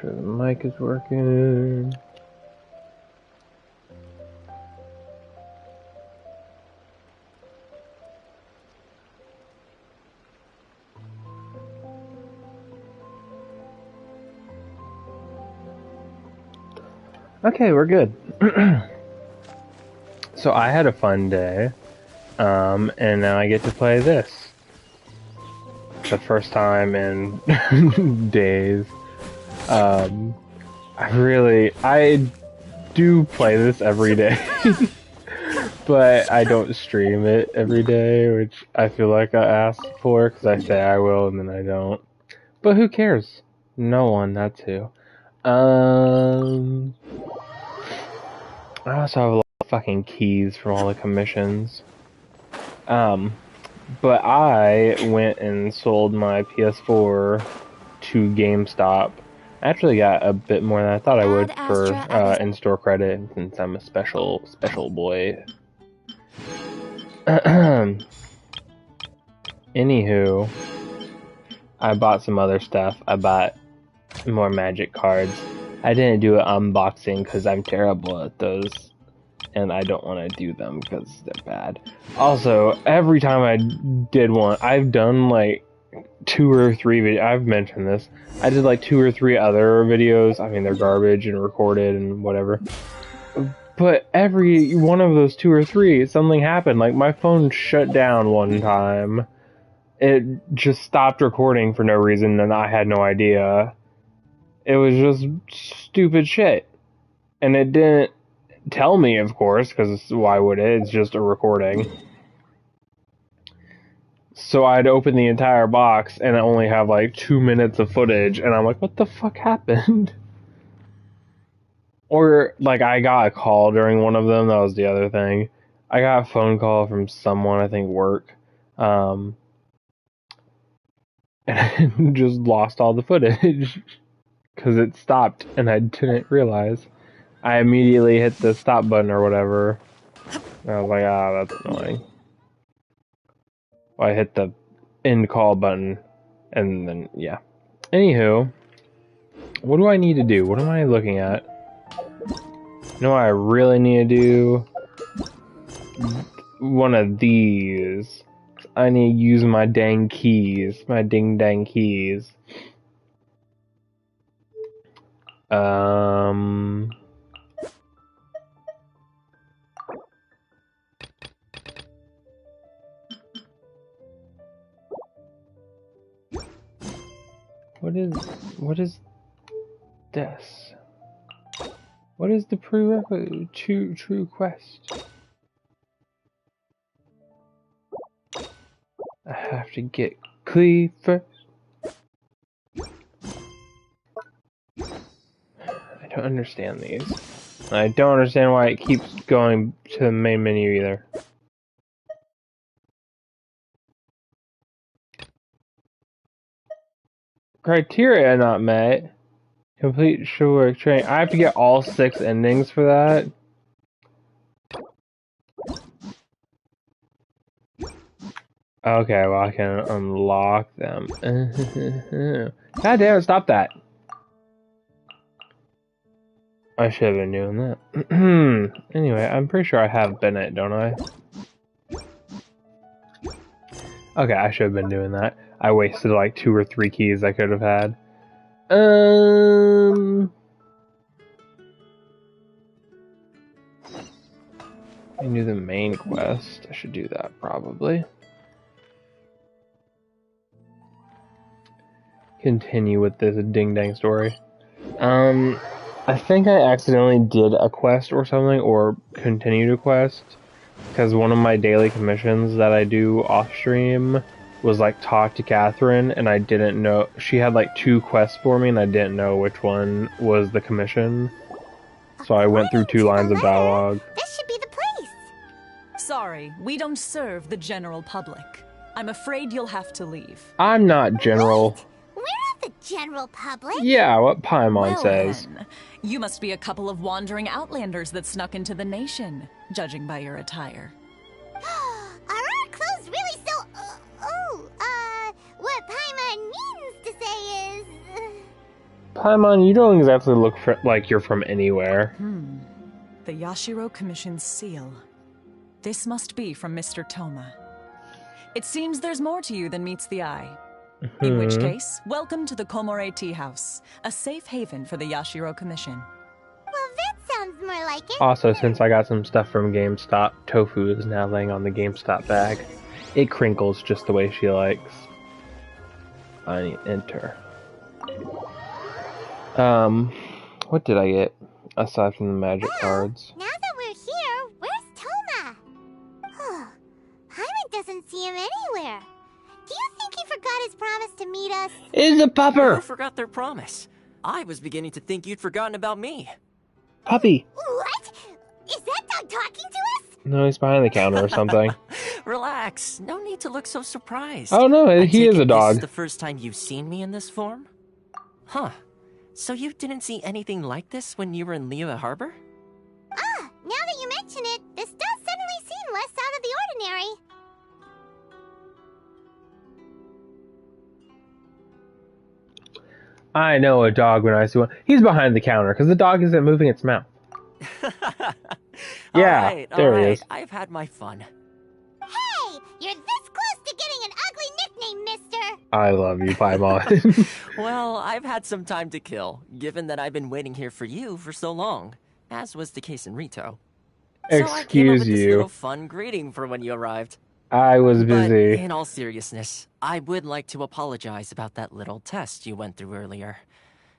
sure the mic is working. Okay, we're good. So I had a fun day, and now I get to play this. The first time in days. I do play this every day, but I don't stream it every day, which I feel like I asked for, because I say I will and then I don't. But who cares? No one, that's who. I also have a lot of fucking keys from all the commissions. But I went and sold my PS4 to GameStop. I actually got a bit more than I thought I would for in-store credit, since I'm a special boy. Anywho, I bought some other stuff. I bought more Magic cards. I didn't do an unboxing because I'm terrible at those, and I don't want to do them because they're bad. Also, every time I did one, I've done like 2 or 3 videos. I've mentioned this. I did like 2 or 3 other videos. I mean, they're garbage and recorded and whatever. But every one of those 2 or 3, something happened. Like, my phone shut down one time. It just stopped recording for no reason, and I had no idea. It was just stupid shit. And it didn't tell me, of course, because why would it? It's just a recording. So I'd open the entire box, and I only have like 2 minutes of footage, and I'm like, what the fuck happened? Or, like, I got a call during one of them. That was the other thing. I got a phone call from someone, I think work, and I just lost all the footage because it stopped, and I didn't realize. I immediately hit the stop button or whatever. And I was like, that's annoying. Well, I hit the end call button, and then, yeah. Anywho, what do I need to do? What am I looking at? You know what I really need to do? One of these. I need to use my dang keys. My ding dang keys. What is this? What is the prerequisite to true quest? I have to get Cleve first. I don't understand these. I don't understand why it keeps going to the main menu either. Criteria not met. Complete shore training. I have to get all 6 endings for that. Okay, well I can unlock them. God damn it, stop that. I should have been doing that. Anyway, I'm pretty sure I have Bennett, don't I? Okay, I should have been doing that. I wasted like 2 or 3 keys I could have had. I do the main quest. I should do that probably. Continue with this ding dang story. I think I accidentally did a quest or something, or continued a quest, because one of my daily commissions that I do off stream was like talk to Catherine, and I didn't know she had like 2 quests for me, and I didn't know which one was the commission. So I went through 2 lines of dialogue. This should be the place. Sorry, we don't serve the general public. I'm afraid you'll have to leave. I'm not general. What? We're not the general public. Yeah, what Paimon says. Then, you must be a couple of wandering outlanders that snuck into the nation, judging by your attire. Are our clothes really so... what Paimon means to say is... Paimon, you don't exactly look like you're from anywhere. The Yashiro Commission's seal. This must be from Mr. Toma. It seems there's more to you than meets the eye. In which case, welcome to the Komore Tea House, a safe haven for the Yashiro Commission. Well, that sounds more like it. Also, since I got some stuff from GameStop, Tofu is now laying on the GameStop bag. It crinkles just the way she likes. I enter. What did I get? Aside from the magic cards. Now that we're here, where's Toma? Hyman doesn't see him anywhere. Do you think he forgot his promise to meet us? It's a pupper! Who forgot their promise? I was beginning to think you'd forgotten about me. Puppy! What? Is that dog talking to us? No, he's behind the counter or something. Relax. No need to look so surprised. Oh no, he is a dog. This is the first time you've seen me in this form? Huh. So you didn't see anything like this when you were in Liyue Harbor? Now that you mention it, this does suddenly seem less out of the ordinary. I know a dog when I see one. He's behind the counter because the dog isn't moving its mouth. Yeah, there he is. I've had my fun. Hey, you're this close to getting an ugly nickname, mister. I love you, Paimon. Well, I've had some time to kill, given that I've been waiting here for you for so long, as was the case in Rito. So I came up Excuse with this you. little fun greeting for when you arrived. I was But busy. in all seriousness, I would like to apologize about that little test you went through earlier,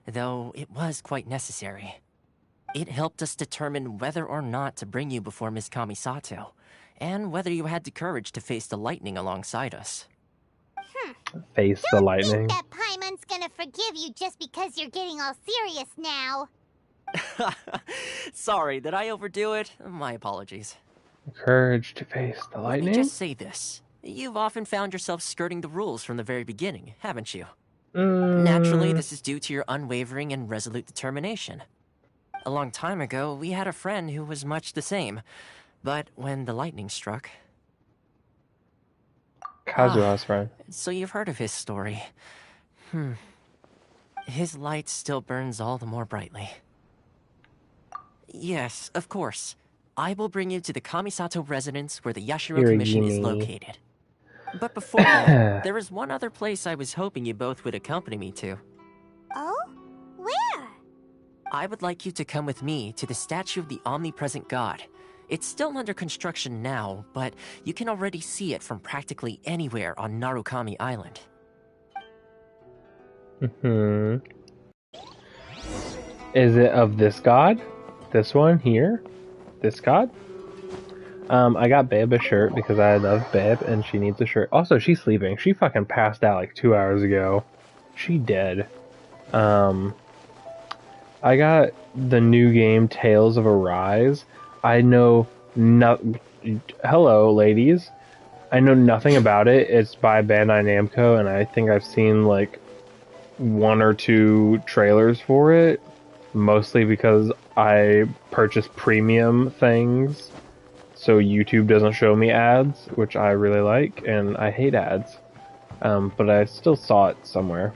though it was quite necessary. It helped us determine whether or not to bring you before Miss Kamisato, and whether you had the courage to face the lightning alongside us. Face the lightning. That Paimon's gonna forgive you just because you're getting all serious now. Sorry, did I overdo it? My apologies. Courage to face the Let me lightning? just say this. You've often found yourself skirting the rules from the very beginning, haven't you? Mm, Naturally, this is due to your unwavering and resolute determination. A long time ago, we had a friend who was much the same. But when the lightning struck... Kazuha's friend. So you've heard of his story. His light still burns all the more brightly. Yes, of course. I will bring you to the Kamisato residence where the Yashiro Commission is located. But before that, there is one other place I was hoping you both would accompany me to. Oh? Where? I would like you to come with me to the statue of the omnipresent god. It's still under construction now, but you can already see it from practically anywhere on Narukami Island. Is it of this god? This one here? This god? I got Babe a shirt because I love Babe and she needs a shirt. Also, she's sleeping. She fucking passed out like 2 hours ago. She dead. I got the new game Tales of Arise. I know Hello, ladies. I know nothing about it. It's by Bandai Namco, and I think I've seen like 1 or 2 trailers for it. Mostly because I purchase premium things, so YouTube doesn't show me ads, which I really like, and I hate ads. But I still saw it somewhere.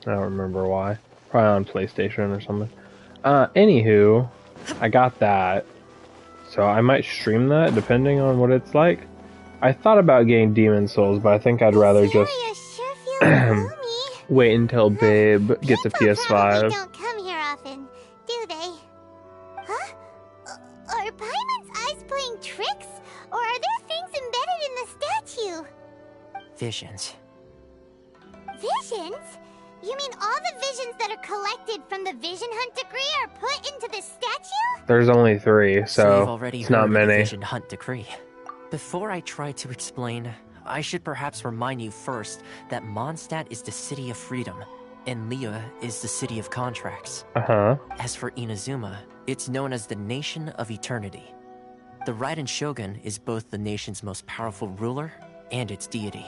I don't remember why. Probably on PlayStation or something. Anywho, I got that. So I might stream that, depending on what it's like. I thought about getting Demon Souls, but I think I'd rather just Sure feels gloomy. wait until Babe gets a People probably PS5. don't come here often, do they? Huh? Are Paimon's eyes playing tricks? Or are there things embedded in the statue? Visions. Visions? You mean all the visions that are collected from the Vision Hunt decree are put into the statue? There's only 3, You've so already it's heard not of the many. Vision Hunt decree. Before I try to explain, I should perhaps remind you first that Mondstadt is the city of freedom, and Liyue is the city of contracts. Uh-huh. As for Inazuma, it's known as the Nation of Eternity. The Raiden Shogun is both the nation's most powerful ruler and its deity.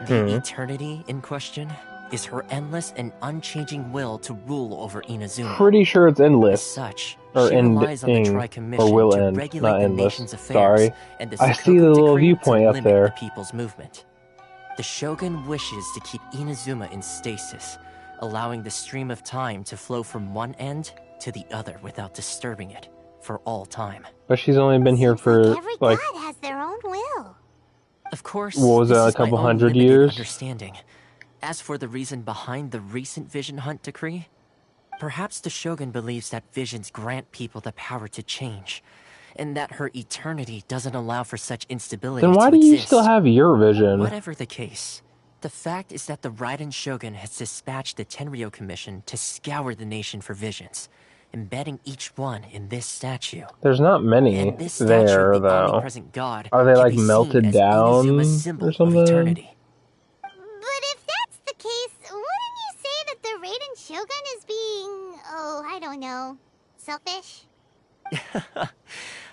The Eternity in question is her endless and unchanging will to rule over Inazuma. Pretty sure it's As endless. such, Or she relies on the ending, Tri-Commission or will to end, regulate not the endless. nation's affairs, Sorry. and the I see the Sakoku little decree viewpoint to up limit there. the people's movement. The Shogun wishes to keep Inazuma in stasis, allowing the stream of time to flow from one end to the other without disturbing it for all time. But she's only been here Seems for like every like, god has their own will. Of course, what was this that, a is my couple own hundred limited years? understanding. As for the reason behind the recent Vision Hunt decree, perhaps the Shogun believes that visions grant people the power to change, and that her eternity doesn't allow for such instability Then why to do you exist. still have your vision? Whatever the case, the fact is that the Raiden Shogun has dispatched the Tenryou Commission to scour the nation for visions, embedding each one in this statue. There's not many And this statue there, of the though. omnipresent god Are they can like be seen melted as down Inuzuma's symbol or of something? eternity. But if that's the case, wouldn't you say that the Raiden Shogun is being, oh, I don't know, selfish?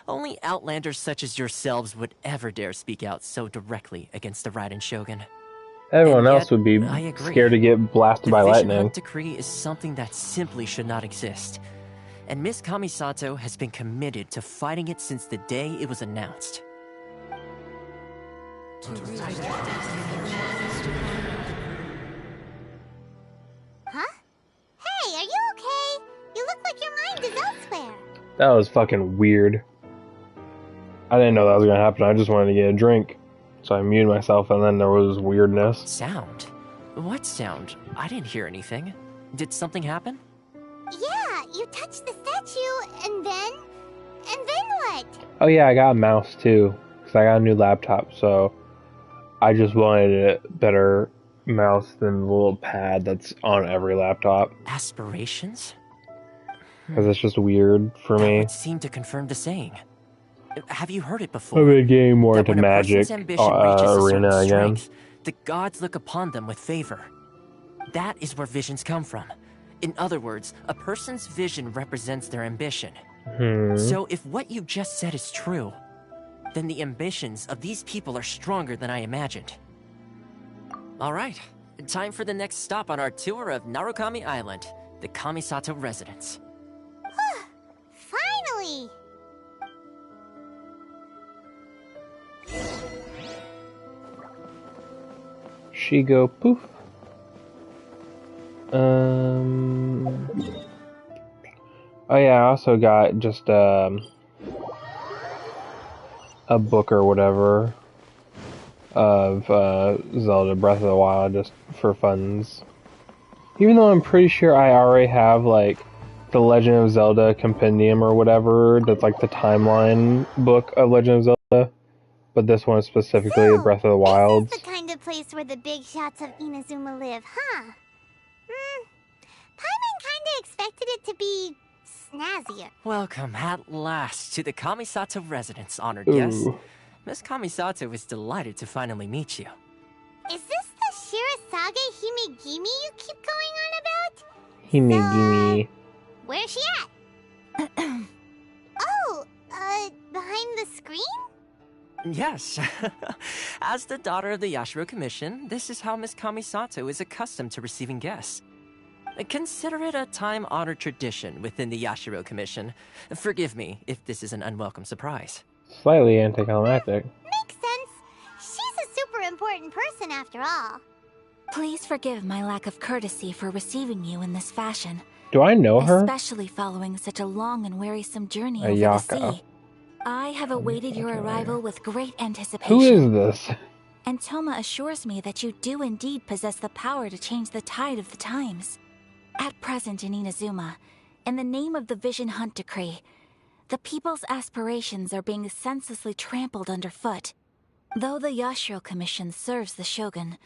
Only outlanders such as yourselves would ever dare speak out so directly against the Raiden Shogun. Everyone And else yet, would be I agree. scared to get blasted The by Vision lightning. Hunt decree is something that simply should not exist. And Miss Kamisato has been committed to fighting it since the day it was announced. Huh? Hey, are you okay? You look like your mind is elsewhere. That was fucking weird. I didn't know that was gonna happen. I just wanted to get a drink. So I muted myself, and then there was weirdness. Sound? What sound? I didn't hear anything. Did something happen? Yeah, you touched the statue, and then what? Oh yeah, I got a mouse too, because I got a new laptop, so I just wanted a better mouse than the little pad that's on every laptop, Aspirations? because it's just weird for That me. would seem to confirm the saying. Have you heard it I've before? been getting more That into when a person's Magic ambition reaches a certain Arena again. strength, the gods look upon them with favor. That is where visions come from. In other words, a person's vision represents their ambition. So if what you just said is true, then the ambitions of these people are stronger than I imagined. Alright, time for the next stop on our tour of Narukami Island, the Kamisato residence. Finally! She go poof. Oh yeah, I also got just a book or whatever of Zelda Breath of the Wild just for funds. Even though I'm pretty sure I already have like the Legend of Zelda compendium or whatever, that's like the timeline book of Legend of Zelda. But this one is specifically So, Breath of the Wild. This is the kind of place where the big shots of Inazuma live, huh? Paimon kinda expected it to be snazzier. Welcome at last to the Kamisato residence, honored guest. Ooh. Miss Kamisato is delighted to finally meet you. Is this the Shirazage Himegimi you keep going on about? Himegimi. Where's she at? Oh, behind the screen? Yes. As the daughter of the Yashiro Commission, this is how Miss Kamisato is accustomed to receiving guests. Consider it a time-honored tradition within the Yashiro Commission. Forgive me if this is an unwelcome surprise. Slightly anticlimactic. Makes sense. She's a super important person after all. Please forgive my lack of courtesy for receiving you in this fashion. Do I know her? Especially following such a long and wearisome journey over the Ayaka. sea. I have awaited your arrival with great anticipation. Who is this? And Toma assures me that you do indeed possess the power to change the tide of the times. At present in Inazuma, in the name of the Vision Hunt Decree, the people's aspirations are being senselessly trampled underfoot. Though the Yashiro Commission serves the Shogun,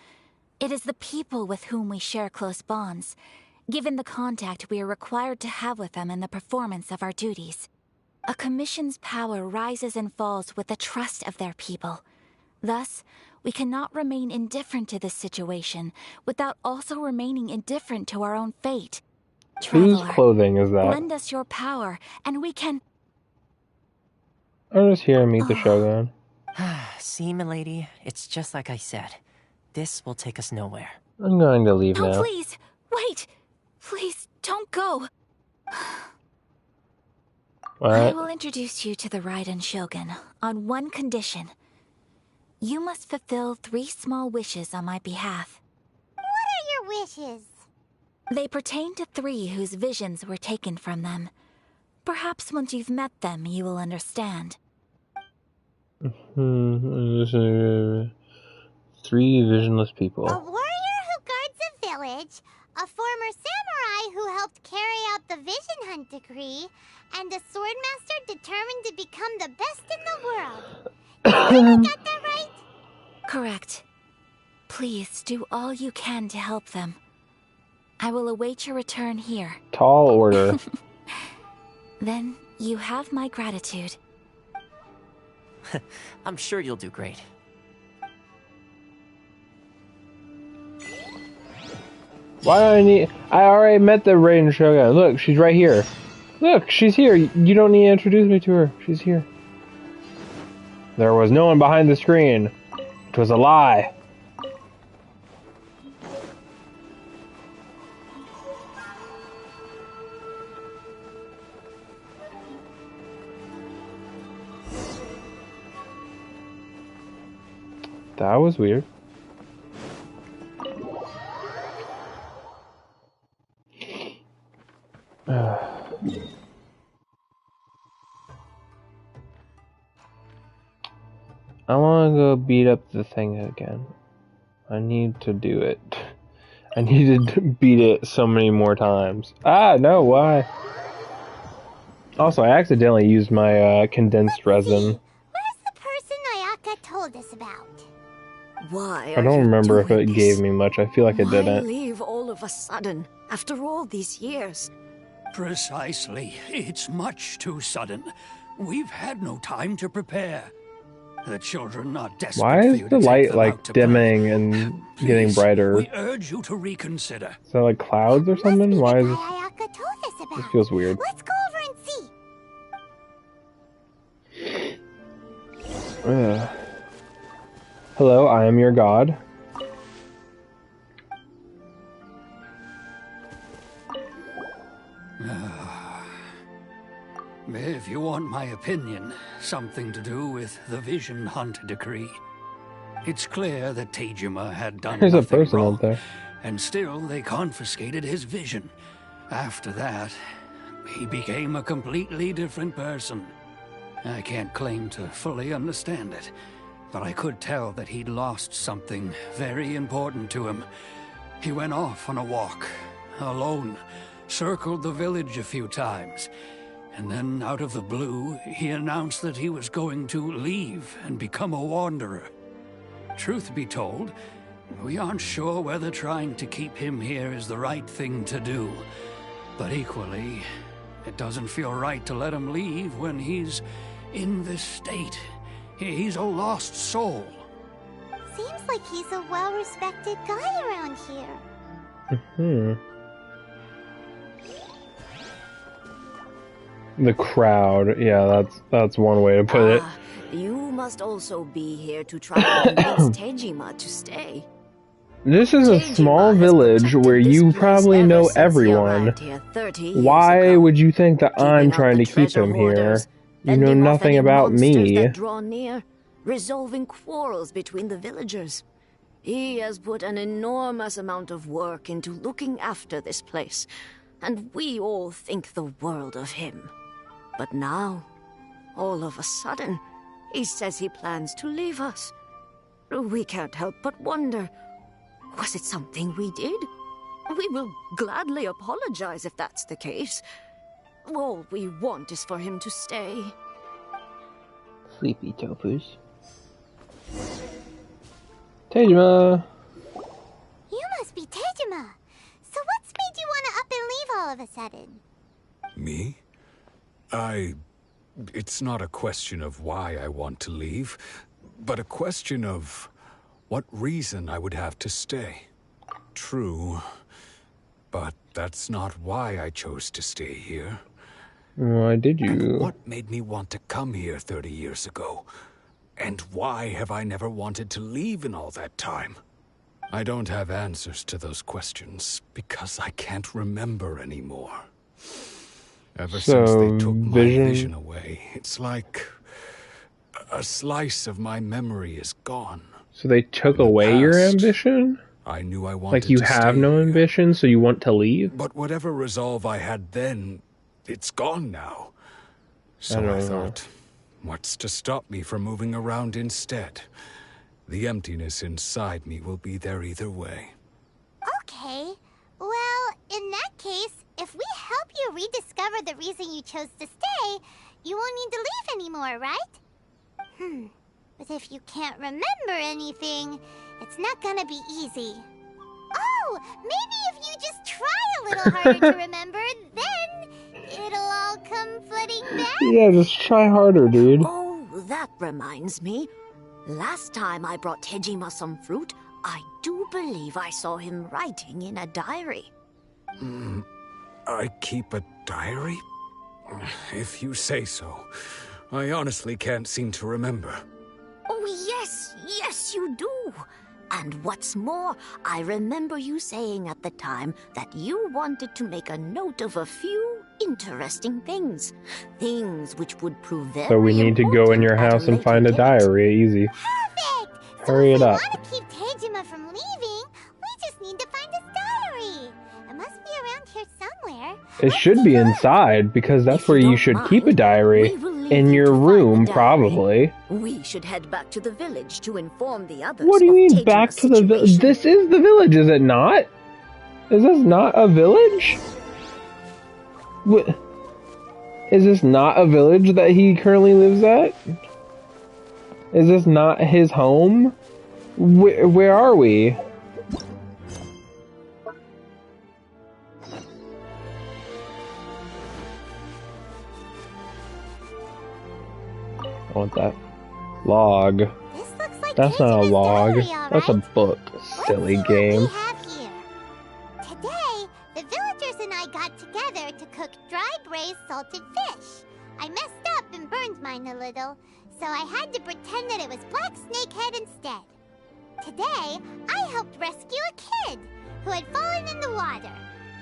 it is the people with whom we share close bonds, given the contact we are required to have with them in the performance of our duties. A commission's power rises and falls with the trust of their people. Thus, we cannot remain indifferent to this situation without also remaining indifferent to our own fate. Whose Traveler, clothing is that? lend us your power, and we can... I'm just here to meet the Shogun. See, milady, it's just like I said. This will take us nowhere. I'm going to leave No, now. please! Wait! Please, don't go! I What? will introduce you to the Raiden Shogun on one condition. You must fulfill 3 small wishes on my behalf. What are your wishes? They pertain to 3 whose visions were taken from them. Perhaps once you've met them, you will understand. 3 visionless people. A warrior who guards a village, a former samurai who helped carry out the Vision Hunt decree, and a swordmaster determined to become the best in the world. You really got that right? Correct. Please do all you can to help them. I will await your return here. Tall order. Then you have my gratitude. I'm sure you'll do great. Why do I need... I already met the Raiden Shogun. Look, she's right here. Look, she's here. You don't need to introduce me to her. She's here. There was no one behind the screen. It was a lie. That was weird. I want to go beat up the thing again. I need to do it. I need to beat it so many more times. Ah, no, why? Also, I accidentally used my condensed resin. Where's the person Ayaka told us about? Why? I don't remember if it gave me much. I feel like it didn't. Leave all of a sudden after all these years? Precisely. It's much too sudden. We've had no time to prepare. The children are desperate. Why for is you the to light take them like out to dimming play. and Please, getting brighter? We urge you to reconsider. Is that like clouds or something? Must Why be is the it? guy Ayaka told us about. This feels weird. Let's go over and see. Hello, I am your god. If you want my opinion, something to do with the Vision Hunt decree. It's clear that Tejima had done There's a nothing person wrong, out there. and still they confiscated his vision. After that, he became a completely different person. I can't claim to fully understand it, but I could tell that he'd lost something very important to him. He went off on a walk, alone, circled the village a few times, and then out of the blue, he announced that he was going to leave and become a wanderer. Truth be told, we aren't sure whether trying to keep him here is the right thing to do. But equally, it doesn't feel right to let him leave when he's in this state. He's a lost soul. Seems like he's a well-respected guy around here. The crowd. Yeah, that's one way to put it. You must also be here to try to convince Tejima to stay. This is a small village where you probably know everyone. Why would you think that I'm trying to keep him here? You know nothing about me. That draw near, resolving quarrels between the villagers. He has put an enormous amount of work into looking after this place, and we all think the world of him. But now, all of a sudden, he says he plans to leave us. We can't help but wonder, was it something we did? We will gladly apologize if that's the case. All we want is for him to stay. Sleepy tofus. Tejima! You must be Tejima. So what's made you want to up and leave all of a sudden? Me? It's not a question of why I want to leave, but a question of what reason I would have to stay. True, but that's not why I chose to stay here. Why did you? And what made me want to come here 30 years ago? And why have I never wanted to leave in all that time? I don't have answers to those questions because I can't remember anymore. Ever since they took my vision away, it's like a slice of my memory is gone. So they took away your ambition? I knew I wanted Like you to have stay no here. ambition, so you want to leave? But whatever resolve I had then, it's gone now. So don't I know. thought, what's to stop me from moving around instead? The emptiness inside me will be there either way. Okay. Well, in that case, if we help you rediscover the reason you chose to stay, you won't need to leave anymore, right? But if you can't remember anything, it's not gonna be easy. Oh, maybe if you just try a little harder to remember, then it'll all come flooding back. Yeah, just try harder, dude. Oh, that reminds me. Last time I brought Tejima some fruit, I do believe I saw him writing in a diary. I keep a diary? If you say so. I honestly can't seem to remember. Oh, yes, you do. And what's more, I remember you saying at the time that you wanted to make a note of a few interesting things. Things which would prove very So we need to go in your important at house and later find a date. diary. Easy. Perfect! Hurry it So up. if we want to keep Tejima from leaving, we just need to find his diary. It must be around here somewhere. It should be inside, because that's If where you you don't should keep a mind, diary. we will leave In you your to find the room, diary. probably. We should head back to the village to inform the others. What do you of mean Tejima's back to the village? situation. This is the village, is it not? Is this not a village? What? Is this not a village that he currently lives at? Is this not his home? Where are we? I want that log. This looks like That's not a Tejima's log. diary, all That's a right. book. Let's Silly see what game. we have here. Today, the villagers and I got together to cook dry braised salted fish. I messed up and burned mine a little, so I had to pretend that it was black snakehead instead. Today, I helped rescue a kid who had fallen in the water.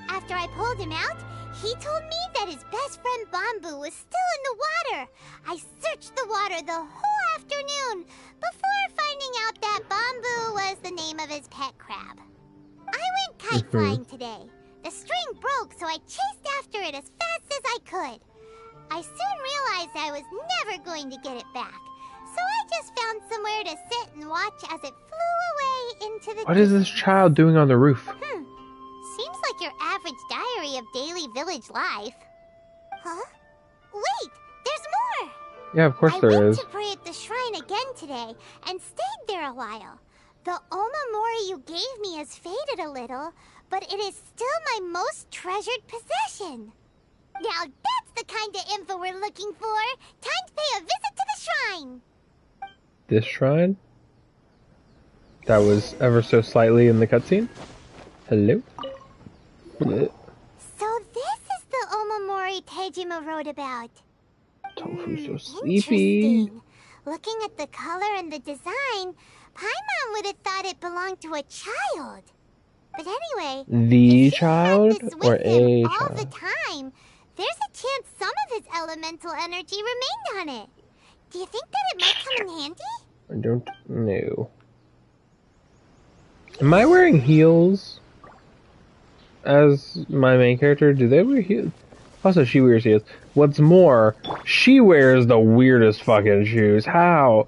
After I pulled him out, he told me that his best friend Bamboo was still in the water. I searched the water the whole afternoon before finding out that Bamboo was the name of his pet crab. I went kite flying today. The string broke, so I chased after it as fast as I could. I soon realized I was never going to get it back, so I just found somewhere to sit and watch as it flew away into the What is this child doing on the roof? Seems like your average diary of daily village life. Huh? Wait, there's more! Yeah, of course I there went is. to pray at the shrine again today and stayed there a while. The Omamori you gave me has faded a little, but it is still my most treasured possession. Now that's the kind of info we're looking for. Time to pay a visit to the shrine. This shrine? That was ever so slightly in the cutscene? Hello? Bleh. So this is the Omamori Tejima wrote about. Tofu's so sleepy. Interesting. Looking at the color and the design, Paimon would have thought it belonged to a child. But anyway, The if he child had this or with him a all the child? time, there's a chance some of his elemental energy remained on it. Do you think that it might come in handy? I don't know. Am I wearing heels as my main character? Do they wear heels? Also, she wears heels. What's more, she wears the weirdest fucking shoes. How?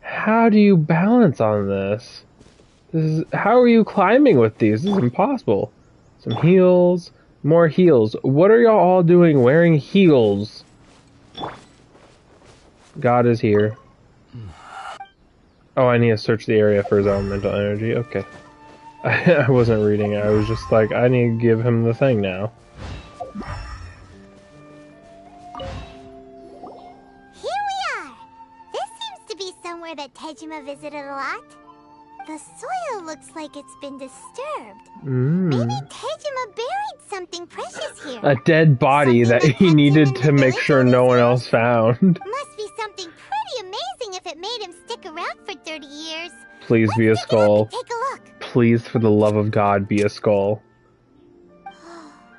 How do you balance on this? How are you climbing with these? This is impossible. Some heels, more heels. What are y'all all doing wearing heels? God is here. Oh, I need to search the area for his elemental energy. Okay. I wasn't reading it. I was just like, I need to give him the thing now. Here we are! This seems to be somewhere that Tejima visited a lot. The soil looks like it's been disturbed. Maybe Tejima buried something precious here. A dead body that Something he kept needed him in to the make village sure all no these one years. else found. Must be something pretty amazing if it made him stick around for 30 years. Please be a Let's dig it up skull. and take a look. Please, for the love of God, be a skull.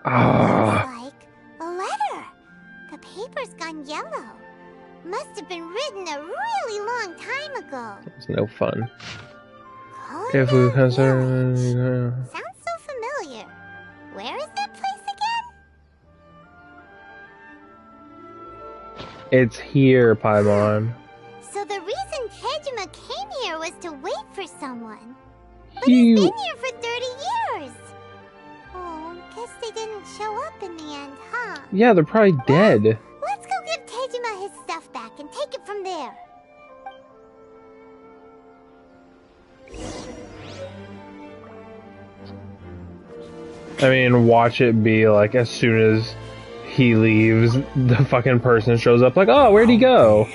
Ah, Looks like a letter. The paper's gone yellow. Must have been written a really long time ago. it's no fun. If we consider... Sounds so familiar. Where is that place again? It's here, Paimon. So the reason Tejima came here was to wait for someone. But he's been here for 30 years. Oh, guess they didn't show up in the end, huh? Yeah, they're probably dead. Let's go give Tejima his stuff back and take it from there. I mean, watch it be like as soon as he leaves, the fucking person shows up like, oh, where'd he go?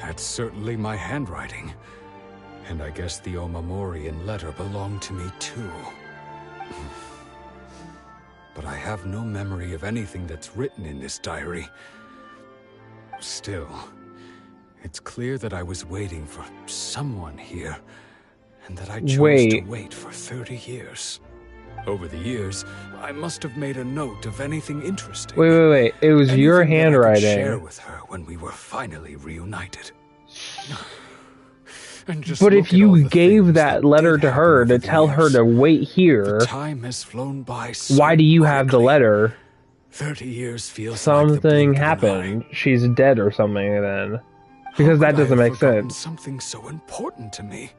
That's certainly my handwriting. And I guess the Omamorian letter belonged to me too. But I have no memory of anything that's written in this diary. Still, it's clear that I was waiting for someone here, and that I chose to wait for 30 years. Over the years, I must have made a note of anything interesting. Wait. It was Anything your that I could handwriting. share with her when we were finally reunited. But if you gave that letter to her to tell her to wait here, time has flown by so why do you have the quickly. letter? 30 years feels Something like the blink of an happened. eye. She's dead or something then. Because How that could I doesn't have make forgotten sense. Something so important to me.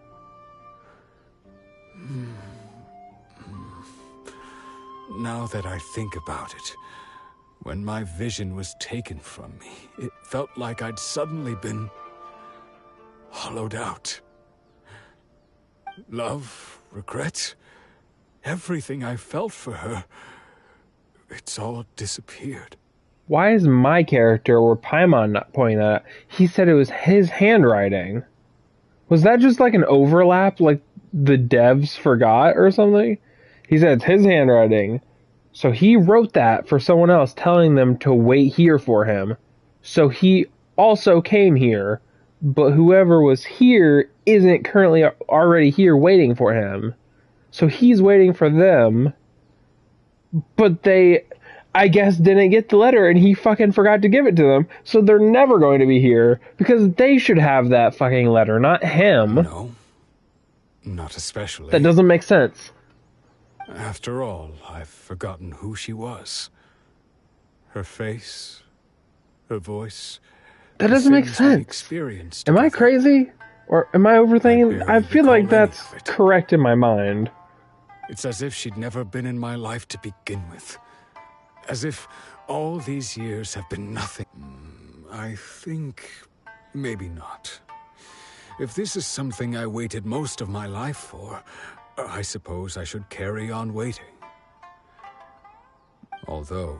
Now that I think about it, when my vision was taken from me, it felt like I'd suddenly been hollowed out. Love, regret, everything I felt for her, it's all disappeared. Why is my character or Paimon not pointing that out? He said it was his handwriting. Was that just like an overlap, like the devs forgot or something? He said it's his handwriting. So he wrote that for someone else, telling them to wait here for him. So he also came here, but whoever was here isn't currently already here waiting for him. So he's waiting for them, but they, I guess, didn't get the letter and he fucking forgot to give it to them. So they're never going to be here because they should have that fucking letter, not him. No, not especially. That doesn't make sense. After all, I've forgotten who she was. Her face, her voice. That the doesn't make things we sense. experienced Am I together. crazy? Or am I overthinking? I barely feel like recall any that's of it. correct in my mind. It's as if she'd never been in my life to begin with. As if all these years have been nothing. I think maybe not. If this is something I waited most of my life for, I suppose I should carry on waiting. Although,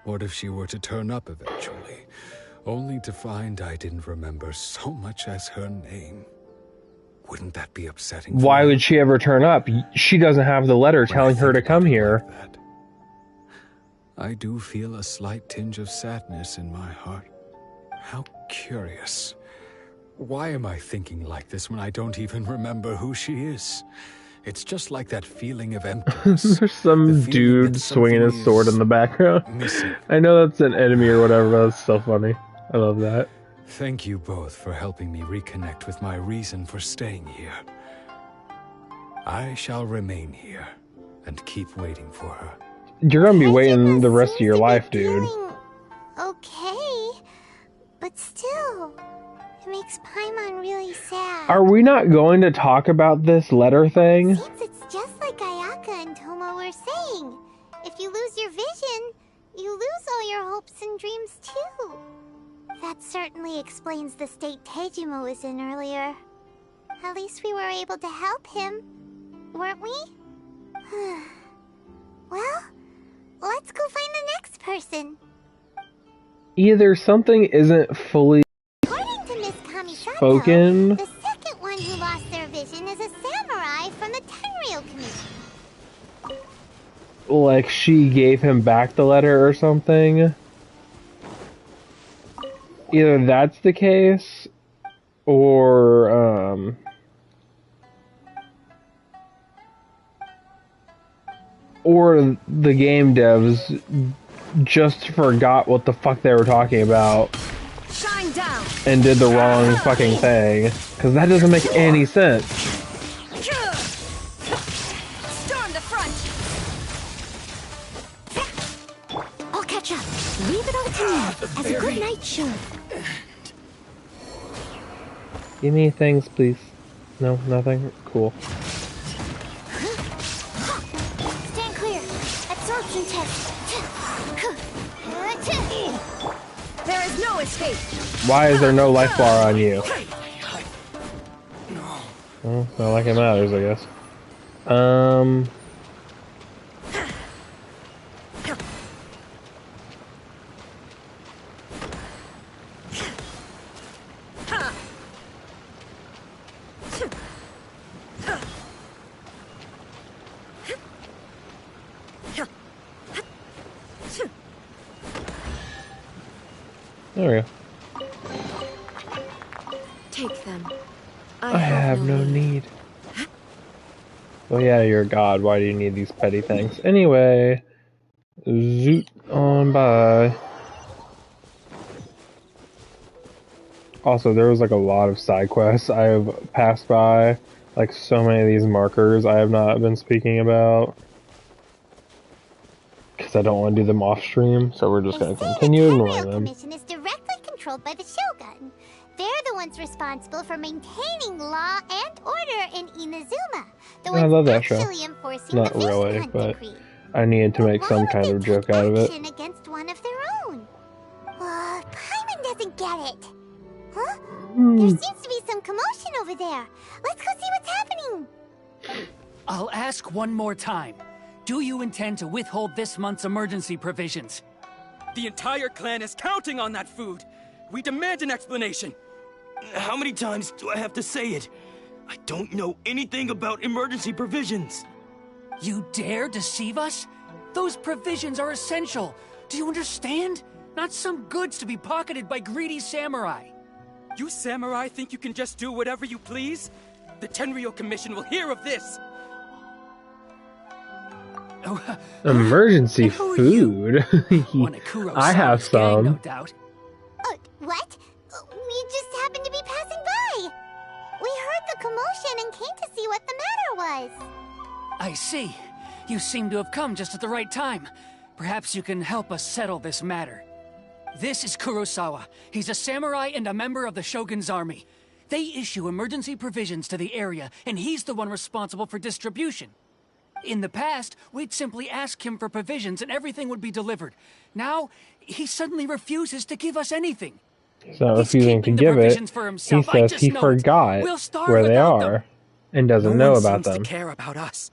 what if she were to turn up eventually, only to find I didn't remember so much as her name? Wouldn't that be upsetting? Why would she ever turn up? She doesn't have the letter telling her to come here. Like that, I do feel a slight tinge of sadness in my heart. How curious. Why am I thinking like this when I don't even remember who she is? It's just like that feeling of emptiness. There's some The feeling dude that swinging his something sword is in the background. missing. I know that's an enemy or whatever, but that's so funny. I love that. Thank you both for helping me reconnect with my reason for staying here. I shall remain here and keep waiting for her. You're gonna be waiting Tejima the rest of seems your to be life, dude. feeling okay, but still, it makes Paimon really sad. Are we not going to talk about this letter thing? Seems it's just like Ayaka and Toma were saying. If you lose your vision, you lose all your hopes and dreams too. That certainly explains the state Tejima was in earlier. At least we were able to help him, weren't we? Well, let's go find the next person. Either something isn't fully According to Miss Kamisato, spoken. the second one who lost their vision is a samurai from the Tenryou Commission. Like she gave him back the letter or something. Either that's the case, or the game devs just forgot what the fuck they were talking about Shine down. and did the wrong fucking thing. Because that doesn't make any sense. Sure. Give me things, please. No, nothing? Cool. Stand clear. Absorption test. There is no escape. Why is there no life bar on you? Well, not like it matters, I guess. There we go. Take them. I have no need. Well, yeah, you're a god. Why do you need these petty things? Anyway, zoot on by. Also, there was like a lot of side quests I have passed by. Like so many of these markers I have not been speaking about. Because I don't want to do them off stream, so we're just going to continue ignoring them. The Commission is directly controlled by the Shogun. They're the ones responsible for maintaining law and order in Inazuma. The ones I love that show. actually enforcing Not the Vision really, Hunt but decree. I needed to make Why some would kind they of joke take out of it. action against one of their own? Paimon doesn't get it. Huh? There seems to be some commotion over there. Let's go see what's happening. I'll ask one more time. Do you intend to withhold this month's emergency provisions? The entire clan is counting on that food. We demand an explanation. How many times do I have to say it? I don't know anything about emergency provisions. You dare deceive us? Those provisions are essential. Do you understand? Not some goods to be pocketed by greedy samurai. You samurai think you can just do whatever you please? The Tenryou Commission will hear of this. Emergency food? I have some. No doubt. What? We just happened to be passing by. We heard the commotion and came to see what the matter was. I see. You seem to have come just at the right time. Perhaps you can help us settle this matter. This is Kurosawa. He's a samurai and a member of the Shogun's army. They issue emergency provisions to the area, and he's the one responsible for distribution. In the past, we'd simply ask him for provisions and everything would be delivered. Now, he suddenly refuses to give us anything. He's not refusing to give it. He says he forgot where they are and doesn't know about them. No one seems to care about us.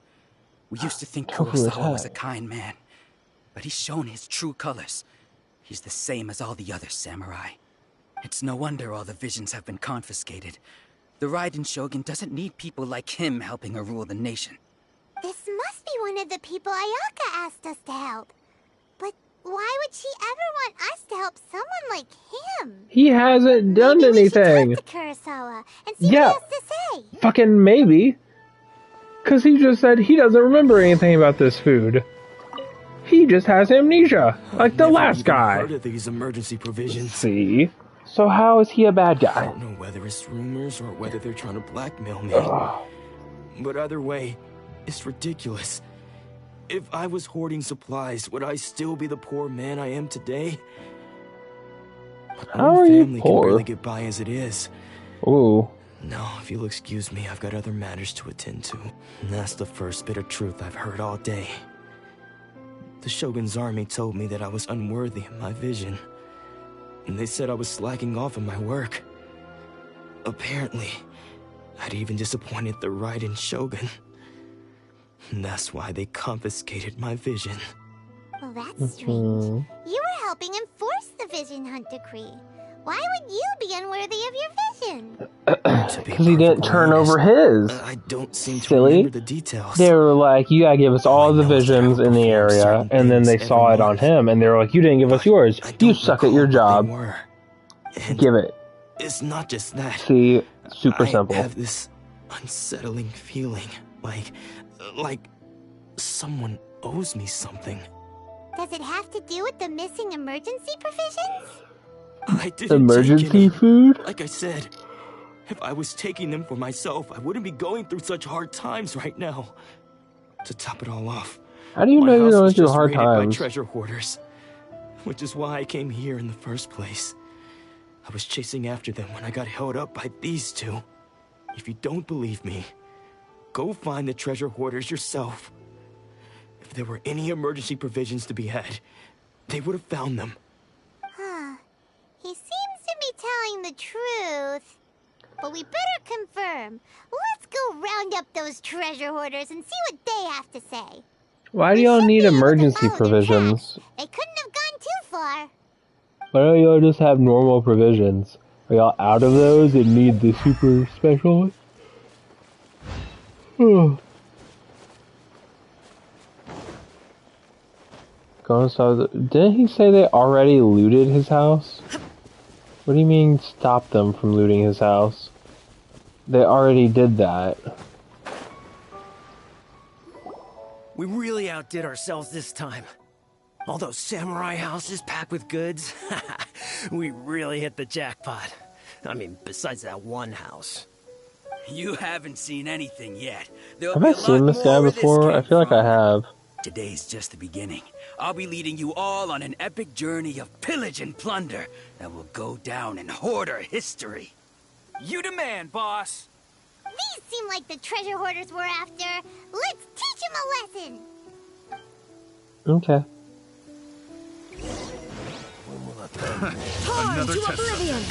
We used to think Kurosawa was a kind man, but he's shown his true colors. He's the same as all the other samurai. It's no wonder all the visions have been confiscated. The Raiden Shogun doesn't need people like him helping her rule the nation. This must be one of the people Ayaka asked us to help. But why would she ever want us to help someone like him? He hasn't done anything. We should talk to Kurosawa and see what he has to say. Fucking maybe. Because he just said he doesn't remember anything about this food. He just has amnesia, like the last guy. Heard of these emergency provisions. See? So how is he a bad guy? I don't know whether it's rumors or whether they're trying to blackmail me. But either way, it's ridiculous. If I was hoarding supplies, would I still be the poor man I am today? How are you family poor? can barely get by as it is. Ooh. No, if you'll excuse me, I've got other matters to attend to. And that's the first bit of truth I've heard all day. The Shogun's army told me that I was unworthy of my vision. And they said I was slacking off in my work. Apparently, I'd even disappointed the Raiden Shogun. And that's why they confiscated my vision. Well, that's strange. You were helping enforce the Vision Hunt decree. Why would you be unworthy of your vision? Because he didn't turn over his. I don't seem to Silly. remember the details. They were like, you gotta give us all the visions in the area, and then they saw it on him, and they were like, you didn't give us yours. You suck at your job. Give it. It's not just that. See, super simple. I have this unsettling feeling, like someone owes me something. Does it have to do with the missing emergency provisions? I didn't Emergency take any. food? Like I said, if I was taking them for myself, I wouldn't be going through such hard times right now. To top it all off, How do you know you're going through hard by times? treasure hoarders, which is why I came here in the first place. I was chasing after them when I got held up by these two. If you don't believe me, go find the treasure hoarders yourself. If there were any emergency provisions to be had, they would have found them. Huh. He seems to be telling the truth. But we better confirm. Let's go round up those treasure hoarders and see what they have to say. Why do y'all need emergency provisions? They couldn't have gone too far. Why don't y'all just have normal provisions? Are y'all out of those and need the super special one? Didn't he say they already looted his house? What do you mean stop them from looting his house? They already did that. We really outdid ourselves this time. All those samurai houses packed with goods. We really hit the jackpot. I mean, besides that one house. You haven't seen anything yet. Have I seen this guy before? I feel like I have. Today's just the beginning. I'll be leading you all on an epic journey of pillage and plunder that will go down in hoarder history. You demand, boss. These seem like the treasure hoarders we're after. Let's teach them a lesson. Okay. Another to oblivion!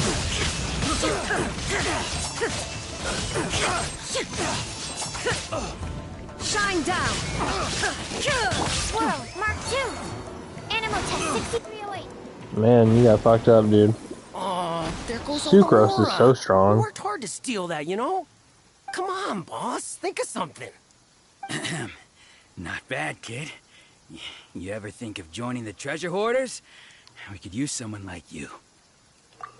Shine down! Whoa, Mark II! Animal test 6308. Man, you got fucked up, dude. Oh, there goes Sucrose is so strong. We worked hard to steal that, you know? Come on, boss. Think of something. Not bad, kid. You ever think of joining the treasure hoarders? We could use someone like you.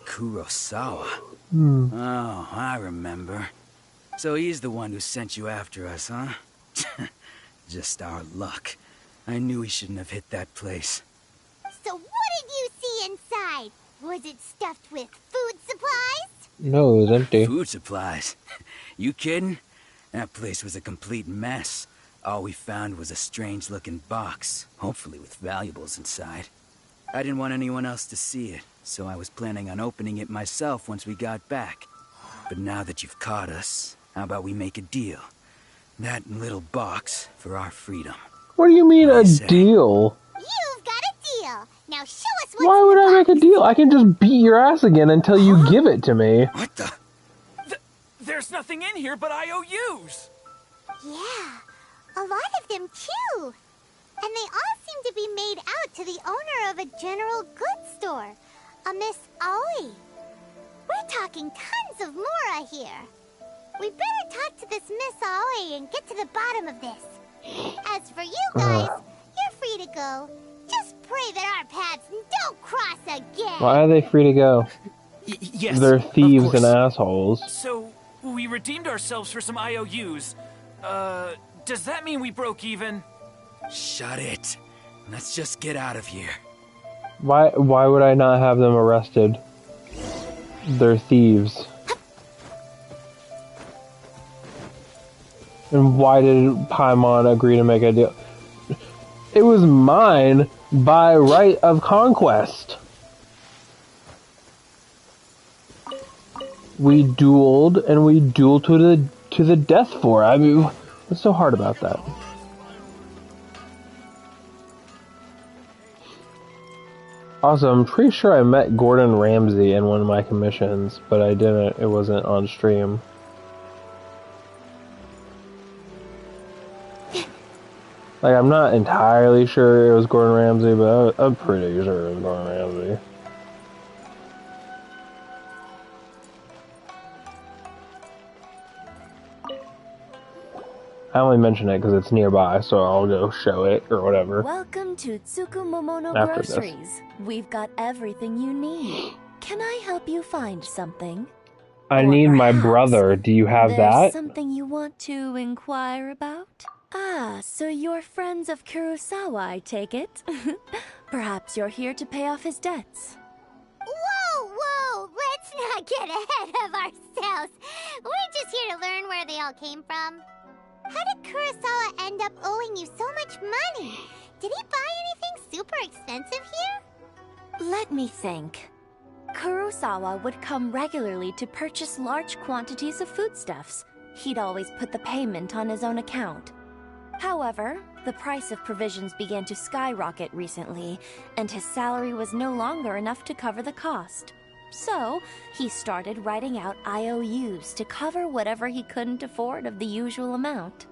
Kurosawa. Oh, I remember. So he's the one who sent you after us, huh? Just our luck. I knew he shouldn't have hit that place. So what did you see inside? Was it stuffed with food supplies? No, it was empty. Food supplies? You kidding? That place was a complete mess. All we found was a strange-looking box, hopefully with valuables inside. I didn't want anyone else to see it, so I was planning on opening it myself once we got back. But now that you've caught us, how about we make a deal? That little box for our freedom. What do you mean a deal? You've got a deal. Now show us what's Why would I make a deal? I can just beat your ass again until you give it to me. What the? There's nothing in here but IOUs. Yeah, a lot of them too. And they all seem to be made out to the owner of a general goods store, a Miss Aoi. We're talking tons of mora here. We better talk to this Miss Aoi and get to the bottom of this. As for you guys, you're free to go. Just pray that our paths don't cross again. Why are they free to go? Yes, they're thieves and assholes. So, we redeemed ourselves for some IOUs. Does that mean we broke even? Shut it. Let's just get out of here. Why would I not have them arrested? They're thieves. And why did Paimon agree to make a deal? It was mine by right of conquest. We dueled, and we dueled to the death for it. I mean, what's so hard about that? Also, I'm pretty sure I met Gordon Ramsay in one of my commissions, but I didn't. It wasn't on stream. Like, I'm not entirely sure it was Gordon Ramsay, but I'm pretty sure it was Gordon Ramsay. I only mention it because it's nearby, so I'll go show it or whatever. Welcome to Tsukumomono After Groceries. this. We've got everything you need. Can I help you find something? I Or need my perhaps brother. Do you have there's that? something you want to inquire about? Ah, so you're friends of Kurosawa, I take it. Perhaps you're here to pay off his debts. Whoa! Let's not get ahead of ourselves. We're just here to learn where they all came from. How did Kurosawa end up owing you so much money? Did he buy anything super expensive here? Let me think. Kurosawa would come regularly to purchase large quantities of foodstuffs. He'd always put the payment on his own account. However, the price of provisions began to skyrocket recently, and his salary was no longer enough to cover the cost. So, he started writing out IOUs to cover whatever he couldn't afford of the usual amount.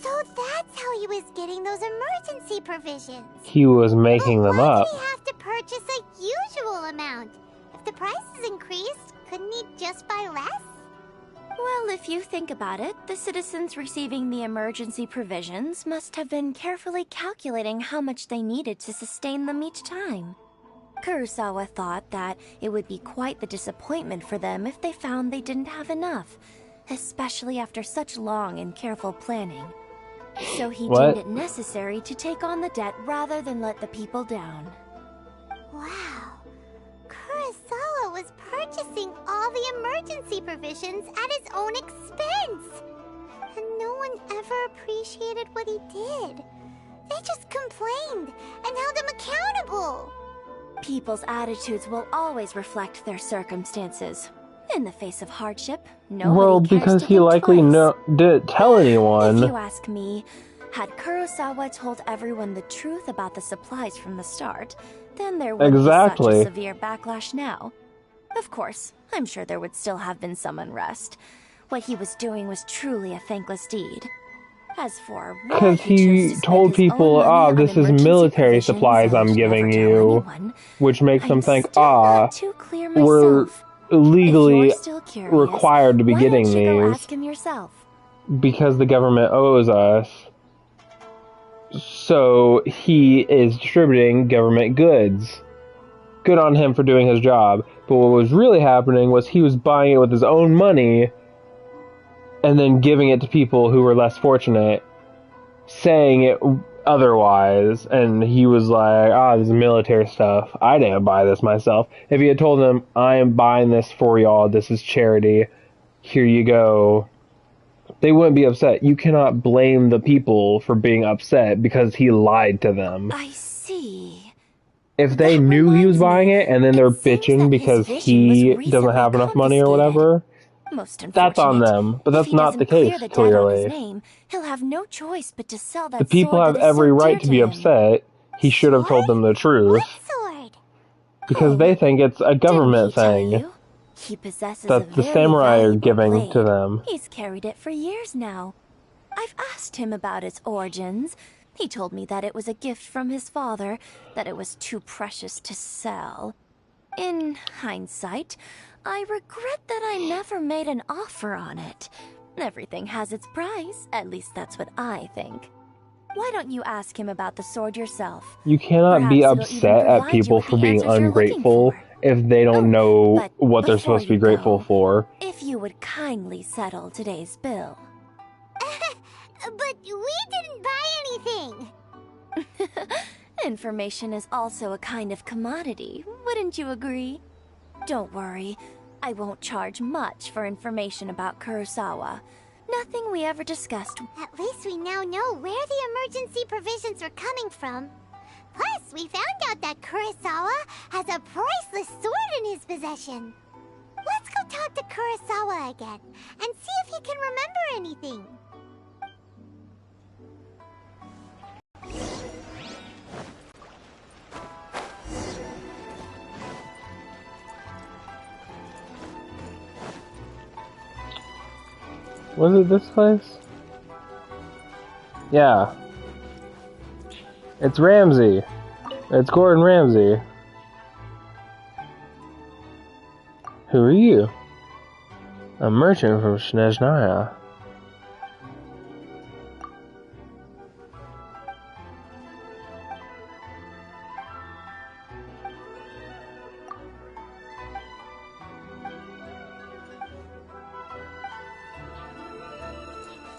So that's how he was getting those emergency provisions. He was making them up. Why did he have to purchase a usual amount? If the prices increased, couldn't he just buy less? Well, if you think about it, the citizens receiving the emergency provisions must have been carefully calculating how much they needed to sustain them each time. Kurosawa thought that it would be quite the disappointment for them if they found they didn't have enough, especially after such long and careful planning. So he deemed it necessary to take on the debt rather than let the people down. Wow. Kurosawa was purchasing all the emergency provisions at his own expense. And no one ever appreciated what he did. They just complained and held him accountable. People's attitudes will always reflect their circumstances. In the face of hardship, nobody cares because to he think likely twice. didn't tell anyone. If you ask me, had Kurosawa told everyone the truth about the supplies from the start, then there wouldn't be such a severe backlash now. Of course, I'm sure there would still have been some unrest. What he was doing was truly a thankless deed. As for because he told people, this is military supplies I'm giving you, which makes them think, we're legally required to be getting these because the government owes us. So he is distributing government goods. Good on him for doing his job. But what was really happening was he was buying it with his own money and then giving it to people who were less fortunate, saying it otherwise. And he was like, this is military stuff. I didn't buy this myself. If he had told them, I am buying this for y'all, this is charity, here you go, they wouldn't be upset. You cannot blame the people for being upset because he lied to them. I see. If they knew he was buying it and then they're bitching because he doesn't have enough money or whatever, that's on them. But that's not the case, clearly. He'll have no choice but to sell that the people have every right to be upset. He should have told them the truth. Because they think it's a government thing. He possesses that the samurai are giving to them. He's carried it for years now. I've asked him about its origins. He told me that it was a gift from his father, that it was too precious to sell. In hindsight, I regret that I never made an offer on it. Everything has its price, at least that's what I think. Why don't you ask him about the sword yourself? You cannot be upset at people for being ungrateful if they don't know what they're supposed to be grateful for. If you would kindly settle today's bill. But we didn't buy anything. Information is also a kind of commodity, wouldn't you agree? Don't worry, I won't charge much for information about Kurosawa. Nothing we ever discussed. At least we now know where the emergency provisions are coming from. Plus, we found out that Kurosawa has a priceless sword in his possession. Let's go talk to Kurosawa again and see if he can remember anything. Was it this place? Yeah. It's Ramsey. It's Gordon Ramsay. Who are you? A merchant from Snezhnaya.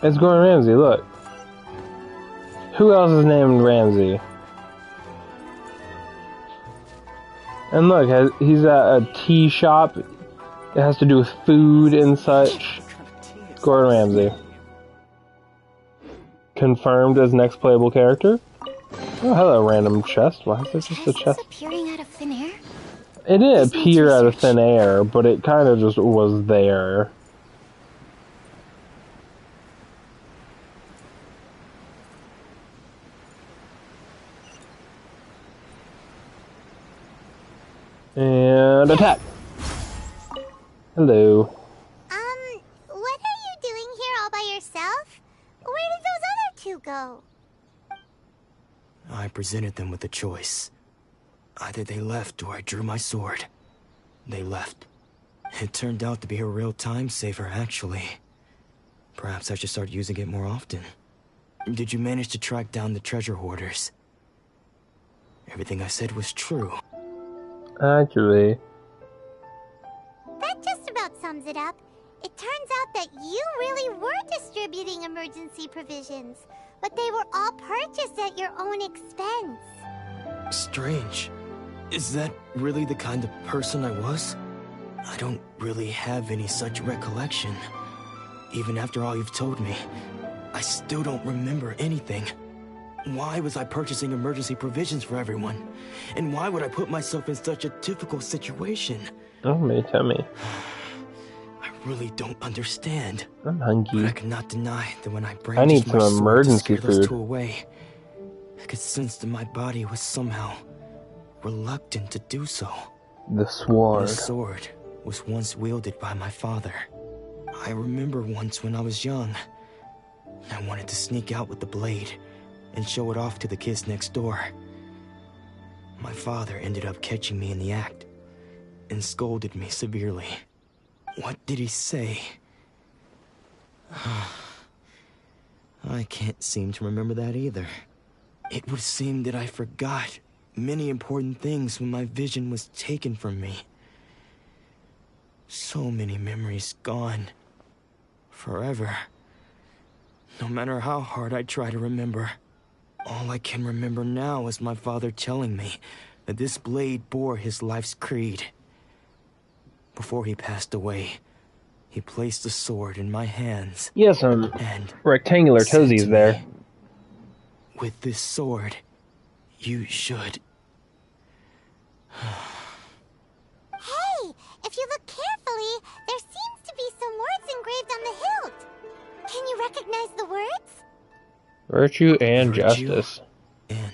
It's Gordon Ramsay, look. Who else is named Ramsay? And look, he's at a tea shop. It has to do with food and such. Gordon Ramsay. Confirmed as next playable character. Oh, hello, random chest. Why is there just a chest? Appearing out of thin air? It didn't appear out of thin air, but it kind of just was there. And attack! Hello. What are you doing here all by yourself? Where did those other two go? I presented them with a choice. Either they left or I drew my sword. They left. It turned out to be a real time saver, actually. Perhaps I should start using it more often. Did you manage to track down the treasure hoarders? Everything I said was true. Actually. That just about sums it up. It turns out that you really were distributing emergency provisions, but they were all purchased at your own expense. Strange. Is that really the kind of person I was? I don't really have any such recollection. Even after all you've told me, I still don't remember anything. Why was I purchasing emergency provisions for everyone? And why would I put myself in such a difficult situation? Tell me. I really don't understand. I'm hungry. But I cannot deny that when I I need brandished my some sword emergency to scare those food. two away, I could sense that my body was somehow reluctant to do so. The sword. The sword was once wielded by my father. I remember once when I was young, I wanted to sneak out with the blade and show it off to the kids next door. My father ended up catching me in the act and scolded me severely. What did he say? I can't seem to remember that either. It would seem that I forgot many important things when my vision was taken from me. So many memories gone. Forever. No matter how hard I try to remember, all I can remember now is my father telling me that this blade bore his life's creed. Before he passed away, he placed the sword in my hands. Yeah, some and rectangular toesies there. With this sword, you should... Hey, if you look carefully, there seems to be some words engraved on the hilt. Can you recognize the words? Virtue and justice. And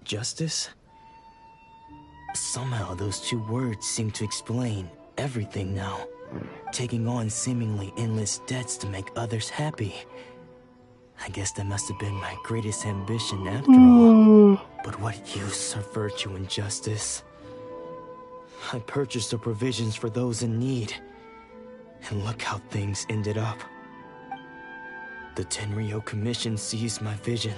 justice? Somehow those two words seem to explain everything now. Taking on seemingly endless debts to make others happy. I guess that must have been my greatest ambition after all. But what use are virtue and justice? I purchased the provisions for those in need. And look how things ended up. The Tenryo Commission seized my vision.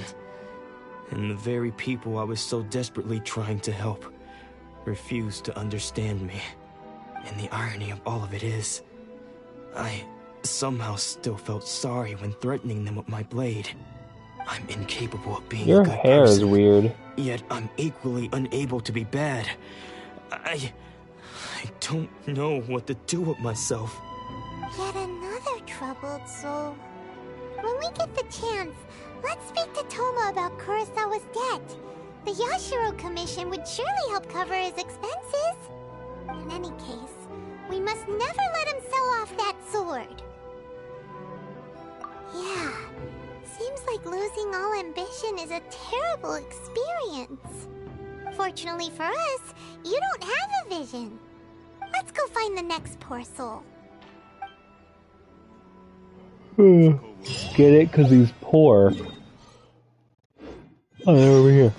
And the very people I was so desperately trying to help refused to understand me. And the irony of all of it is, I somehow still felt sorry when threatening them with my blade. I'm incapable of being Your a good hair person, is weird. Yet I'm equally unable to be bad. I don't know what to do with myself. Yet another troubled soul. When we get the chance, let's speak to Toma about Kurosawa's debt. The Yashiro Commission would surely help cover his expenses. In any case, we must never let him sell off that sword. Yeah, seems like losing all ambition is a terrible experience. Fortunately for us, you don't have a vision. Let's go find the next poor soul. Get it? 'Cause he's poor. Oh, they're over here.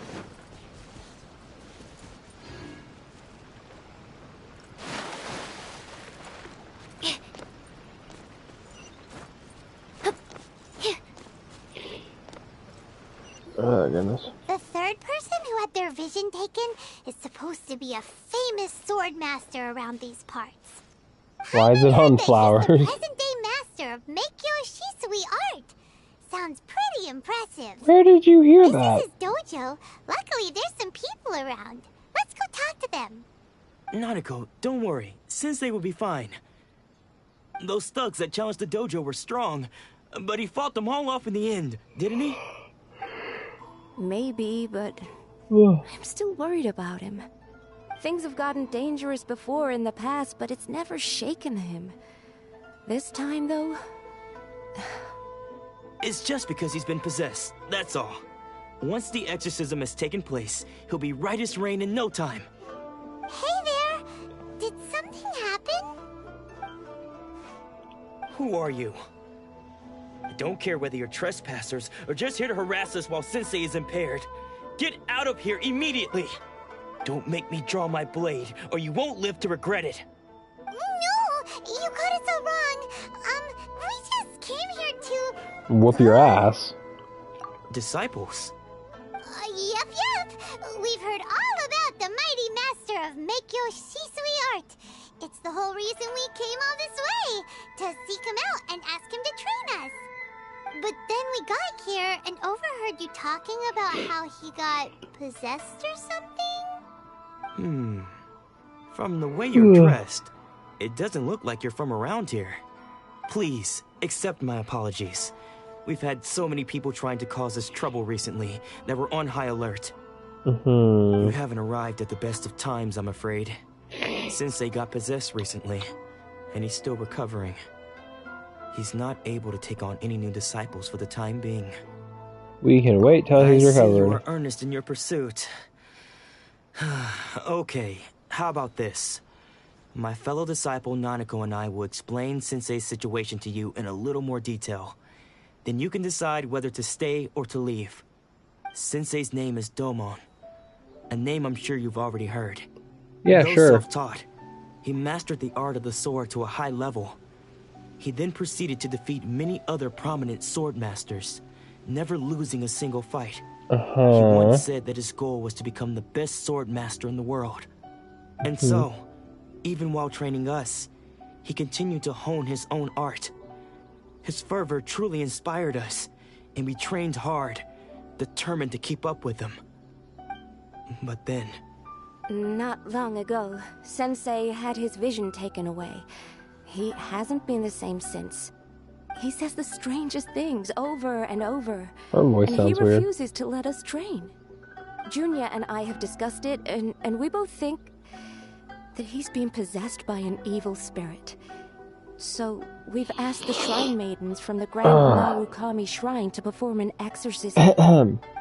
Oh, goodness. The third person who had their vision taken is supposed to be a famous sword master around these parts. Why is it on flowers? The present-day master of Meikyo Shisui art. Sounds pretty impressive. Where did you hear that? This is his dojo. Luckily, there's some people around. Let's go talk to them. Nanako, don't worry. Sensei will be fine. Those thugs that challenged the dojo were strong, but he fought them all off in the end, didn't he? Maybe, but I'm still worried about him. Things have gotten dangerous before in the past, but it's never shaken him. This time, though... It's just because he's been possessed, that's all. Once the exorcism has taken place, he'll be right as rain in no time. Hey there! Did something happen? Who are you? I don't care whether you're trespassers or just here to harass us while Sensei is impaired. Get out of here immediately! Don't make me draw my blade, or you won't live to regret it. No! You got it so wrong. We just came here to... Whoop your ass. Disciples? Yep. We've heard all about the mighty master of Meikyo Shisui art. It's the whole reason we came all this way, to seek him out and ask him to train us. But then we got here and overheard you talking about how he got possessed or something? From the way you're dressed, it doesn't look like you're from around here. Please, accept my apologies. We've had so many people trying to cause us trouble recently that we're on high alert. You haven't arrived at the best of times, I'm afraid. Sensei got possessed recently, and he's still recovering. He's not able to take on any new disciples for the time being. We can wait till he's I see you recovered. are earnest in your pursuit. Okay, how about this? My fellow disciple Nanako and I will explain Sensei's situation to you in a little more detail. Then you can decide whether to stay or to leave. Sensei's name is Domon, a name I'm sure you've already heard. Yeah, Though sure. self-taught, he mastered the art of the sword to a high level. He then proceeded to defeat many other prominent sword masters, never losing a single fight. He once said that his goal was to become the best sword master in the world. And so, even while training us, he continued to hone his own art. His fervor truly inspired us, and we trained hard, determined to keep up with him. But then... Not long ago, Sensei had his vision taken away. He hasn't been the same since. He says the strangest things over and over. Her voice and sounds he weird. refuses to let us train. Junya and I have discussed it, and we both think that he's being possessed by an evil spirit. So, we've asked the shrine maidens from the Grand Narukami Shrine to perform an exorcism.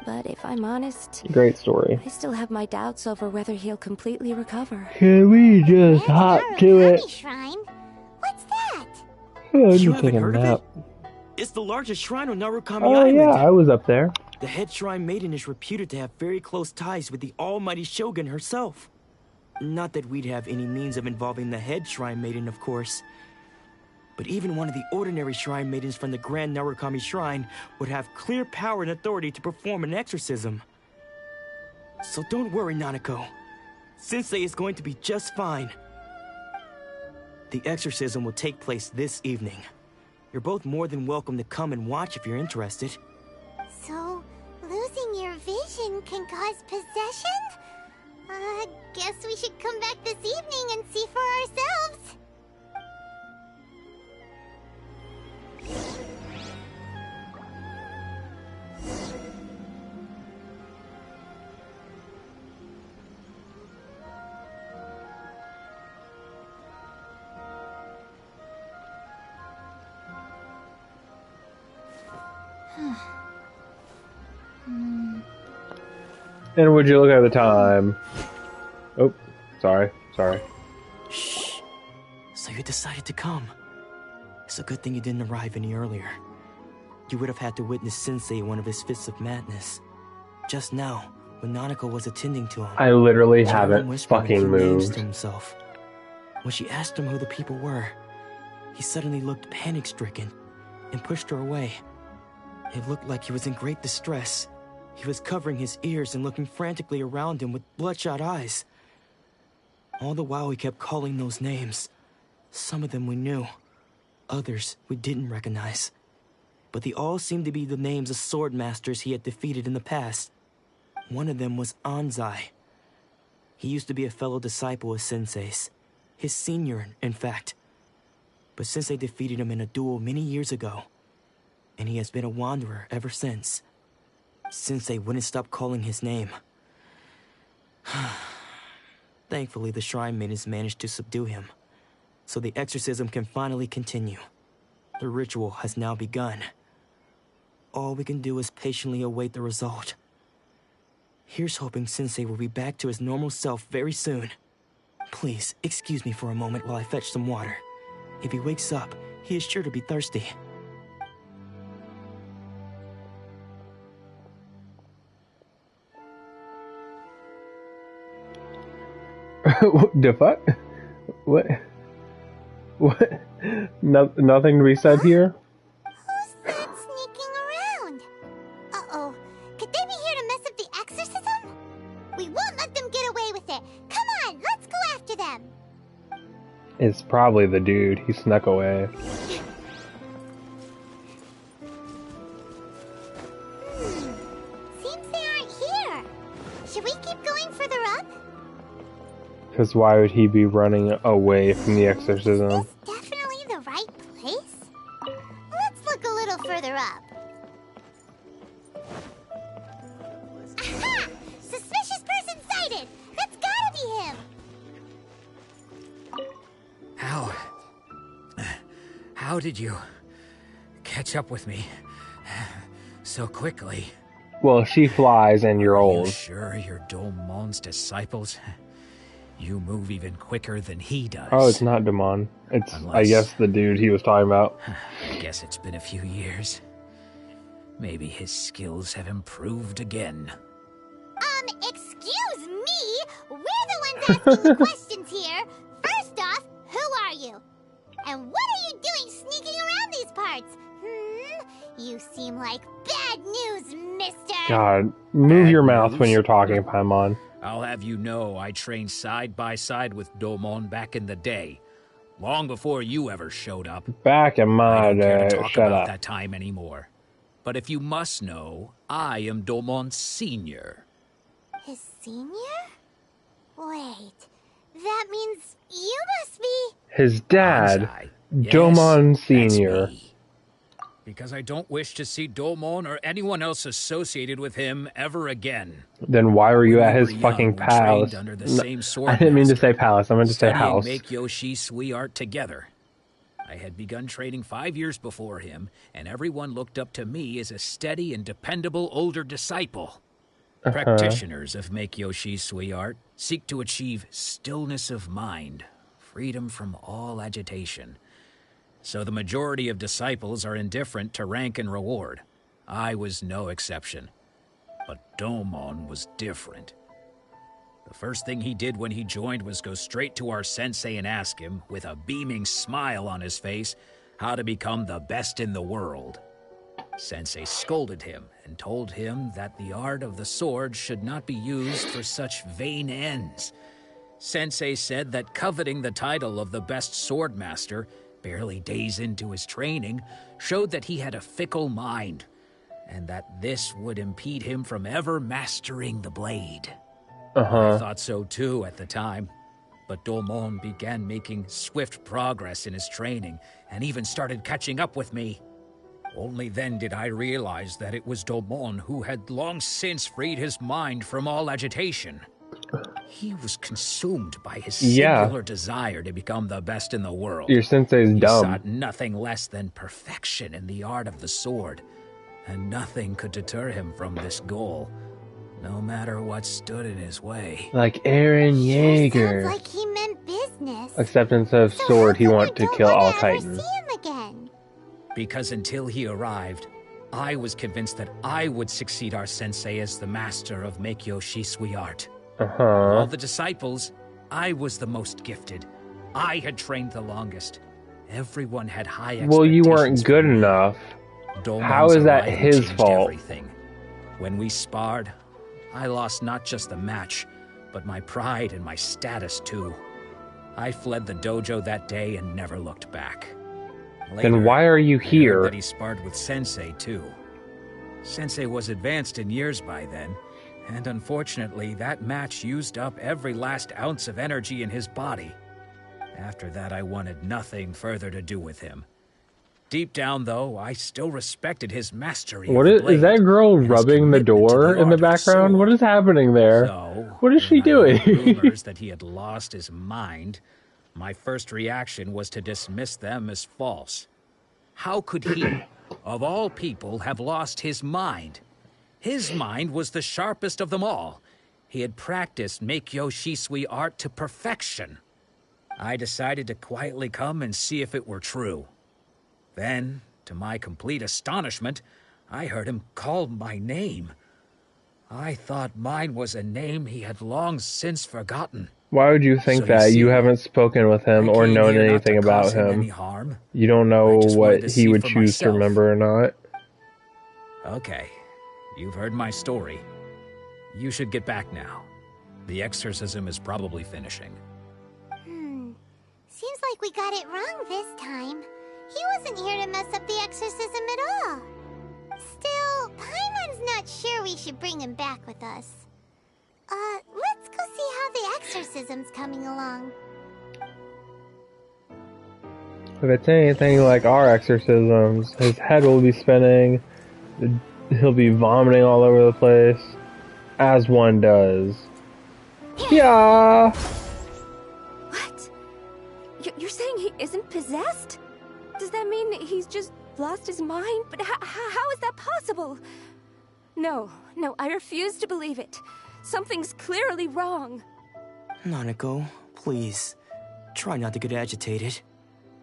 But if I'm honest, Great story. I still have my doubts over whether he'll completely recover. Can we just hop to it? Shrine? What's that? Oh, I You need to take haven't a heard of nap. it? It's the largest shrine on Narukami Oh Island. yeah, I was up there. The head shrine maiden is reputed to have very close ties with the almighty shogun herself. Not that we'd have any means of involving the head shrine maiden, of course. But even one of the ordinary shrine maidens from the Grand Narukami Shrine would have clear power and authority to perform an exorcism. So don't worry, Nanako. Sensei is going to be just fine. The exorcism will take place this evening. You're both more than welcome to come and watch if you're interested. So, losing your vision can cause possession? Guess we should come back this evening and see for ourselves. And would you look at the time? Oh, sorry. Shh. So you decided to come. It's a good thing you didn't arrive any earlier. You would have had to witness Sensei in one of his fits of madness. Just now, when Nanako was attending to him, I literally she heard him haven't whispering a fucking few names moved. to himself. When she asked him who the people were, he suddenly looked panic-stricken and pushed her away. It looked like he was in great distress. He was covering his ears and looking frantically around him with bloodshot eyes. All the while he kept calling those names. Some of them we knew, others we didn't recognize. But they all seemed to be the names of sword masters he had defeated in the past. One of them was Anzai. He used to be a fellow disciple of Sensei's. His senior, in fact. But Sensei defeated him in a duel many years ago. And he has been a wanderer ever since. Sensei wouldn't stop calling his name. Thankfully, the Shrine Maidens managed to subdue him, so the exorcism can finally continue. The ritual has now begun. All we can do is patiently await the result. Here's hoping Sensei will be back to his normal self very soon. Please, excuse me for a moment while I fetch some water. If he wakes up, he is sure to be thirsty. The fuck? What? What? No, nothing to be said here? Who's that sneaking around? Uh-oh. Could they be here to mess up the exorcism? We won't let them get away with it. Come on, let's go after them. It's probably the dude. He snuck away. Seems they aren't here. Should we keep going further up? Because why would he be running away from the exorcism? Definitely the right place? Let's look a little further up. Aha! Suspicious person sighted! That's gotta be him! How did you catch up with me so quickly? Well, she flies and you're Are old. you sure you're Domon's disciples? You move even quicker than he does. Oh, it's not Damon. It's, I guess, the dude he was talking about. I guess it's been a few years. Maybe his skills have improved again. Excuse me? We're the ones asking the questions here. First off, who are you? And what are you doing sneaking around these parts? You seem like bad news, mister. God, move your mouth news? when you're talking, Paimon. I'll have you know I trained side by side with Domon back in the day. Long before you ever showed up. Back in my I don't care day. to talk Shut about up. that time anymore. But if you must know, I am Domon's senior. His senior? Wait, that means you must be... His dad, Bonsai. Yes, Domon that's Sr. me. Because I don't wish to see Domon or anyone else associated with him ever again. Then why were you When at we his were fucking young, we palace? trained under the No, same sword I didn't mean to say master, palace, I meant to say studying house. Make Yoshi Sui art together. I had begun training 5 years before him, and everyone looked up to me as a steady and dependable older disciple. Practitioners of Make Yoshi Sui art seek to achieve stillness of mind, freedom from all agitation. So the majority of disciples are indifferent to rank and reward. I was no exception. But Domon was different. The first thing he did when he joined was go straight to our sensei and ask him, with a beaming smile on his face, how to become the best in the world. Sensei scolded him and told him that the art of the sword should not be used for such vain ends. Sensei said that coveting the title of the best sword master, barely days into his training, showed that he had a fickle mind, and that this would impede him from ever mastering the blade. I thought so too at the time, but Domon began making swift progress in his training, and even started catching up with me. Only then did I realize that it was Domon who had long since freed his mind from all agitation. He was consumed by his singular desire to become the best in the world. Your sensei's He dumb. sought nothing less than perfection in the art of the sword, and nothing could deter him from this goal, no matter what stood in his way. Like Eren Yeager. Sounds like he meant business. Except instead of sword, he wanted to kill all Titans. See him again. Because until he arrived, I was convinced that I would succeed our sensei as the master of Make Yoshi Sui art. Of all the disciples, I was the most gifted. I had trained the longest. Everyone had high expectations. Well, you weren't good enough. Domon's How is that arrival his changed fault? Everything. When we sparred, I lost not just the match, but my pride and my status too. I fled the dojo that day and never looked back. Then why are you I heard here? that he sparred with Sensei too. Sensei was advanced in years by then, and unfortunately that match used up every last ounce of energy in his body. After that I wanted nothing further to do with him. Deep down, though, I still respected his mastery What of the is blade that girl and his rubbing the commitment to door in art the of background? What sword. is happening there? So, What is she when I heard doing? rumors that he had lost his mind, my first reaction was to dismiss them as false. How could he, of all people, have lost his mind? His mind was the sharpest of them all. He had practiced Meikyo Shisui art to perfection. I decided to quietly come and see if it were true. Then, to my complete astonishment, I heard him call my name. I thought mine was a name he had long since forgotten. Why would you think So that? see, You haven't spoken with him I or came known here not anything to about cause him him. any harm. You don't know I just wanted what to he see would for choose to myself. remember or not. Okay, you've heard my story. You should get back now. The exorcism is probably finishing. Seems like we got it wrong this time. He wasn't here to mess up the exorcism at all. Still, Paimon's not sure we should bring him back with us. Let's go see how the exorcism's coming along. If it's anything like our exorcisms, his head will be spinning, he'll be vomiting all over the place, as one does. Yeah! What? You're saying he isn't possessed? Does that mean he's just lost his mind? But how is that possible? No, I refuse to believe it. Something's clearly wrong. Nanako, please, try not to get agitated.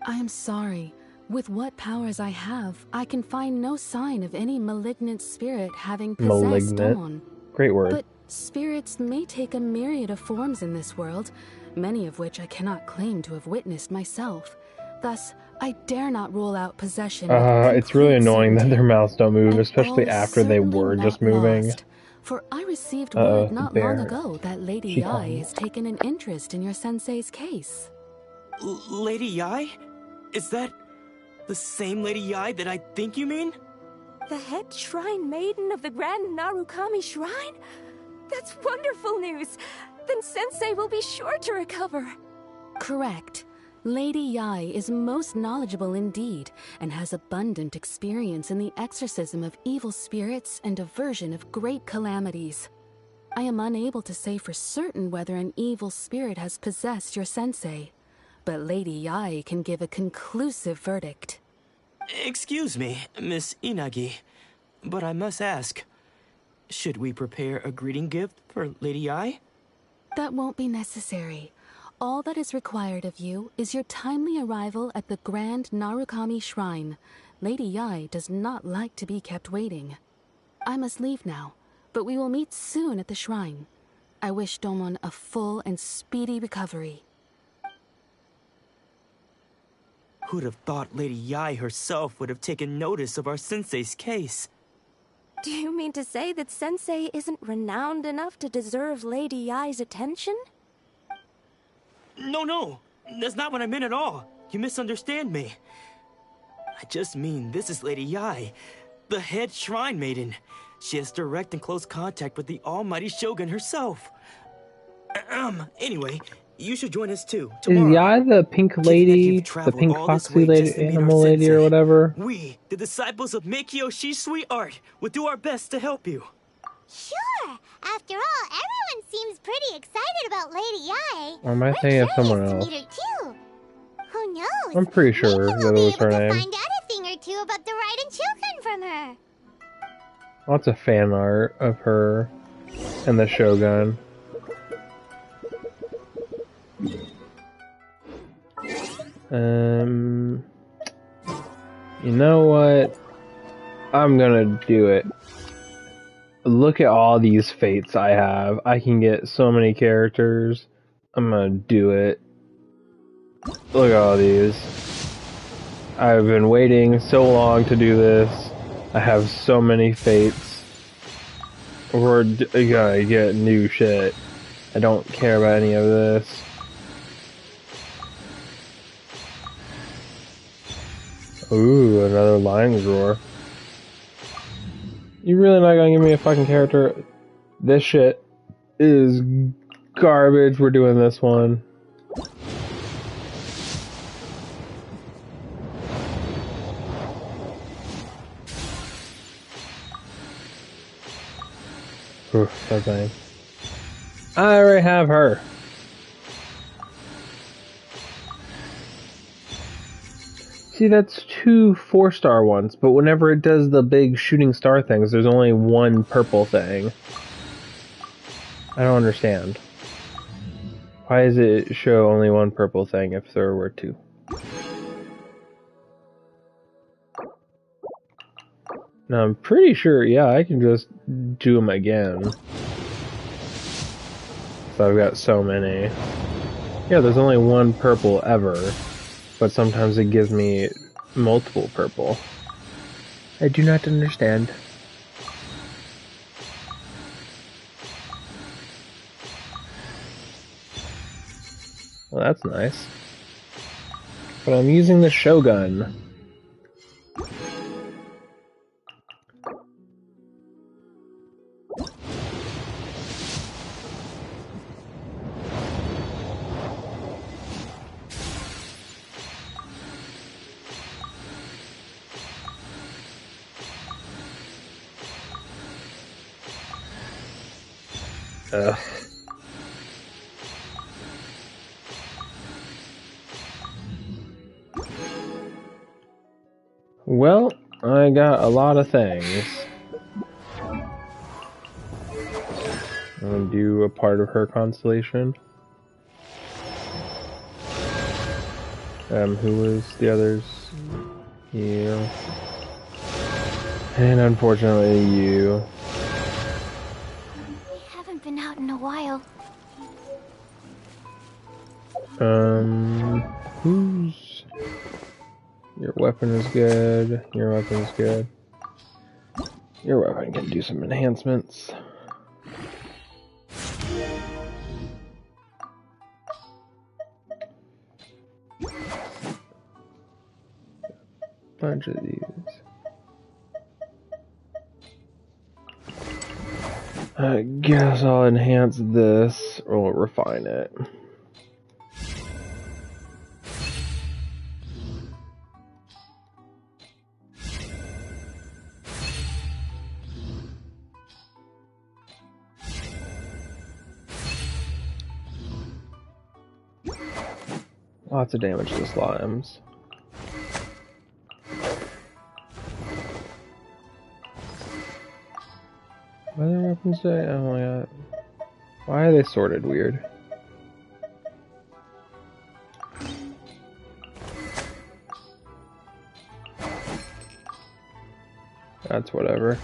I am sorry. With what powers I have, I can find no sign of any malignant spirit having possessed Domon. Great word. But spirits may take a myriad of forms in this world, many of which I cannot claim to have witnessed myself. Thus, I dare not rule out possession. It's really annoying that their mouths don't move, especially after they were just moving. Lost, for I received word not long ago that Lady Yai has taken an interest in your sensei's case. Lady Yai? Is that the same Lady Yai that I think you mean? The head shrine maiden of the Grand Narukami Shrine? That's wonderful news! Then Sensei will be sure to recover. Correct. Lady Yai is most knowledgeable indeed, and has abundant experience in the exorcism of evil spirits and aversion of great calamities. I am unable to say for certain whether an evil spirit has possessed your sensei, but Lady Yai can give a conclusive verdict. Excuse me, Miss Inagi, but I must ask, should we prepare a greeting gift for Lady Yai? That won't be necessary. All that is required of you is your timely arrival at the Grand Narukami Shrine. Lady Yai does not like to be kept waiting. I must leave now, but we will meet soon at the shrine. I wish Domon a full and speedy recovery. Who'd have thought Lady Yai herself would have taken notice of our sensei's case? Do you mean to say that Sensei isn't renowned enough to deserve Lady Yai's attention? No, that's not what I meant at all. You misunderstand me. I just mean this is Lady Yai, the head shrine maiden. She has direct and close contact with the almighty Shogun herself. Anyway, you should join us too, tomorrow. Is Yai the pink lady, the pink foxy lady, animal lady or whatever? We, the disciples of Meikyo Shisui art, will do our best to help you. Sure! After all, everyone seems pretty excited about Lady Yai. Or am I thinking of someone To else? meet her too. Who knows? I'm pretty sure Maybe that we'll was be her able to name. find out a thing or two about the Raiden children from her. Lots of fan art of her and the Shogun. You know what? I'm gonna do it. Look at all these fates I have. I can get so many characters. I'm gonna do it. Look at all these. I've been waiting so long to do this. I have so many fates. We're gonna get new shit. I don't care about any of this. Ooh, another lion's roar. You really not gonna give me a fucking character? This shit is garbage. We're doing this one. Oof, so lame. I already have her. See, that's 2 4-star ones, but whenever it does the big shooting star things, there's only 1 purple thing. I don't understand. Why does it show only 1 purple thing if there were 2? Now, I'm pretty sure, yeah, I can just do them again. So I've got so many. Yeah, there's only 1 purple ever, but sometimes it gives me multiple purple. I do not understand. Well, that's nice. But I'm using the Shogun. Ugh. Well, I got a lot of things. I'm gonna do a part of her constellation. Who was the others? You. And unfortunately, you. We haven't been out in a while. Who's... Your weapon is good. Your weapon is good. Your weapon can do some enhancements. Bunch of these. I guess I'll enhance this or refine it. Lots of damage to slimes. What other weapons do I... Oh my god. Why are they sorted weird? That's whatever.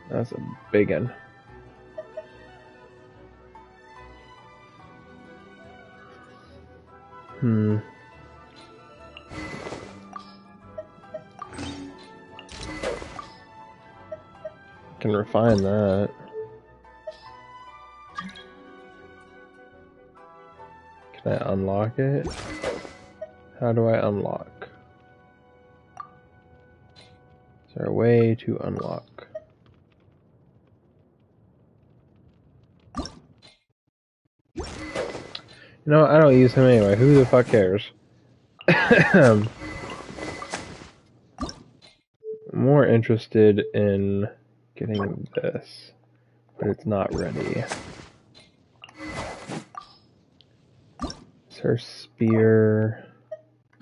That's a big one. Can refine that. Can I unlock it? How do I unlock? Is there a way to unlock? You know, I don't use him anyway. Who the fuck cares? I'm more interested in getting this, but it's not ready. It's her spear.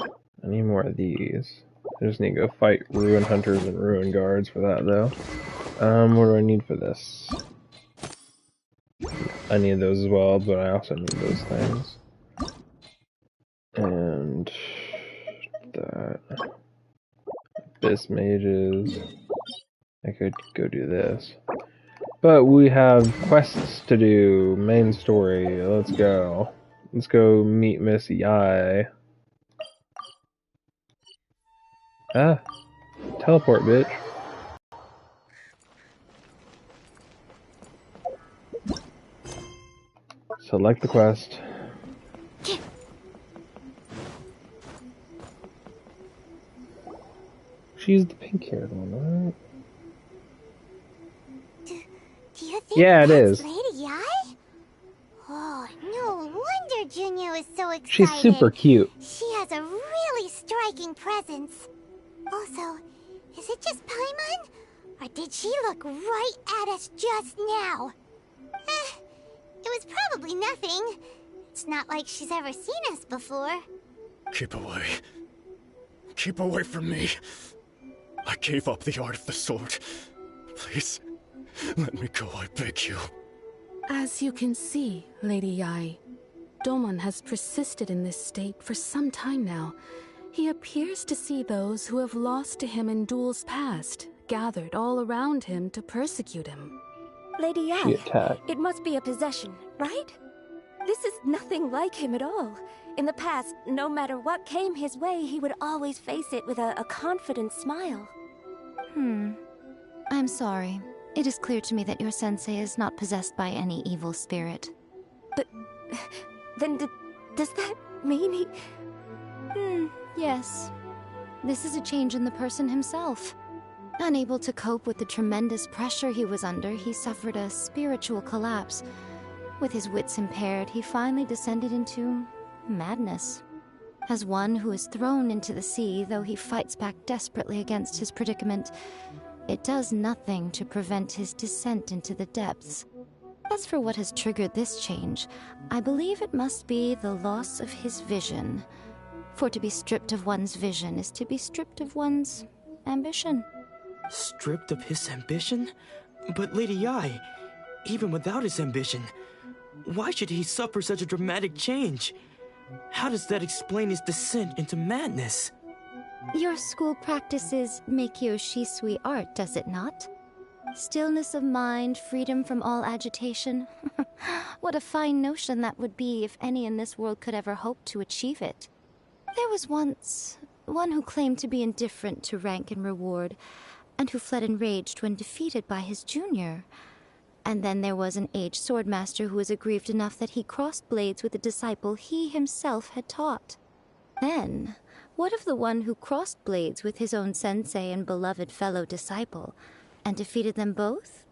I need more of these. I just need to go fight ruin hunters and ruin guards for that, though. What do I need for this? I need those as well, but I also need those things. And that. This mages. I could go do this. But we have quests to do. Main story. Let's go. Let's go meet Miss Yai. Ah. Teleport, bitch. Select the quest. She's the pink-haired one, right? Do you think yeah, it that's is. Lady Yai? Oh, no wonder was so excited. She's super cute. She has a really striking presence. Also, is it just Paimon? Or did she look right at us just now? It was probably nothing. It's not like she's ever seen us before. Keep away. Keep away from me. I gave up the art of the sword. Please, let me go, I beg you. As you can see, Lady Yai, Domon has persisted in this state for some time now. He appears to see those who have lost to him in duels past, gathered all around him to persecute him. Lady Yai, it must be a possession, right? This is nothing like him at all. In the past, no matter what came his way, he would always face it with a confident smile. I'm sorry. It is clear to me that your sensei is not possessed by any evil spirit. But then does that mean he... Yes. This is a change in the person himself. Unable to cope with the tremendous pressure he was under, he suffered a spiritual collapse. With his wits impaired, he finally descended into madness. As one who is thrown into the sea, though he fights back desperately against his predicament, it does nothing to prevent his descent into the depths. As for what has triggered this change, I believe it must be the loss of his vision. For to be stripped of one's vision is to be stripped of one's ambition. Stripped of his ambition? But Lady Yai, even without his ambition, why should he suffer such a dramatic change? How does that explain his descent into madness? Your school practices Meikyo Shisui art, does it not? Stillness of mind, freedom from all agitation. What a fine notion that would be if any in this world could ever hope to achieve it. There was once one who claimed to be indifferent to rank and reward, and who fled enraged when defeated by his junior. And then there was an aged swordmaster who was aggrieved enough that he crossed blades with a disciple he himself had taught. Then, what of the one who crossed blades with his own sensei and beloved fellow disciple, and defeated them both?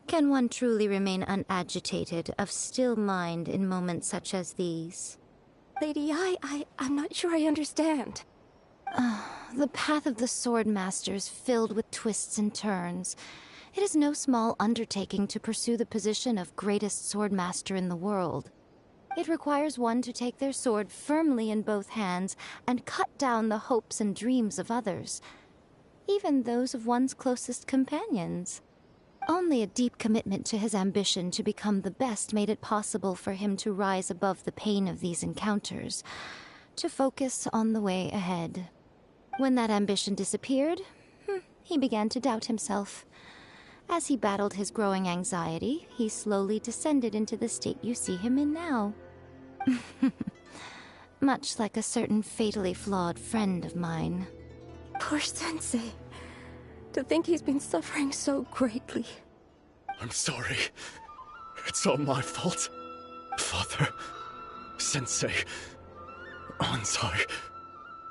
Can one truly remain unagitated, of still mind in moments such as these? Lady Yai, I'm not sure I understand. The path of the swordmaster is filled with twists and turns. It is no small undertaking to pursue the position of greatest swordmaster in the world. It requires one to take their sword firmly in both hands and cut down the hopes and dreams of others, even those of one's closest companions. Only a deep commitment to his ambition to become the best made it possible for him to rise above the pain of these encounters, to focus on the way ahead. When that ambition disappeared, he began to doubt himself. As he battled his growing anxiety, he slowly descended into the state you see him in now. Much like a certain fatally flawed friend of mine. Poor Sensei. To think he's been suffering so greatly. I'm sorry. It's all my fault. Father, Sensei, Onsai.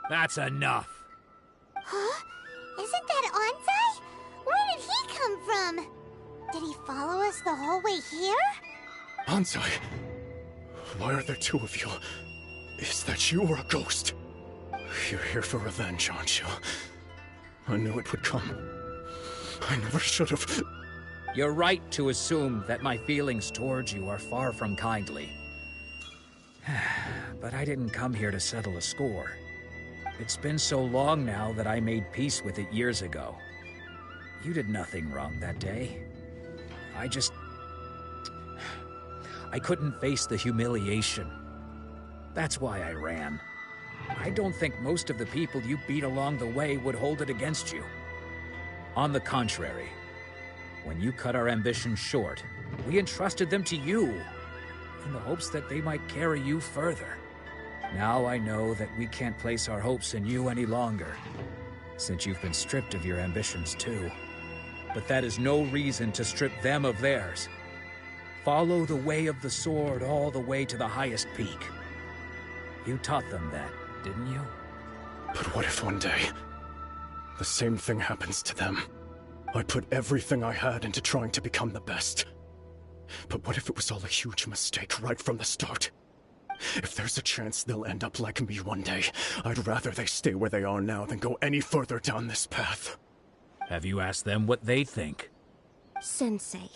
That's enough. Huh? Isn't that Onsai? Where did he come from? Did he follow us the whole way here? Onsai, why are there two of you? Is that you or a ghost? You're here for revenge, aren't you? I knew it would come. I never should have. You're right to assume that my feelings towards you are far from kindly. But I didn't come here to settle a score. It's been so long now that I made peace with it years ago. You did nothing wrong that day. I couldn't face the humiliation. That's why I ran. I don't think most of the people you beat along the way would hold it against you. On the contrary, when you cut our ambitions short, we entrusted them to you, in the hopes that they might carry you further. Now I know that we can't place our hopes in you any longer, since you've been stripped of your ambitions too. But that is no reason to strip them of theirs. Follow the way of the sword all the way to the highest peak. You taught them that, didn't you? But what if one day, the same thing happens to them? I put everything I had into trying to become the best. But what if it was all a huge mistake right from the start? If there's a chance they'll end up like me one day, I'd rather they stay where they are now than go any further down this path. Have you asked them what they think? Sensei,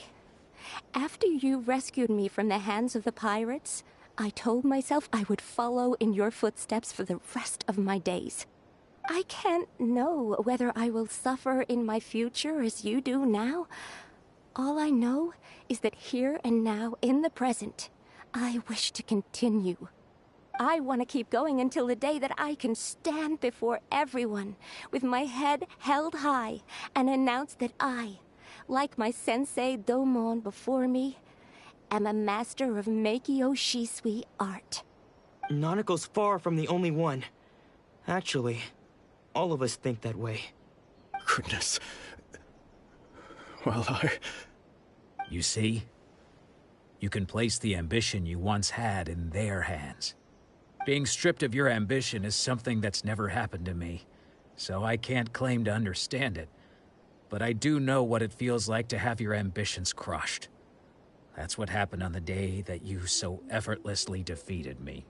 after you rescued me from the hands of the pirates, I told myself I would follow in your footsteps for the rest of my days. I can't know whether I will suffer in my future as you do now. All I know is that here and now, in the present, I wish to continue. I want to keep going until the day that I can stand before everyone with my head held high and announce that I, like my sensei Domon before me, am a master of Meikyo Shisui art. Nanako's far from the only one. Actually, all of us think that way. Goodness. Well, You see? You can place the ambition you once had in their hands. Being stripped of your ambition is something that's never happened to me, so I can't claim to understand it. But I do know what it feels like to have your ambitions crushed. That's what happened on the day that you so effortlessly defeated me.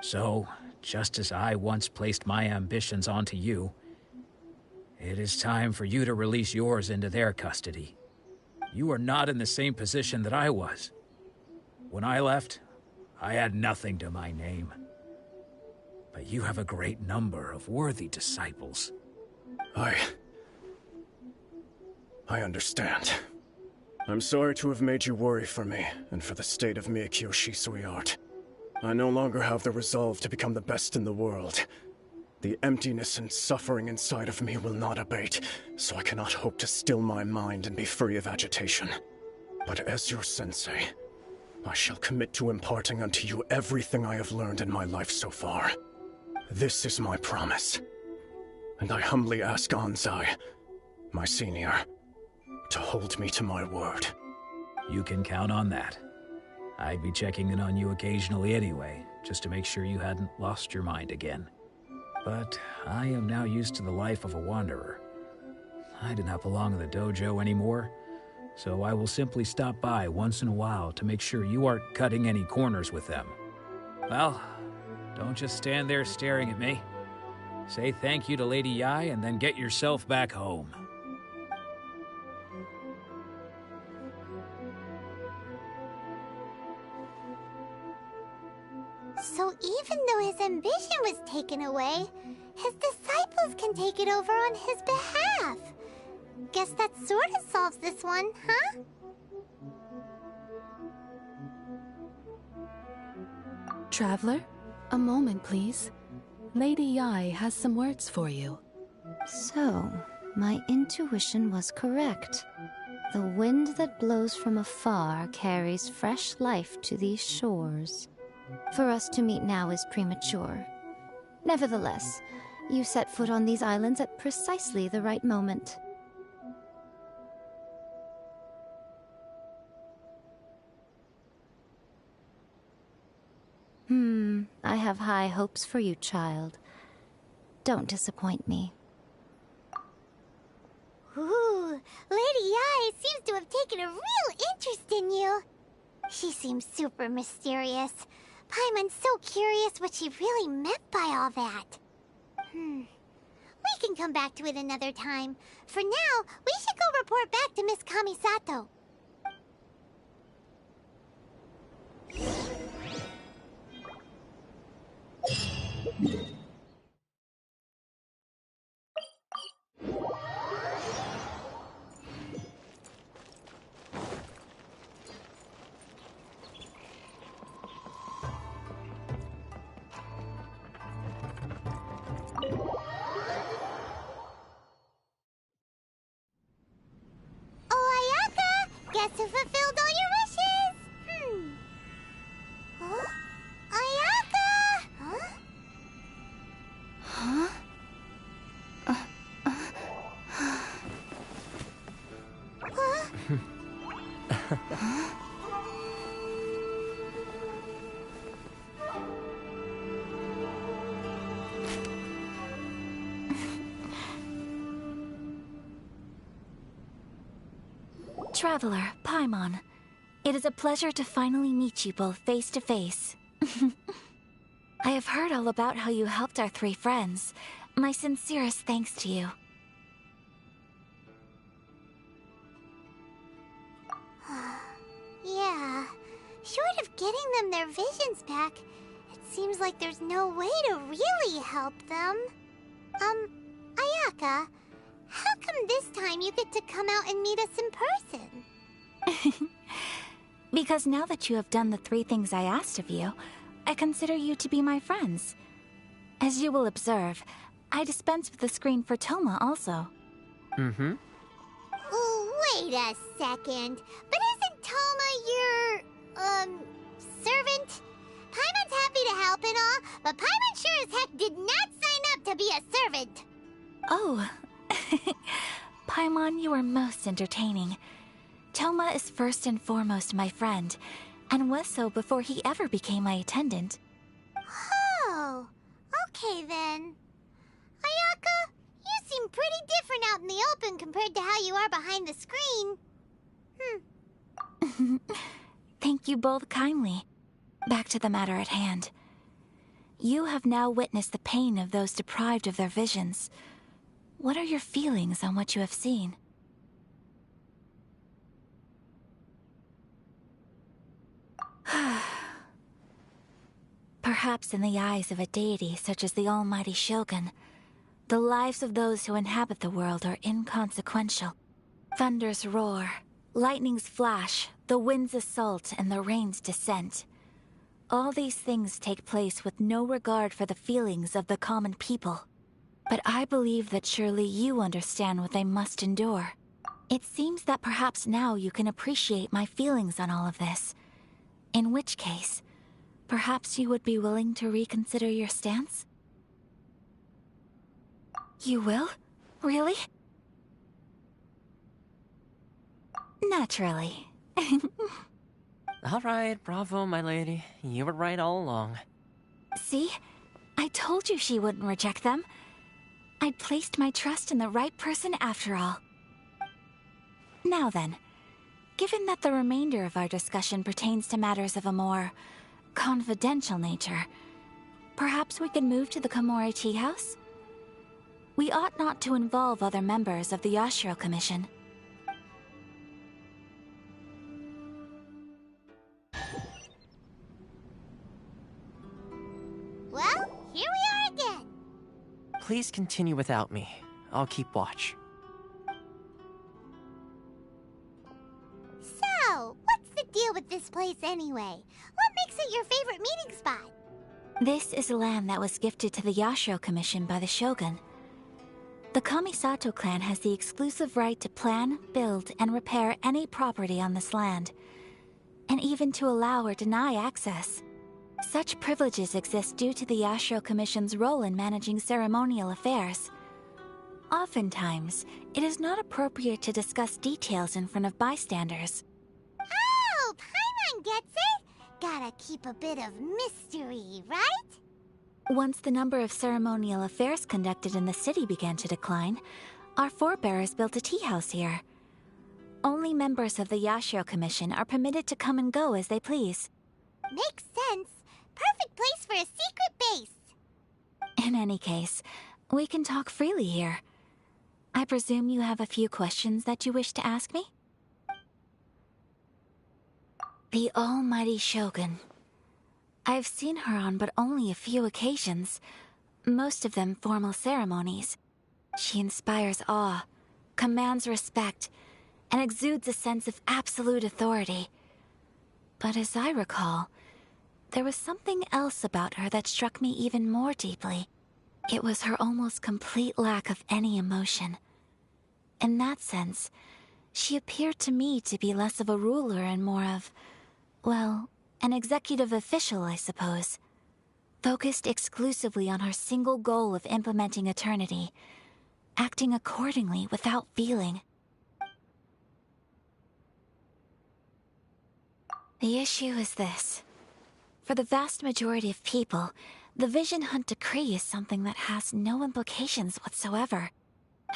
So, just as I once placed my ambitions onto you, it is time for you to release yours into their custody. You are not in the same position that I was. When I left, I had nothing to my name. But you have a great number of worthy disciples. I understand. I'm sorry to have made you worry for me, and for the state of Meikyo Shisui art. I no longer have the resolve to become the best in the world. The emptiness and suffering inside of me will not abate, so I cannot hope to still my mind and be free of agitation. But as your sensei, I shall commit to imparting unto you everything I have learned in my life so far. This is my promise. And I humbly ask Anzai, my senior, to hold me to my word. You can count on that. I'd be checking in on you occasionally anyway, just to make sure you hadn't lost your mind again. But I am now used to the life of a wanderer. I do not belong in the dojo anymore, so I will simply stop by once in a while to make sure you aren't cutting any corners with them. Well, don't just stand there staring at me. Say thank you to Lady Yai and then get yourself back home. So even though his ambition was taken away, his disciples can take it over on his behalf. Guess that sort of solves this one, huh? Traveler, a moment, please. Lady Yai has some words for you. So, my intuition was correct. The wind that blows from afar carries fresh life to these shores. For us to meet now is premature. Nevertheless, you set foot on these islands at precisely the right moment. I have high hopes for you, child. Don't disappoint me. Ooh, Lady Yai seems to have taken a real interest in you. She seems super mysterious. Paimon's so curious what she really meant by all that. We can come back to it another time. For now, we should go report back to Miss Kamisato. Oyaka! Guess who fulfilled all your wishes? Huh? Oyaka! Huh? Huh? Traveler, Paimon, It is a pleasure to finally meet you both face to face. I have heard all about how you helped our 3 friends. My sincerest thanks to you. Yeah. Short of getting them their visions back, it seems like there's no way to really help them. Ayaka, how come this time you get to come out and meet us in person? Because now that you have done the 3 things I asked of you, I consider you to be my friends. As you will observe, I dispense with the screen for Toma also. Mm-hmm. Wait a second. But isn't Toma your, servant? Paimon's happy to help and all, but Paimon sure as heck did not sign up to be a servant. Oh. Paimon, you are most entertaining. Toma is first and foremost my friend, and was so before he ever became my attendant. Oh, okay then. Ayaka, you seem pretty different out in the open compared to how you are behind the screen. Thank you both kindly. Back to the matter at hand. You have now witnessed the pain of those deprived of their visions. What are your feelings on what you have seen? Perhaps in the eyes of a deity such as the almighty Shogun, the lives of those who inhabit the world are inconsequential. Thunders roar, lightnings flash, the winds assault, and the rains descent. All these things take place with no regard for the feelings of the common people. But I believe that surely you understand what they must endure. It seems that perhaps now you can appreciate my feelings on all of this. In which case, perhaps you would be willing to reconsider your stance? You will? Really? Naturally. Alright, bravo, my lady. You were right all along. See? I told you she wouldn't reject them. I'd placed my trust in the right person after all. Now then, given that the remainder of our discussion pertains to matters of a more confidential nature, perhaps we could move to the Komore Tea House? We ought not to involve other members of the Yashiro Commission. Well, here we are again. Please continue without me. I'll keep watch. So, what's the deal with this place anyway? What makes it your favorite meeting spot? This is land that was gifted to the Yashiro Commission by the Shogun. The Kamisato clan has the exclusive right to plan, build, and repair any property on this land, and even to allow or deny access. Such privileges exist due to the Yashiro Commission's role in managing ceremonial affairs. Oftentimes, it is not appropriate to discuss details in front of bystanders. Oh, Paimon gets it! Gotta keep a bit of mystery, right? Once the number of ceremonial affairs conducted in the city began to decline, our forebears built a tea house here. Only members of the Yashiro Commission are permitted to come and go as they please. Makes sense. Perfect place for a secret base. In any case, we can talk freely here. I presume you have a few questions that you wish to ask me? The almighty Shogun. I've seen her on but only a few occasions, most of them formal ceremonies. She inspires awe, commands respect, and exudes a sense of absolute authority. But as I recall, there was something else about her that struck me even more deeply. It was her almost complete lack of any emotion. In that sense, she appeared to me to be less of a ruler and more of, well, an executive official, I suppose. Focused exclusively on her single goal of implementing eternity, acting accordingly without feeling. The issue is this. For the vast majority of people, the Vision Hunt Decree is something that has no implications whatsoever.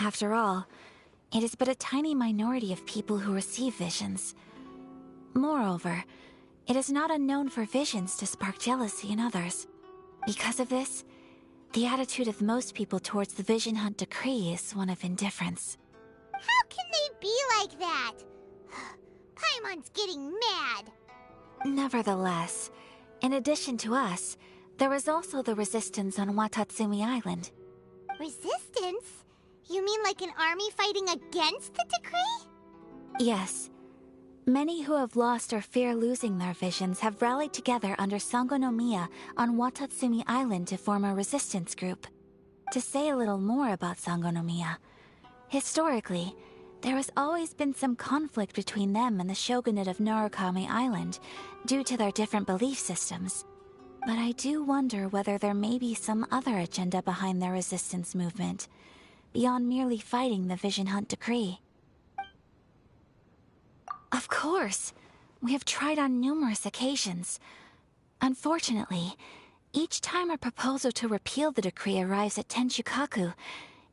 After all, it is but a tiny minority of people who receive visions. Moreover, it is not unknown for visions to spark jealousy in others. Because of this, the attitude of most people towards the Vision Hunt decree is one of indifference. How can they be like that? Paimon's getting mad. Nevertheless, in addition to us, there is also the resistance on Watatsumi Island. Resistance? You mean like an army fighting against the decree? Yes. Many who have lost or fear losing their visions have rallied together under Sangonomiya on Watatsumi Island to form a resistance group. To say a little more about Sangonomiya, historically, there has always been some conflict between them and the shogunate of Narukami Island due to their different belief systems. But I do wonder whether there may be some other agenda behind their resistance movement, beyond merely fighting the Vision Hunt decree. Of course! We have tried on numerous occasions. Unfortunately, each time a proposal to repeal the decree arrives at Tenshukaku,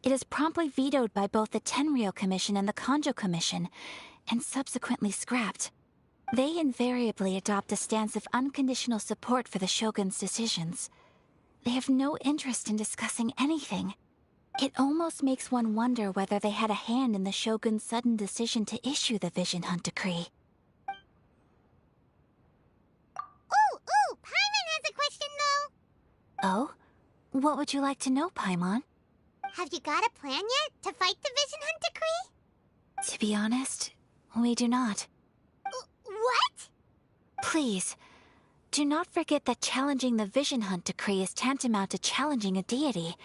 it is promptly vetoed by both the Tenryou Commission and the Kanjo Commission, and subsequently scrapped. They invariably adopt a stance of unconditional support for the Shogun's decisions. They have no interest in discussing anything. It almost makes one wonder whether they had a hand in the Shogun's sudden decision to issue the Vision Hunt decree. Ooh, Paimon has a question though. Oh? What would you like to know, Paimon? Have you got a plan yet to fight the Vision Hunt decree? To be honest, we do not. What? Please, do not forget that challenging the Vision Hunt decree is tantamount to challenging a deity.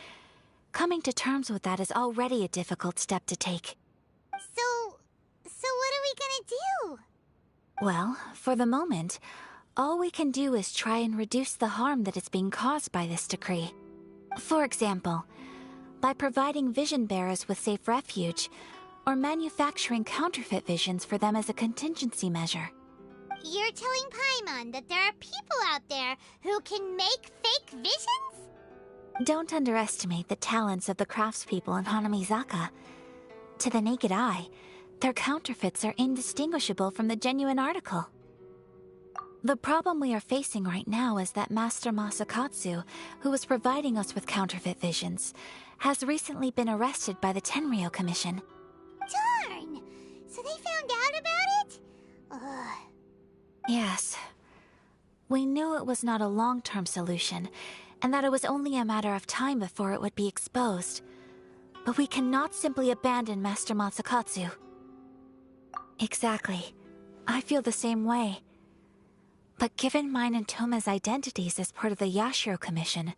Coming to terms with that is already a difficult step to take. So what are we gonna do? Well, for the moment, all we can do is try and reduce the harm that is being caused by this decree. For example, by providing vision bearers with safe refuge, or manufacturing counterfeit visions for them as a contingency measure. You're telling Paimon that there are people out there who can make fake visions? Don't underestimate the talents of the craftspeople in Hanamizaka. To the naked eye, their counterfeits are indistinguishable from the genuine article. The problem we are facing right now is that Master Masakatsu, who was providing us with counterfeit visions, has recently been arrested by the Tenryou Commission. Darn! So they found out about it? Ugh. Yes. We knew it was not a long-term solution, and that it was only a matter of time before it would be exposed. But we cannot simply abandon Master Masakatsu. Exactly. I feel the same way. But given mine and Toma's identities as part of the Yashiro Commission,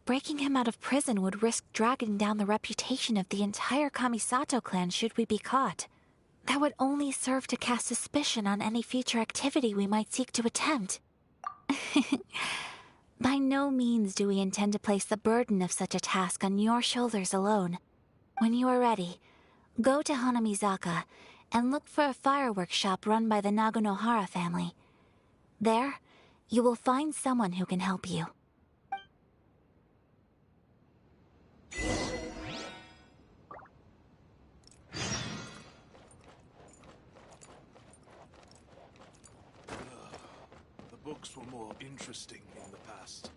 breaking him out of prison would risk dragging down the reputation of the entire Kamisato clan should we be caught. That would only serve to cast suspicion on any future activity we might seek to attempt. By no means do we intend to place the burden of such a task on your shoulders alone. When you are ready, go to Hanamizaka and look for a fireworks shop run by the Naganohara family. There, you will find someone who can help you. The books were more interesting in the past.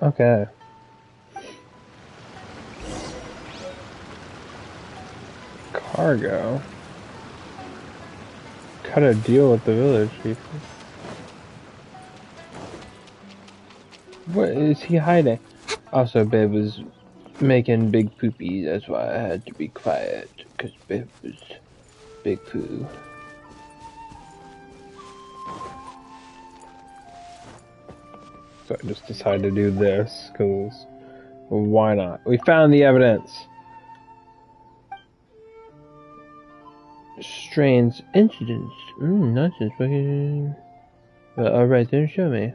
Okay. Cargo. Cut a deal with the village people. What is he hiding? Also, Babe was making big poopy. That's why I had to be quiet. Because Babe was big poo. So I just decided to do this. Because why not? We found the evidence. Strange incidents. Nonsense. Alright, then show me.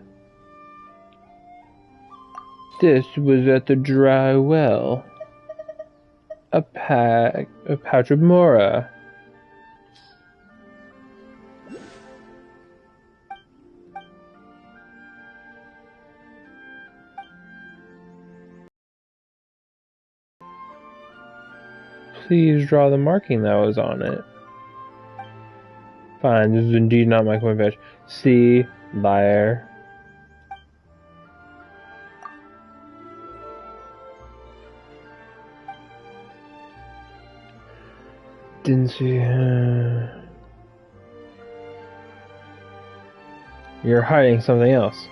This was at the dry well. A pouch of Mora. Please draw the marking that was on it. Fine, this is indeed not my coin badge. See, liar. Didn't see. You're hiding something else.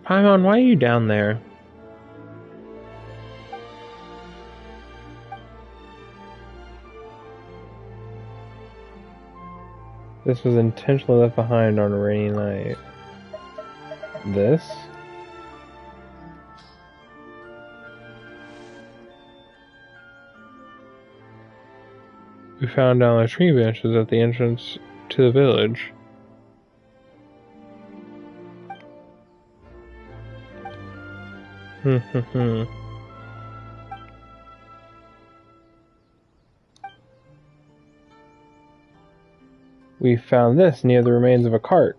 Paimon, why are you down there? This was intentionally left behind on a rainy night. This? We found down the tree branches at the entrance to the village. We found this near the remains of a cart.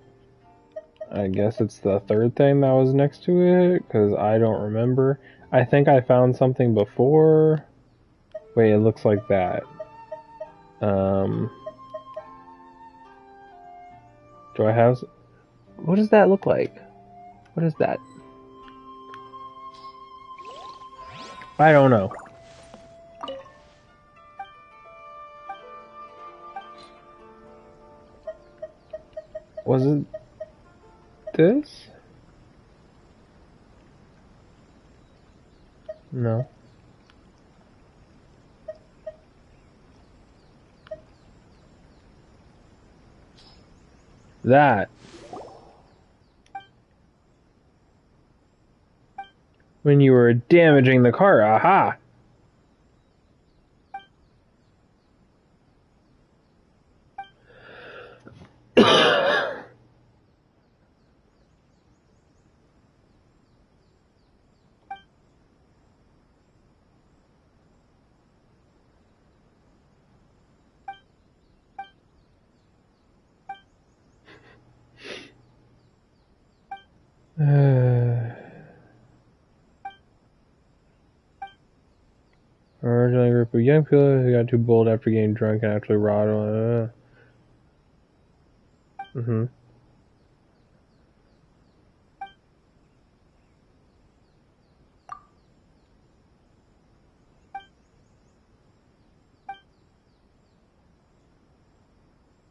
I guess it's the third thing that was next to it, because I don't remember. I think I found something before. Wait, it looks like that. Do I have... What does that look like? What is that? I don't know. Was it this? No. That. When you were damaging the car, aha! Originally a group of young people who got too bold after getting drunk and actually robbed.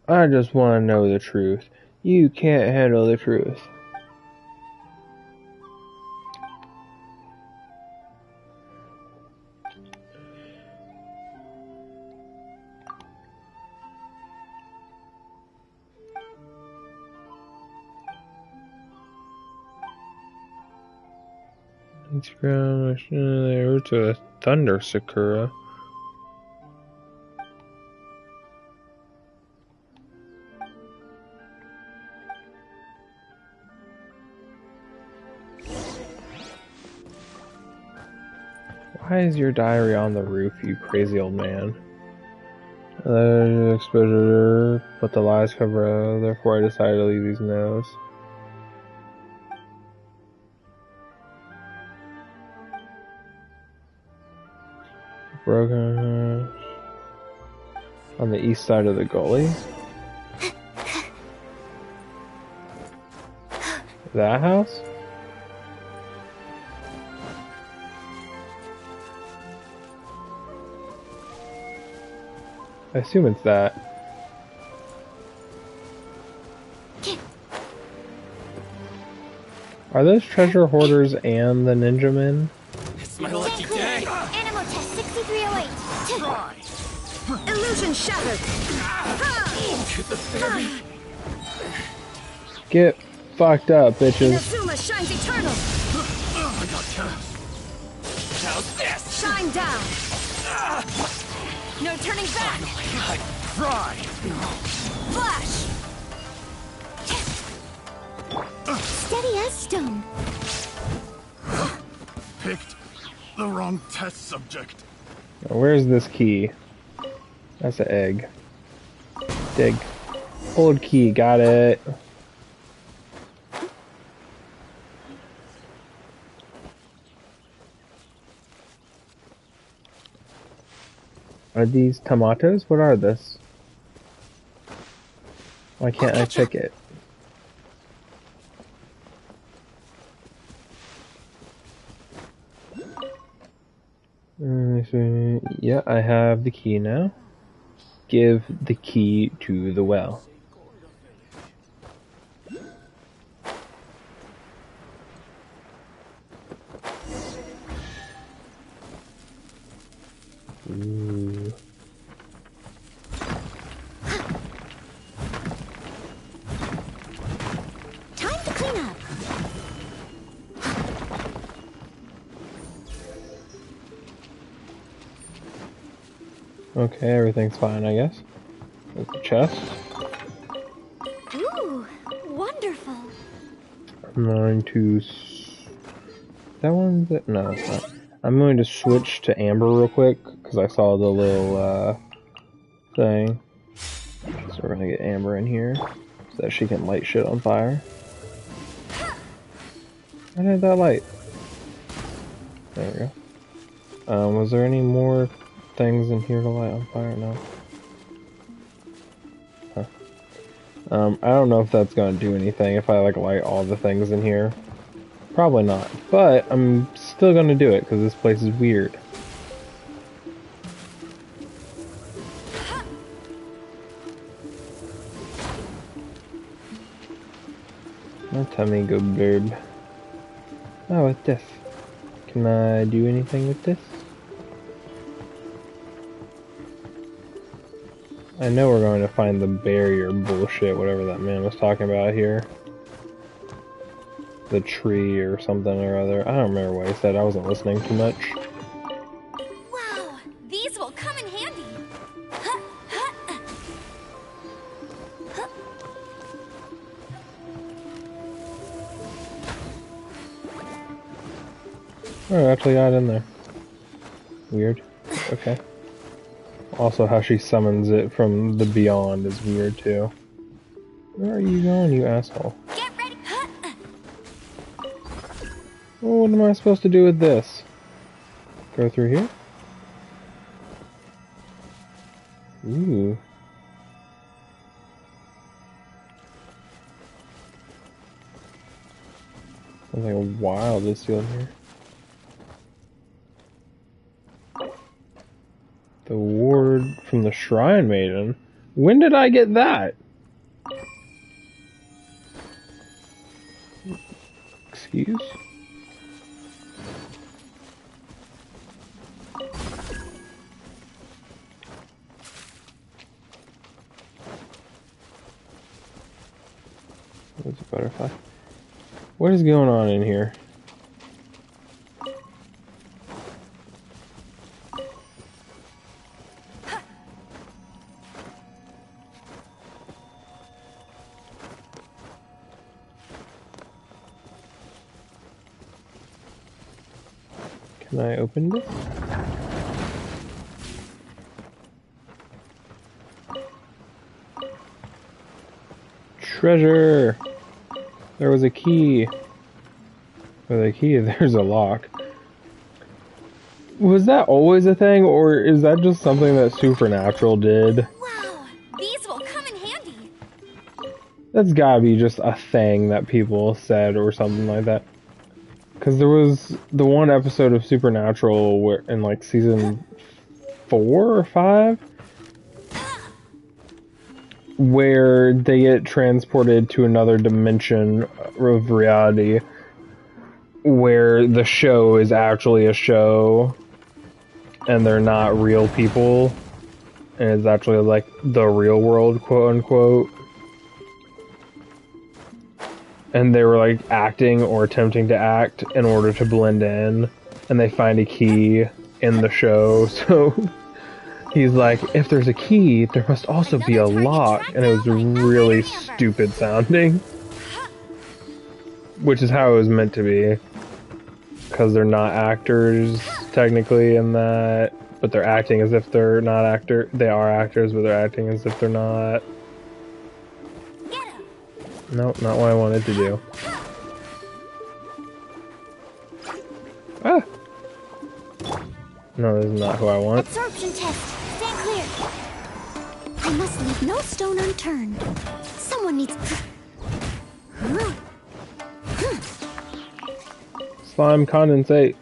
I just want to know the truth. You can't handle the truth. Instagram, there to a thunder sakura. Why is your diary on the roof, you crazy old man? Exposure, but the lies cover, therefore I decided to leave these notes. Broken on the east side of the gully. That house? I assume it's that. Are those treasure hoarders and the ninja men? It's my lucky day. Animal test 6308. Illusion shattered. Get fucked up, bitches. Inazuma shines eternal. I gotcha. How's this? Shine down. No turning back! Fry! Flash! Steady as stone. Picked the wrong test subject. Now, where's this key? That's an egg. Dig. Old key, got it. Are these tomatoes? What are this? Why can't I pick it? Yeah, I have the key now. Give the key to the well. Ooh. Time to clean up. Okay, everything's fine, I guess. There's the chest. Ooh, wonderful. I'm going to... That one's it? No, it's not. I'm going to switch to Amber real quick, because I saw the little, thing. So we're gonna get Amber in here, so that she can light shit on fire. I did that light. There we go. Was there any more things in here to light on fire? No. Huh. I don't know if that's gonna do anything if I, like, light all the things in here. Probably not, but I'm still gonna do it because this place is weird. Don't tell me go blurb. Oh, what's this? Can I do anything with this? I know we're going to find the barrier bullshit, whatever that man was talking about here. The tree or something or other. I don't remember what he said. I wasn't listening too much. Wow, these will come in handy. Oh, I actually got in there. Weird. Okay. Also, how she summons it from the beyond is weird too. Where are you going, you asshole? Get ready. Oh, what am I supposed to do with this? Go through here? Ooh. Something wild is sealed here. The ward from the Shrine Maiden? When did I get that? Excuse? There's a butterfly. What is going on in here? Can I open this? Treasure! There was a key. With a key, there's a lock. Was that always a thing, or is that just something that Supernatural did? Wow, these will come in handy. That's gotta be just a thing that people said or something like that. Because there was the one episode of Supernatural where in like season 4 or 5 where they get transported to another dimension of reality where the show is actually a show and they're not real people and it's actually like the real world, quote unquote. And they were like acting or attempting to act in order to blend in, and they find a key in the show. So he's like, if there's a key, there must also be a lock, and it was really stupid sounding. Which is how it was meant to be. Because they're not actors, technically, in that, but they're acting as if they're not they are actors, but they're acting as if they're not. Nope, not what I wanted to do. Ah! No, this is not who I want. Absorption test. Stand clear. I must leave no stone unturned. Someone needs... Slime condensate.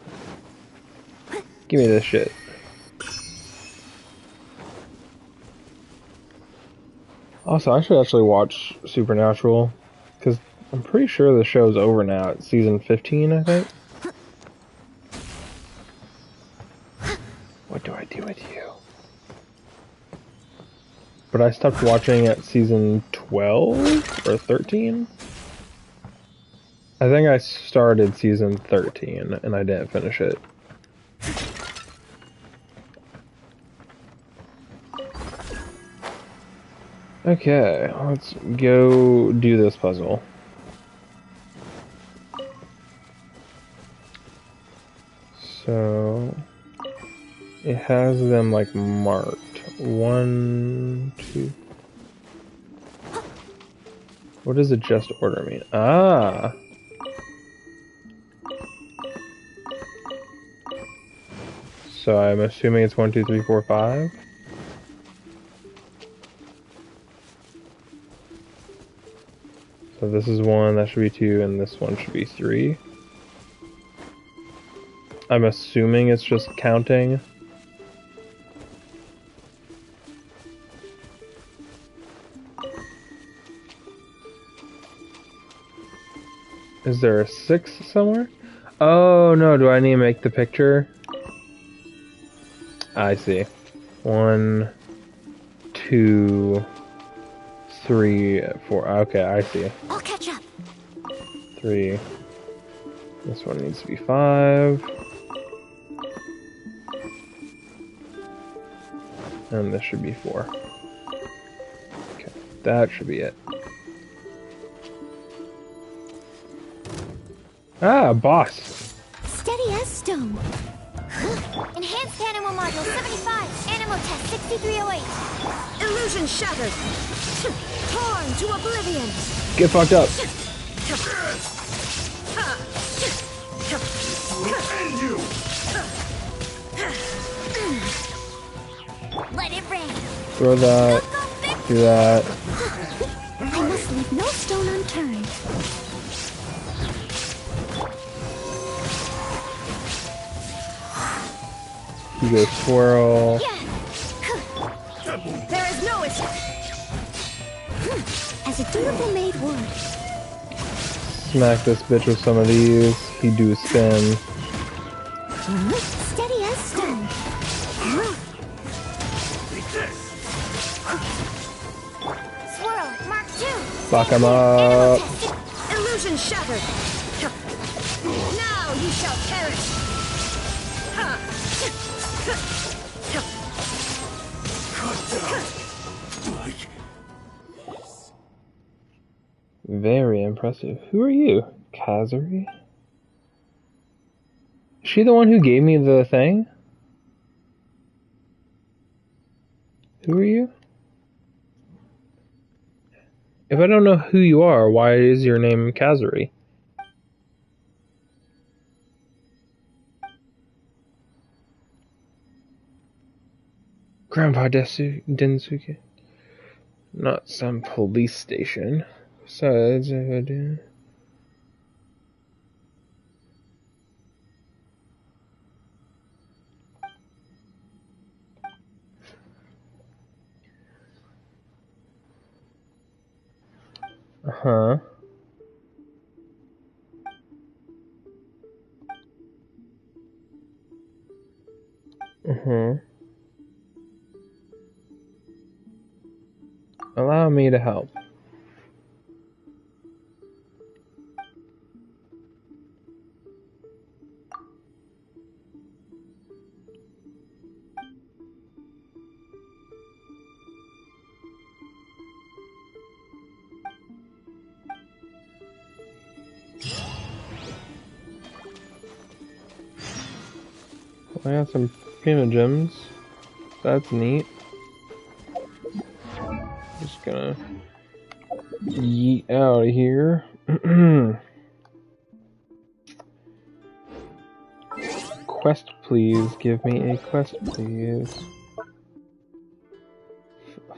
Give me this shit. Also, I should actually watch Supernatural, because I'm pretty sure the show's over now. It's season 15, I think. What do I do with you? But I stopped watching at season 12 or 13. I think I started season 13 and I didn't finish it. Okay, let's go do this puzzle. So it has them like marked. 1, 2. What does adjust order mean? Ah! So I'm assuming it's 1, 2, 3, 4, 5. So this is 1, that should be 2, and this one should be 3. I'm assuming it's just counting. Is there a 6 somewhere? Oh no, do I need to make the picture? I see. 1, 2, 3, 4. Okay, I see. I'll catch up. 3. This one needs to be 5. And this should be 4. Okay, that should be it. Ah, boss. Steady as stone. Enhanced animal module 75. Animal test 6308. Illusion shattered. Torn to oblivion. Get fucked up. End you. Let it rain. Throw that. Do that. I must leave no stone unturned. You go swirl. There is no escape. As a dutiful maid would. Smack this bitch with some of these. He do a spin. Steady as stone. Swirl, mark 2. Lock him up. Illusion shattered. Now you shall perish. Very impressive. Who are you? Kazuri? Is she the one who gave me the thing? Who are you? If I don't know who you are, why is your name Kazuri? Grandpa Densuke. Not some police station. Besides, uh-huh. Allow me to help. I got some Prima gems. That's neat. Just gonna yeet out of here. Quest, please. Give me a quest, please.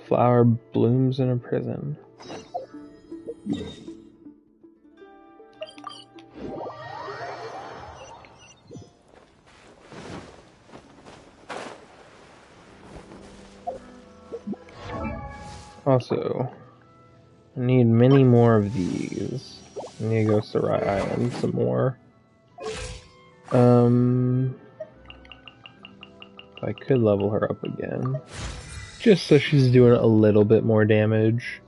Flower blooms in a prison. Also, I need many more of these. I need to go to Sarai Island some more. I could level her up again. Just so she's doing a little bit more damage.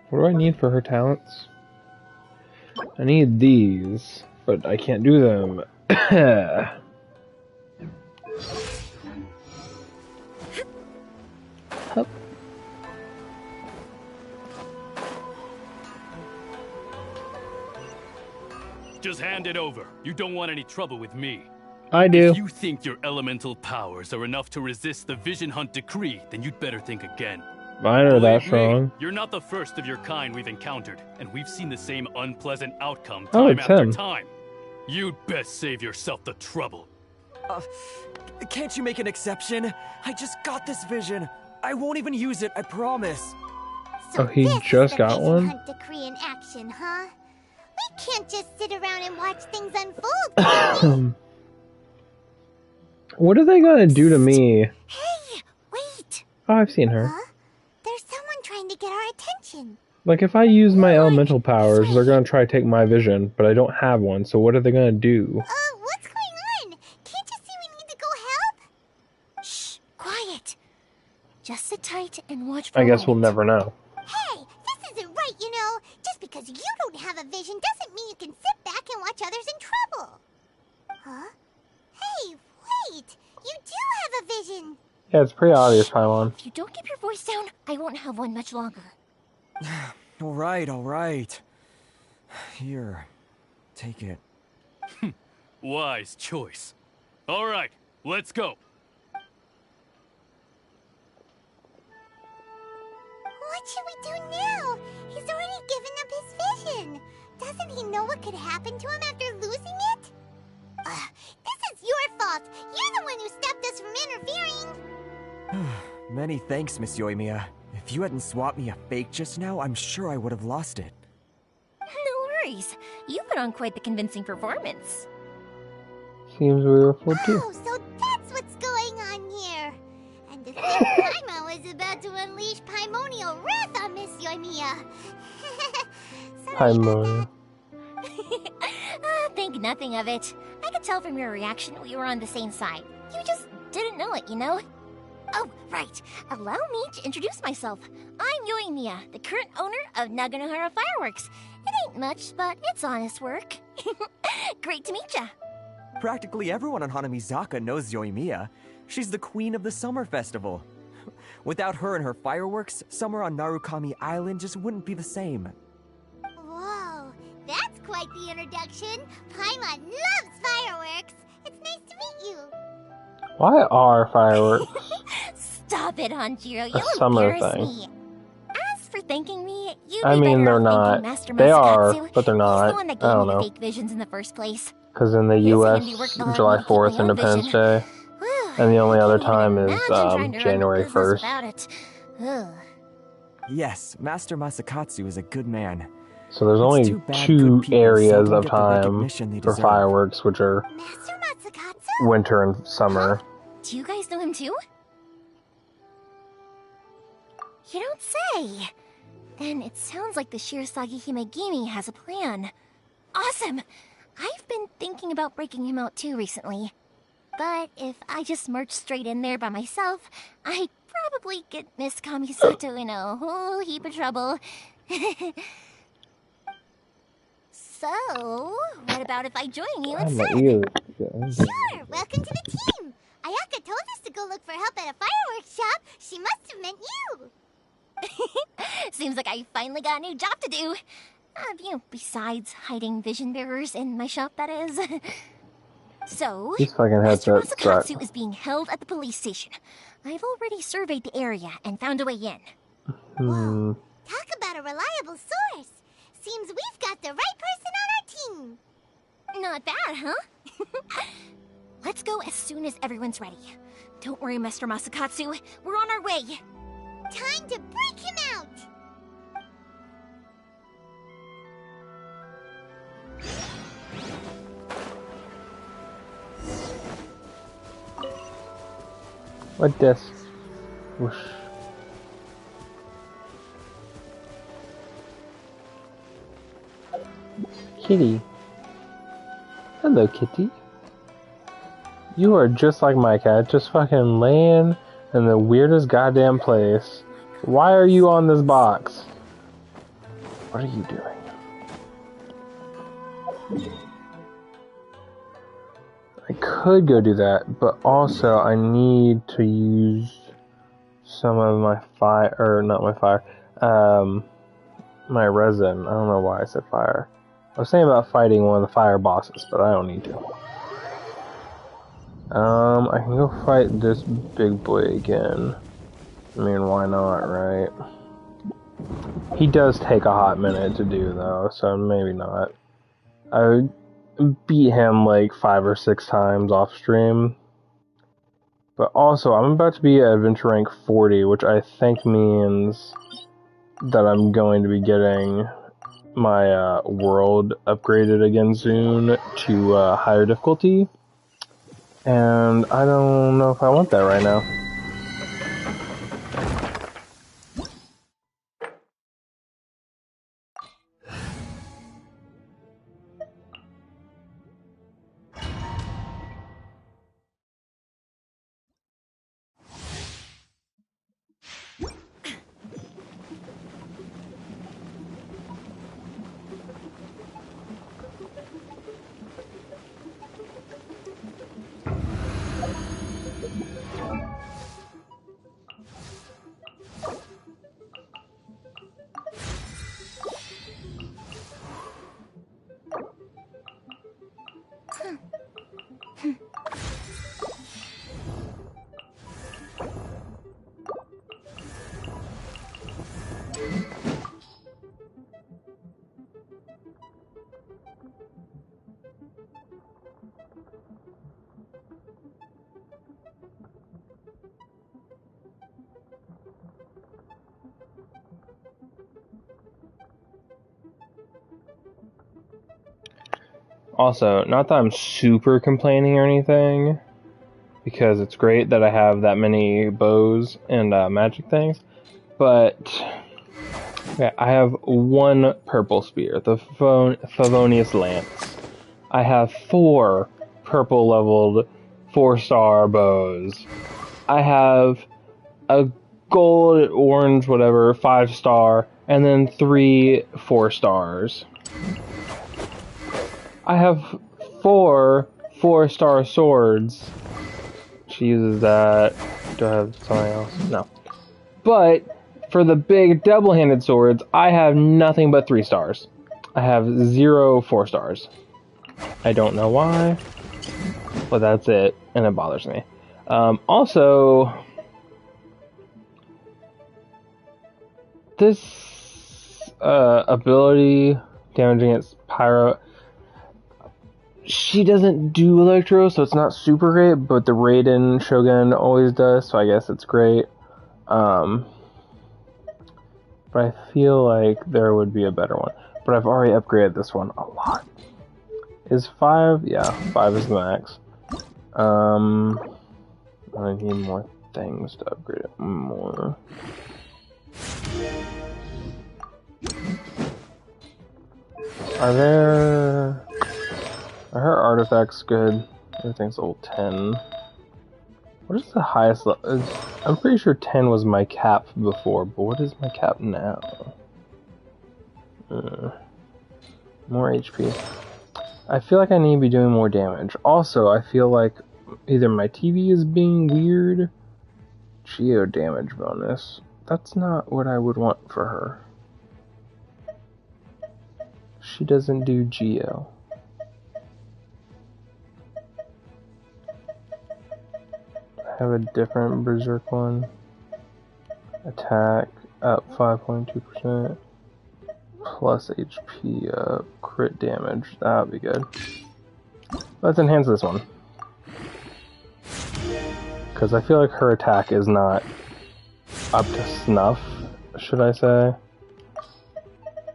What do I need for her talents? I need these, but I can't do them. Hup. Just hand it over. You don't want any trouble with me. I do. If you think your elemental powers are enough to resist the Vision Hunt decree, then you'd better think again. Mine are that strong. You're not the first of your kind we've encountered, and we've seen the same unpleasant outcome Oh, time it's after him. time. You'd best save yourself the trouble. Can't you make an exception? I just got this vision. I won't even use it, I promise. Oh, he just got one? Hunt decree in action, huh? We can't just sit around and watch things unfold. What are they gonna do to me? Hey, wait. Oh, I've seen her. Huh? There's someone trying to get our attention. Like, if I use my elemental powers, they're gonna try to take my vision, but I don't have one, so what are they gonna do? What's going on? Can't you see we need to go help? Shh, quiet. Just sit tight and watch for I a guess we'll moment. never know. Hey, this isn't right, you know. Just because you don't have a vision doesn't mean you can sit back and watch others in trouble. Huh? Hey, wait. You do have a vision. Yeah, it's pretty obvious, Paimon. If you don't keep your voice down, I won't have one much longer. All right. Here, take it. Wise choice. All right, let's go. What should we do now? He's already given up his vision. Doesn't he know what could happen to him after losing it? This is your fault. You're the one who stopped us from interfering. Many thanks, Miss Yoimiya. If you hadn't swapped me a fake just now, I'm sure I would have lost it. No worries. You put on quite the convincing performance. Seems we were full too. Oh, so that's what's going on here. And to think Paimon was about to unleash Paimonial wrath on Miss Yoimiya. Paimon. Think nothing of it. I could tell from your reaction we were on the same side. You just didn't know it, you know? Oh, right. Allow me to introduce myself. I'm Yoimiya, the current owner of Naganohara Fireworks. It ain't much, but it's honest work. Great to meet ya. Practically everyone on Hanamizaka knows Yoimiya. She's the queen of the summer festival. Without her and her fireworks, summer on Narukami Island just wouldn't be the same. Whoa, that's quite the introduction. Paimon loves fireworks. It's nice to meet you. Why are fireworks Stop it, Hanjiro. a You'll summer embarrass thing? me. As for thanking me, You'd I be mean, better they're off not. thanking Master They Masakatsu. are, but they're He's not. the one that I gave don't me the know. fake visions in the first place. Because in the His U.S., handiwork allowed July me to keep 4th, my own Independence vision. Day, Whew, and the only I other can't even time is imagine trying to run the January business 1st. without it. Ugh. Yes, Master Masakatsu is a good man. So there's It's only too bad 2 good people areas seldom of get the time recognition they for deserve. fireworks, which are Master Masakatsu? winter and summer. Do you guys know him too? You don't say! Then it sounds like the Shirasagi Himegimi has a plan. Awesome! I've been thinking about breaking him out too recently. But if I just march straight in there by myself, I'd probably get Miss Kamisato in a whole heap of trouble. So, what about if I join you My instead? ears. Sure, welcome to the team. Ayaka told us to go look for help at a fireworks shop. She must have meant you. Seems like I finally got a new job to do. Besides hiding vision bearers in my shop, that is. So, These fucking Master headsets suck. Masakatsu is being held at the police station. I've already surveyed the area and found a way in. Talk about a reliable source. Seems we've got the right person on our team. Not bad, huh? Let's go as soon as everyone's ready. Don't worry, Mr. Masakatsu. We're on our way. Time to break him out. What this? Whoosh. Kitty. Hello, Kitty. You are just like my cat, just fucking laying in the weirdest goddamn place. Why are you on this box? What are you doing? I could go do that, but also I need to use some of my fire, or not my fire, my resin. I don't know why I said fire. I was saying about fighting one of the fire bosses, but I don't need to. I can go fight this big boy again. I mean, why not, right? He does take a hot minute to do, though, so maybe not. I beat him like 5 or 6 times off stream. But also, I'm about to be at adventure rank 40, which I think means that I'm going to be getting my world upgraded again soon to higher difficulty. And I don't know if I want that right now. Also, not that I'm super complaining or anything, because it's great that I have that many bows and magic things, but okay, I have 1 purple spear, the Favonius Lance. I have 4 purple leveled 4-star bows. I have a gold, orange, whatever, 5-star, and then 3 4-stars. I have 4 4-star swords. She uses that. Do I have something else? No. But for the big double-handed swords, I have nothing but 3 stars. I have 0 4-stars. I don't know why, but that's it, and it bothers me. This ability, damage against pyro. She doesn't do electro, so it's not super great, but the Raiden Shogun always does, so I guess it's great. But I feel like there would be a better one. But I've already upgraded this one a lot. Is 5? Yeah, 5 is the max. I need more things to upgrade it more. Are her artifacts good? Everything's level 10. What is the highest level? I'm pretty sure 10 was my cap before, but what is my cap now? More HP. I feel like I need to be doing more damage. Also, I feel like either my TV is being weird. Geo damage bonus. That's not what I would want for her. She doesn't do Geo. I have a different Berserk one. Attack up 5.2%. Plus HP up. Crit damage. That would be good. Let's enhance this one. Because I feel like her attack is not up to snuff, should I say.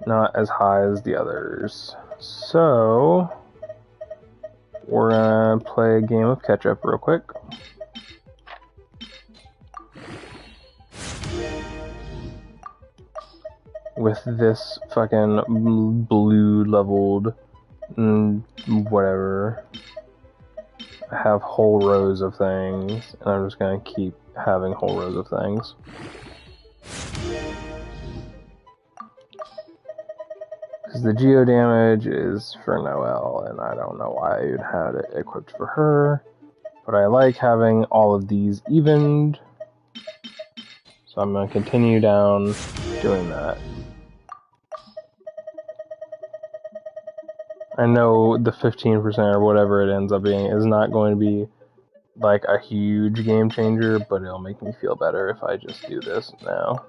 Not as high as the others. So, we're gonna play a game of catch up real quick. With this fucking blue leveled whatever. I have whole rows of things, and I'm just gonna keep having whole rows of things. Because the geo damage is for Noelle, and I don't know why you'd had it equipped for her. But I like having all of these evened. So I'm gonna continue down doing that. I know the 15% or whatever it ends up being is not going to be like a huge game changer, but it'll make me feel better if I just do this now.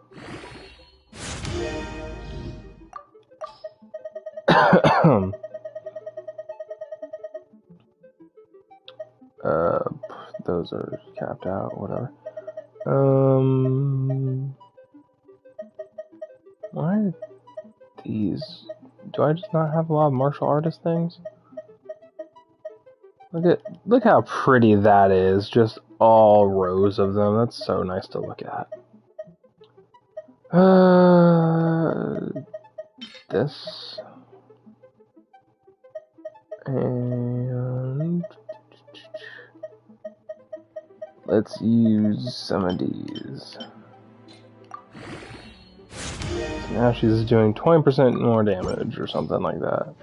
Those are capped out, whatever. Why are these? Do I just not have a lot of martial artist things? Look how pretty that is. Just all rows of them. That's so nice to look at. This. And let's use some of these. So now she's doing 20% more damage or something like that.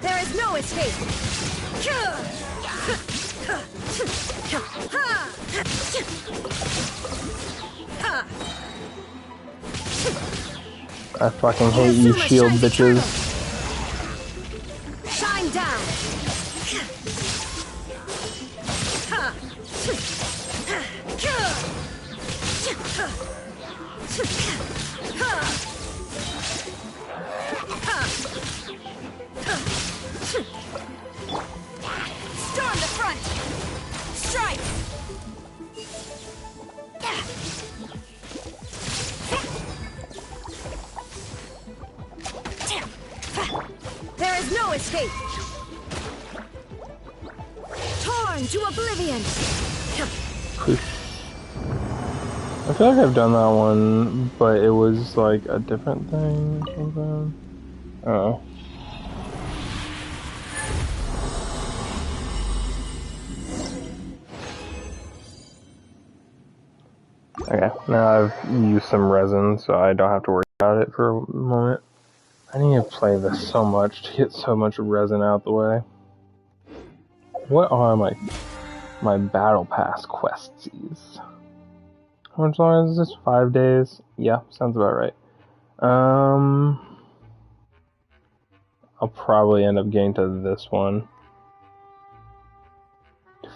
There is no escape! I fucking hate you shield bitches. Shine down! Storm the front! Strike! There is no escape! Torn to oblivion! I feel like I've done that one, but it was like a different thing or something. Oh. Okay, now I've used some resin, so I don't have to worry about it for a moment. I need to play this so much to get so much resin out the way. What are my battle pass questies? How much longer is this? 5 days? Yeah, sounds about right. I'll probably end up getting to this one.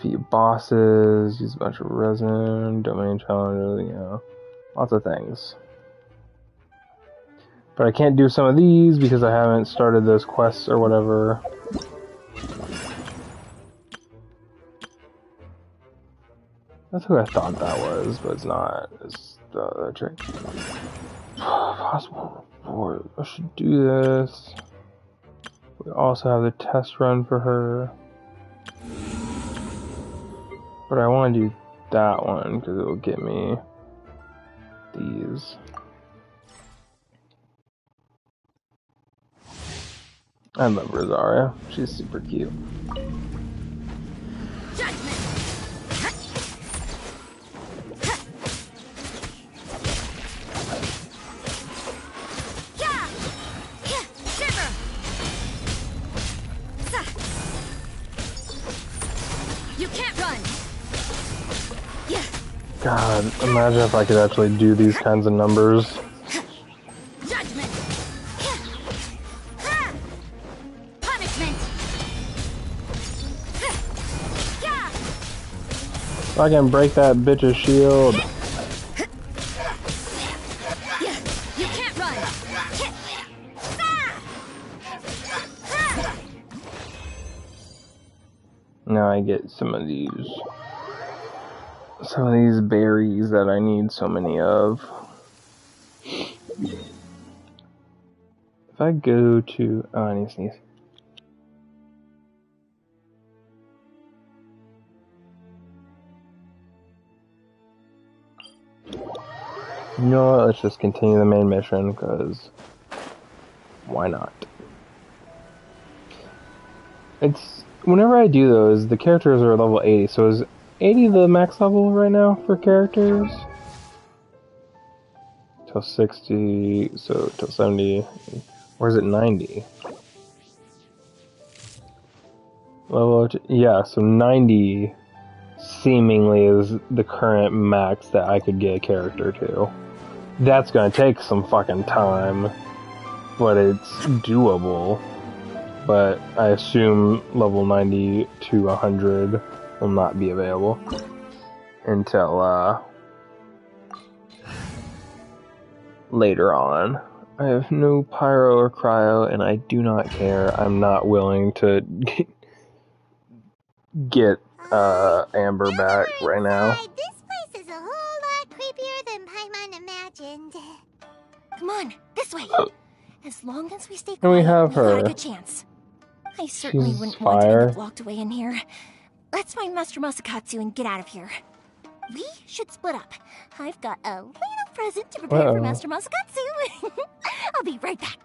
Defeat bosses, use a bunch of resin, domain challenges, you know, lots of things. But I can't do some of these because I haven't started those quests or whatever. That's who I thought that was, but it's not. It's the other chick. Possible reward. I should do this. We also have the test run for her. But I want to do that one because it will get me these. I love Rosaria. She's super cute. God, imagine if I could actually do these kinds of numbers. Judgment. Punishment. If I can break that bitch's shield. You can't run. Now I get some of these berries that I need so many of. If I go to... Oh, I need to sneeze. You know what? Let's just continue the main mission, because why not? It's... Whenever I do those, the characters are level 80, so is 80 the max level right now for characters? Till 60, so till 70, or is it 90? Level, yeah, so 90 seemingly is the current max that I could get a character to. That's gonna take some fucking time, but it's doable. But I assume level 90 to 100 will not be available until later on. I have no pyro or cryo, and I do not care. I'm not willing to get Amber back right now. This place is a whole lot creepier than Paimon imagined. Come on, this way. As long as we stay And we quiet, have we've got her. a good chance. I certainly She's wouldn't want to end fire. up locked away in here. Let's find Master Masakatsu and get out of here. We should split up. I've got a little present to prepare for Master Masakatsu. I'll be right back.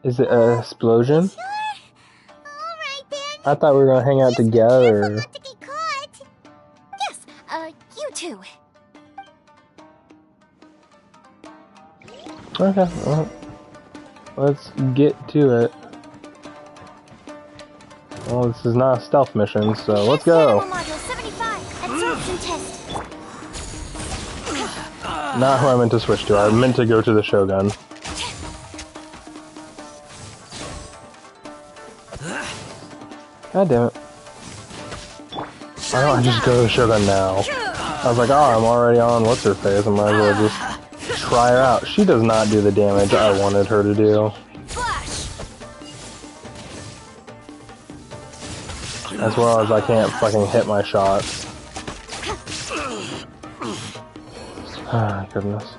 Is it an explosion? I thought we were gonna hang out together. Yes, you too. Okay, well, let's get to it. Well, this is not a stealth mission, so let's go. Module 75, absorption test. Not who I meant to switch to. I meant to go to the Shogun. God damn it. Why don't I just go to the Shogun now? I was like, oh, I'm already on what's-her-face. I might as well just try her out. She does not do the damage I wanted her to do. As well as I can't fucking hit my shots. Ah, goodness.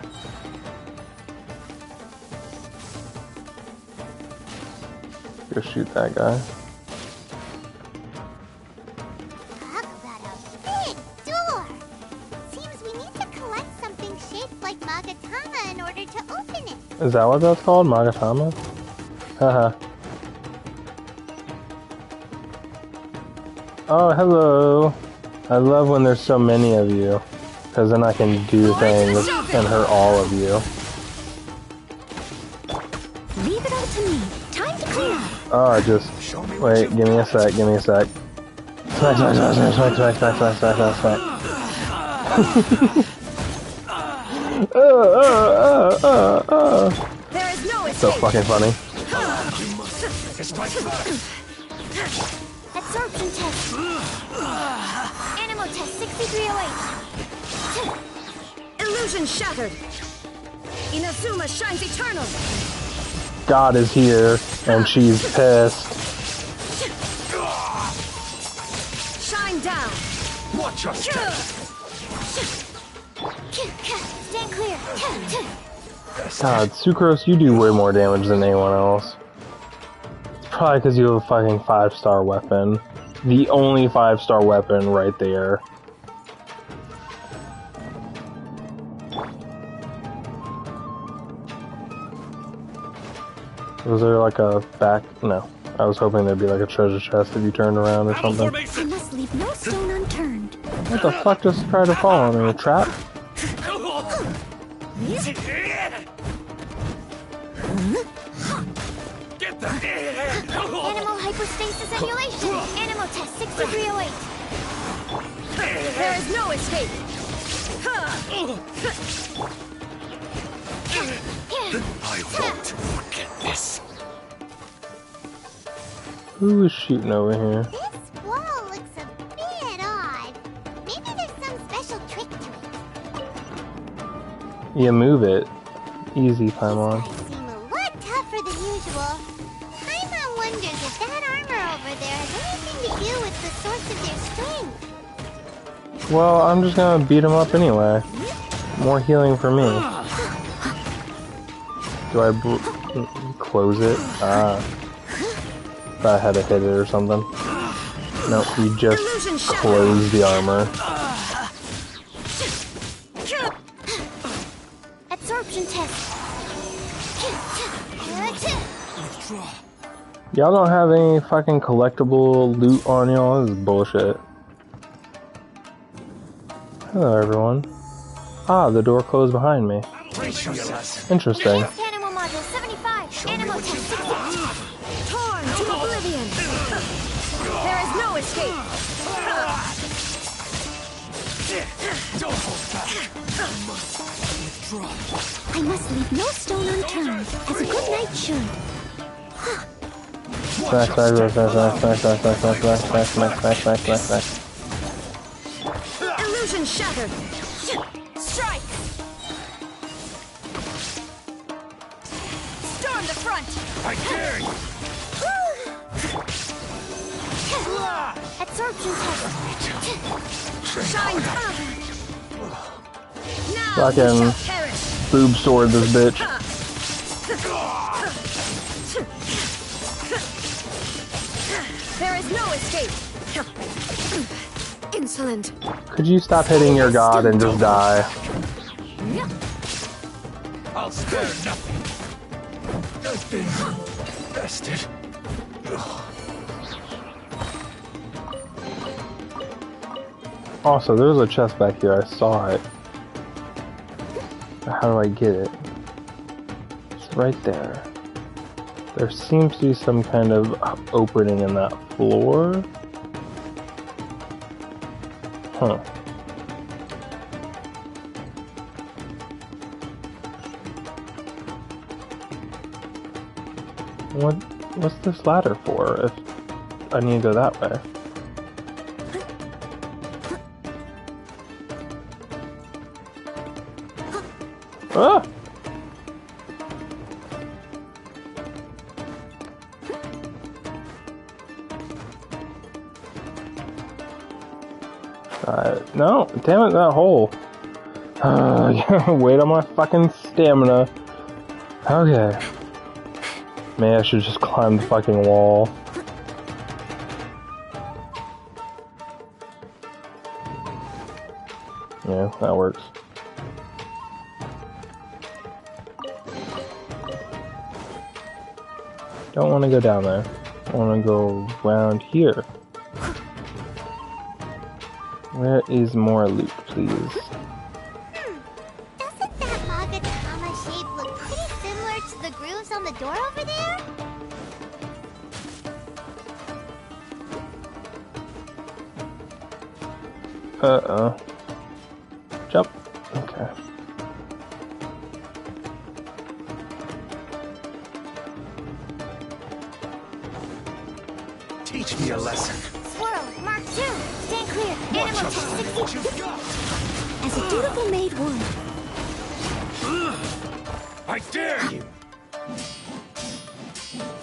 Go shoot that guy. Talk about a big door! Seems we need to collect something shaped like Magatama in order to open it. Is that what that's called? Magatama? Haha. Oh, hello. I love when there's so many of you, because then I can do things and hurt all of you. Leave it all to me. Time to clean up. Oh, just... Wait, give me a sec, give me a sec. Smack, smack, smack, smack, smack, smack, smack, smack, smack, smack, smack. There is no escape. So fucking funny. Absorption test. Ammo test 6308. Illusion shattered. Inazuma shines eternal. God is here, and she's pissed. Shine down. Watch your step. Stand clear. God, Sucrose, you do way more damage than anyone else. It's probably because you have a fucking 5-star weapon. The only 5-star weapon right there. Was there like a back? No. I was hoping there'd be like a treasure chest if you turned around or something. I must leave no stone unturned. What the fuck just tried to fall on me? A trap? Get the Animal hyperstasis emulation. Animal test 6308. There is no escape. I won't forget this. Who is shooting over here? This wall looks a bit odd. Maybe there's some special trick to it. You move it. Easy, Paimon. Seem a lot tougher than usual. Paimon wonders if that armor over there has anything to do with the source of their strength. Well, I'm just gonna beat him up anyway. More healing for me. Do I close it? Ah. Thought I had to hit it or something. Nope, you just close the armor. Absorption test. Y'all don't have any fucking collectible loot on y'all? This is bullshit. Hello, everyone. Ah, the door closed behind me. Interesting. Animal module 75. Animal test 60. Torn to oblivion. There is no escape. Don't hold back. I must leave no stone unturned, as a good knight should. Smash, smash, smash, smash, smash, smash, smash, smash, smash, smash, smash, smash, smash, smash. Illusion shattered. Strike! Storm the front! I dare you. Absorption test. Shine down. Fucking boob sword this bitch. There is no escape. Insolent. Could you stop hitting your god and just die? I'll spare nothing. I've been bested. Also, there's a chest back here. I saw it. How do I get it? It's right there. There seems to be some kind of opening in that floor. Huh. What's this ladder for if I need to go that way? Ah! No, damn it, that hole. Wait on my fucking stamina. Okay. Maybe I should just climb the fucking wall. Yeah, that works. Don't want to go down there. I want to go around here. Where is more loot, please? Doesn't that Magatama shape look pretty similar to the grooves on the door over there? Uh-oh. Jump. Okay. Teach me a lesson. Swirl, Mark 2. Stand clear. Animal test 60. As a dutiful maid would. I dare you!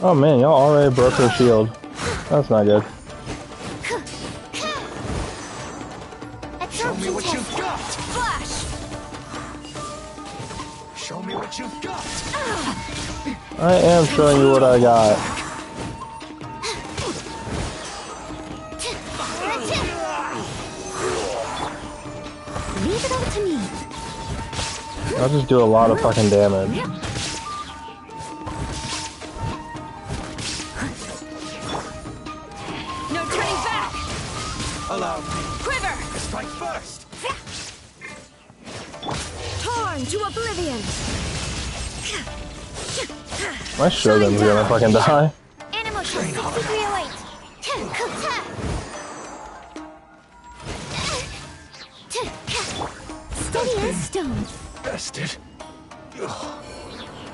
Oh man, y'all already broke her shield. That's not good. Show me what you've got! Flash! Show me what you've got! I am showing you what I got. Leave it all to me. I'll just do a lot of fucking damage. No turning back! Allow me. Quiver! Strike first! Torn to oblivion! My Shogun's gonna fucking die. Animal test 6308. Steady as stone. Bested.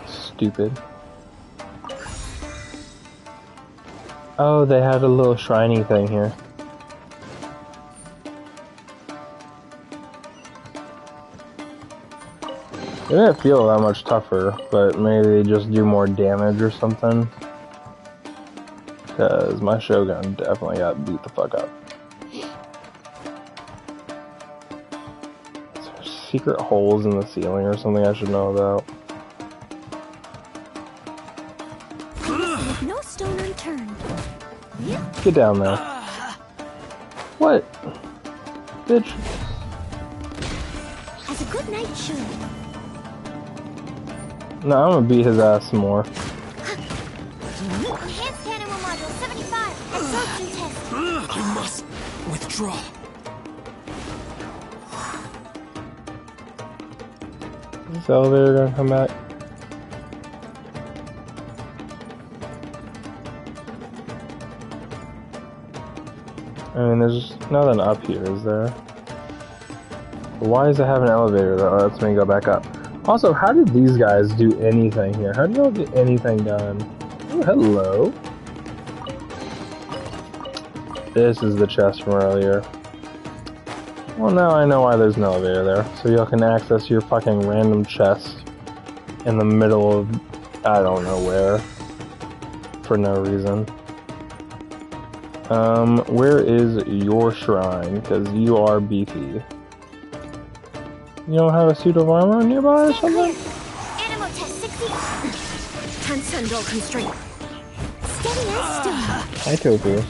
Stupid. Oh, they had a little shiny thing here. It didn't feel that much tougher, but maybe they just do more damage or something. Because my Shogun definitely got beat the fuck up. Is there secret holes in the ceiling or something I should know about? Leave no stone unturned. Get down there. What? Bitch. As a good knight should. No, I'm gonna beat his ass some more. Enhanced animal module 75. Absorption test. I must withdraw. Is this elevator gonna come back? I mean, there's nothing up here, is there? Why does it have an elevator that lets me go back up? Also, how did these guys do anything here? How did y'all get anything done? Oh, hello. This is the chest from earlier. Well, now I know why there's an elevator there. So y'all can access your fucking random chest in the middle of, I don't know where. For no reason. Where is your shrine? Because you are beefy. You don't have a suit of armor nearby or something? Animal test 60. Transcend all constraint. Steady as stone. Hi, Tofu.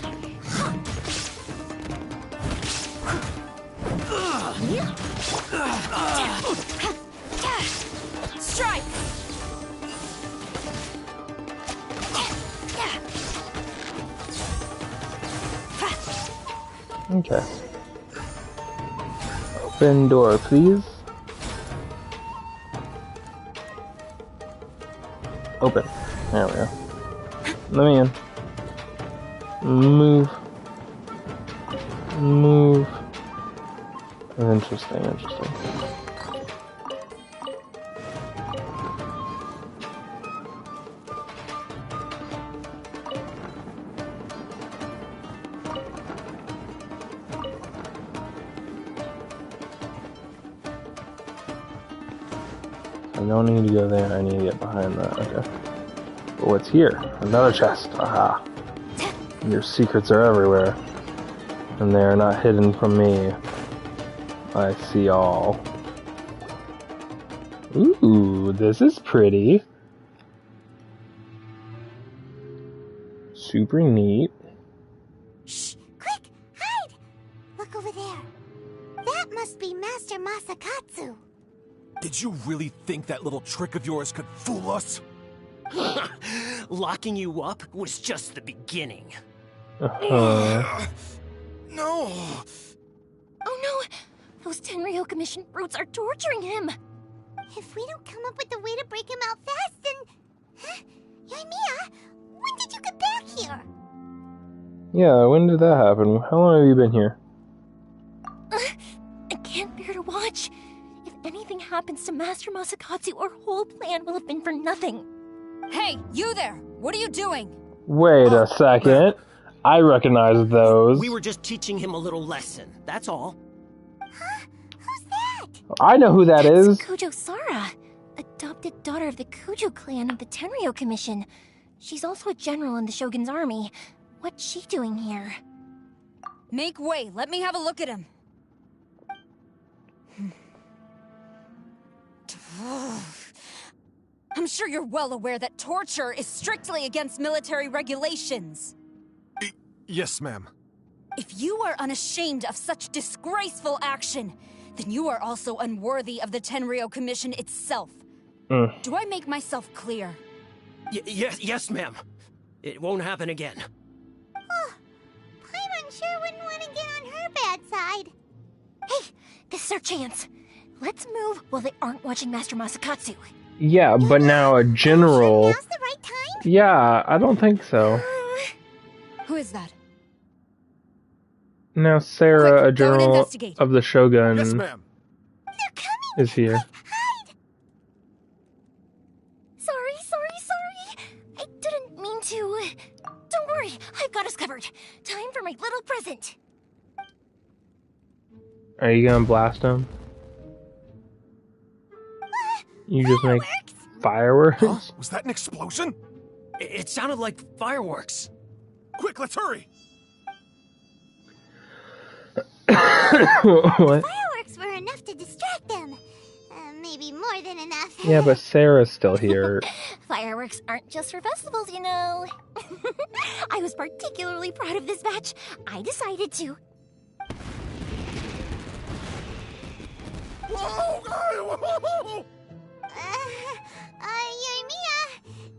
Strike! Okay. Open door, please. Open. There we go. Let me in. Move. Move. Interesting, interesting. I don't need to go there, I need to get behind that, okay. But what's here? Another chest, aha. Your secrets are everywhere. And they are not hidden from me. I see all. Ooh, this is pretty. Super neat. Shh! Quick! Hide! Look over there. That must be Master Masakatsu. Did you really think that little trick of yours could fool us? Locking you up was just the beginning. No! Oh no! Those Tenryou Commission brutes are torturing him! If we don't come up with a way to break him out fast, then... Huh? Yoimiya, when did you get back here? Yeah, when did that happen? How long have you been here? I can't bear to watch. If anything happens to Master Masakatsu, our whole plan will have been for nothing. Hey, you there! What are you doing? Wait a second. I recognize those. We were just teaching him a little lesson, that's all. I know who that is. Kujo Sara, adopted daughter of the Kujo clan of the Tenryo Commission. She's also a general in the Shogun's army. What's she doing here? Make way, let me have a look at him. I'm sure you're well aware that torture is strictly against military regulations. Yes, ma'am. If you are unashamed of such disgraceful action, then you are also unworthy of the Tenryo Commission itself. Do I make myself clear? Yes, ma'am. It won't happen again. Oh, Paimon sure wouldn't want to get on her bad side. Hey, this is our chance. Let's move while they aren't watching Master Masakatsu. Yeah, but now a general. Now's the right time? Yeah, I don't think so. Who is that? Now Sarah, Quick, a general of the Shogun, Yes, ma'am. is here. Sorry. I didn't mean to. Don't worry, I've got us covered. Time for my little present. Are you gonna blast him? You just make fireworks? Huh? Was that an explosion? It sounded like fireworks. Quick, let's hurry! What? Fireworks were enough to distract them. Maybe more than enough. Yeah, but Sarah's still here. Fireworks aren't just for festivals, you know. I was particularly proud of this batch. I decided to. Whoa! Yoimiya,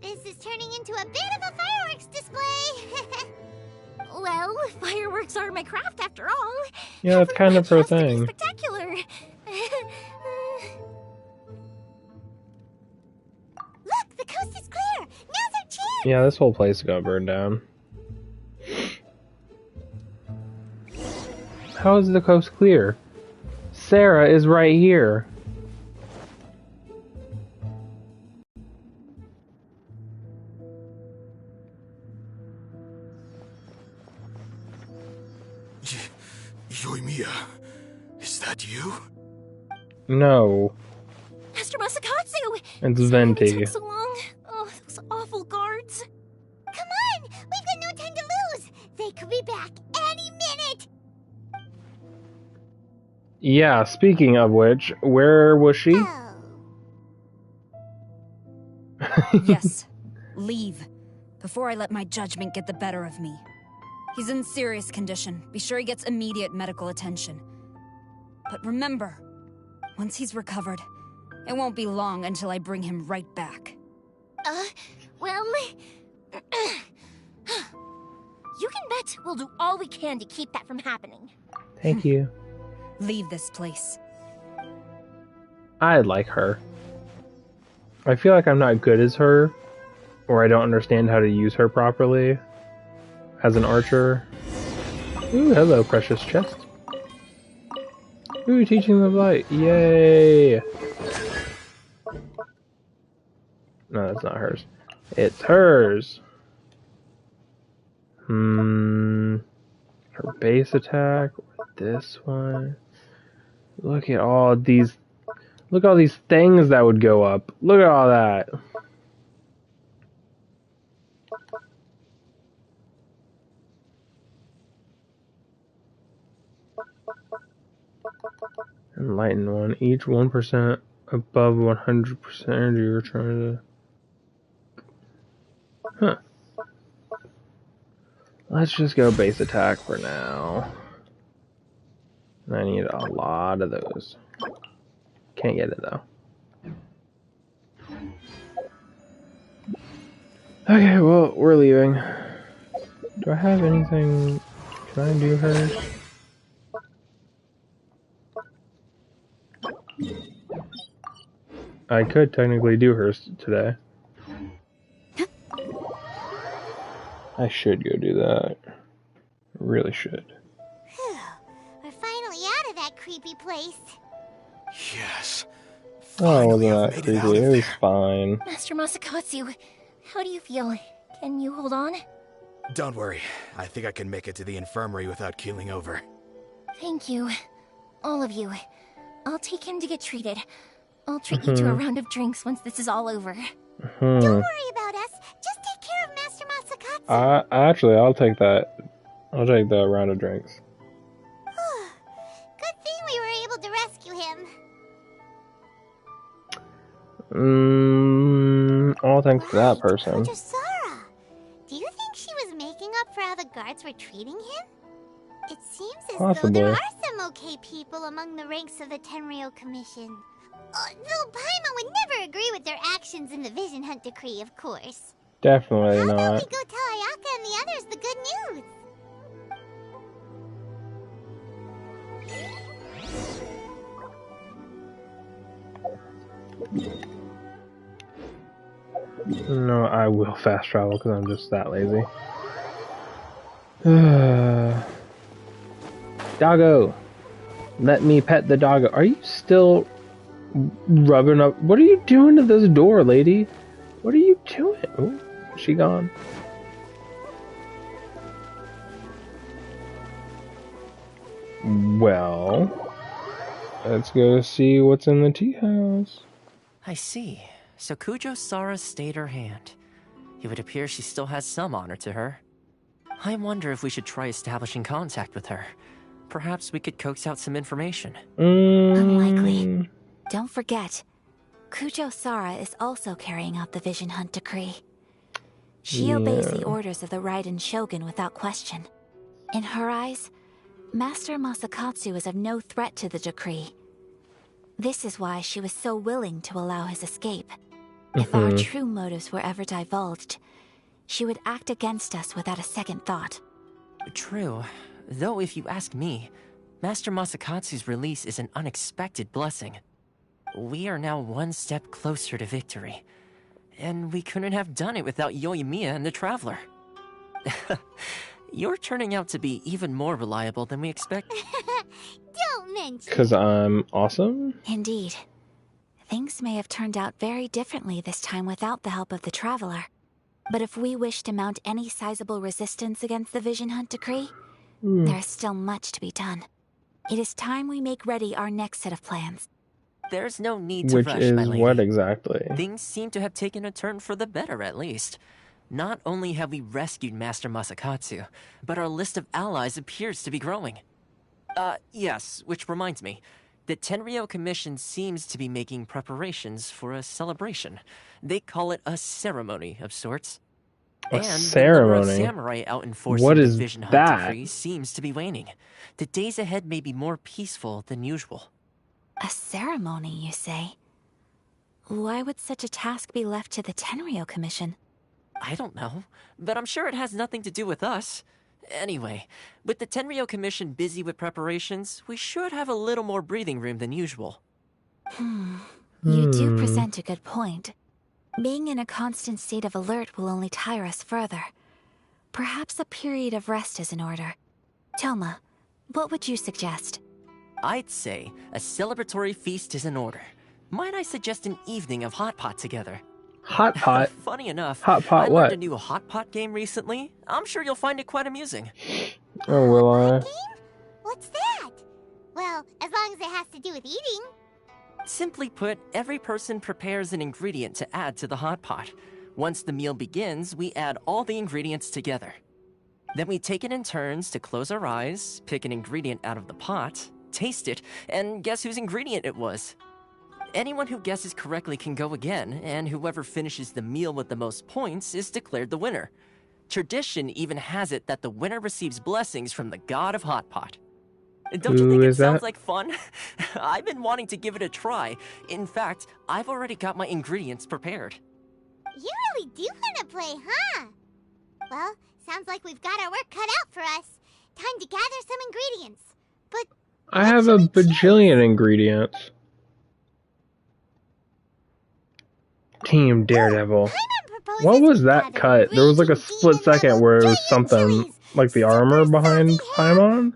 this is turning into a bit of a fireworks display. Well, fireworks are my craft after all. Yeah, that's kind of her thing. Spectacular. Look, the coast is clear. Now's our chance. Yeah, this whole place is gonna burn down. How is the coast clear? Sarah is right here. Yoimiya, is that you? No. Master Masakatsu! It's Sorry Venti. it took so long. Oh, those awful guards. Come on, we've got no time to lose. They could be back any minute. Yeah, speaking of which, where was she? Oh. Yes, leave. Before I let my judgment get the better of me. He's in serious condition. Be sure he gets immediate medical attention. But remember, once he's recovered, it won't be long until I bring him right back. Well... You can bet we'll do all we can to keep that from happening. Thank you. Leave this place. I like her. I feel like I'm not good as her, or I don't understand how to use her properly as an archer. Ooh, hello, precious chest. Ooh, teaching of light. Yay! No, that's not hers. It's hers. Her base attack. This one. Look at all these. Look at all these things that would go up. Look at all that. Enlightened one. Each 1% above 100% energy return to... Huh. Let's just go base attack for now. I need a lot of those. Can't get it though. Okay, well, we're leaving. Do I have anything? Can I do hers? I could technically do hers today. I should go do that. Really should. Whew. We're finally out of that creepy place. Yes. Oh, it wasn't that creepy. It was fine. Master Masakatsu, how do you feel? Can you hold on? Don't worry. I think I can make it to the infirmary without keeling over. Thank you. All of you. I'll take him to get treated. I'll treat you to a round of drinks once this is all over. Don't worry about us. Just take care of Master Masakatsu. Actually, I'll take that. I'll take the round of drinks. Good thing we were able to rescue him. All thanks to that person. Sara, do you think she was making up for how the guards were treating him? It seems as though there are some okay people among the ranks of the Tenryou Commission. Though Paimon would never agree with their actions in the Vision Hunt Decree, of course. Definitely How not. about we go tell Ayaka and the others the good news? No, I will fast travel because I'm just that lazy. Doggo! Let me pet the doggo. Are you still rubbing up? What are you doing to this door, lady? What are you doing? Oh, is she gone? Well, let's go see what's in the tea house. I see. So Kujo Sara stayed her hand. It would appear she still has some honor to her. I wonder if we should try establishing contact with her. Perhaps we could coax out some information. Unlikely. Don't forget, Kujo Sara is also carrying out the Vision Hunt Decree. She obeys the orders of the Raiden Shogun without question. In her eyes, Master Masakatsu is of no threat to the decree. This is why she was so willing to allow his escape. If our true motives were ever divulged, she would act against us without a second thought. True. Though if you ask me, Master Masakatsu's release is an unexpected blessing. We are now one step closer to victory. And we couldn't have done it without Yoimiya and the Traveler. You're turning out to be even more reliable than we expected. Don't mention. Because I'm awesome? Indeed. Things may have turned out very differently this time without the help of the Traveler. But if we wish to mount any sizable resistance against the Vision Hunt Decree, there is still much to be done. It is time we make ready our next set of plans. There's no need to rush, my lady. What exactly? Things seem to have taken a turn for the better, at least. Not only have we rescued Master Masakatsu, but our list of allies appears to be growing. Yes, which reminds me. The Tenryou Commission seems to be making preparations for a celebration. They call it a ceremony of sorts. A ceremony? The samurai out enforcing What the is Vision Hunt that? Decree seems to be waning. The days ahead may be more peaceful than usual. A ceremony, you say? Why would such a task be left to the Tenryou Commission? I don't know, but I'm sure it has nothing to do with us. Anyway, with the Tenryou Commission busy with preparations, we should have a little more breathing room than usual. You do present a good point. Being in a constant state of alert will only tire us further. Perhaps a period of rest is in order. Toma, what would you suggest? I'd say a celebratory feast is in order. Might I suggest an evening of hot pot together? Hot pot? Funny enough, Hot pot I what? learned a new hot pot game recently. I'm sure you'll find it quite amusing. Oh, will I? What's that? Well, as long as it has to do with eating. Simply put, every person prepares an ingredient to add to the hot pot. Once the meal begins, we add all the ingredients together. Then we take it in turns to close our eyes, pick an ingredient out of the pot, taste it, and guess whose ingredient it was. Anyone who guesses correctly can go again, and whoever finishes the meal with the most points is declared the winner. Tradition even has it that the winner receives blessings from the god of hot pot. Don't you think it sounds like fun? I've been wanting to give it a try. In fact, I've already got my ingredients prepared. You really do want to play, huh? Well, sounds like we've got our work cut out for us. Time to gather some ingredients. But I have a bajillion ingredients. Team Daredevil. What was that cut? There was like a split second where it was something like the armor behind Paimon?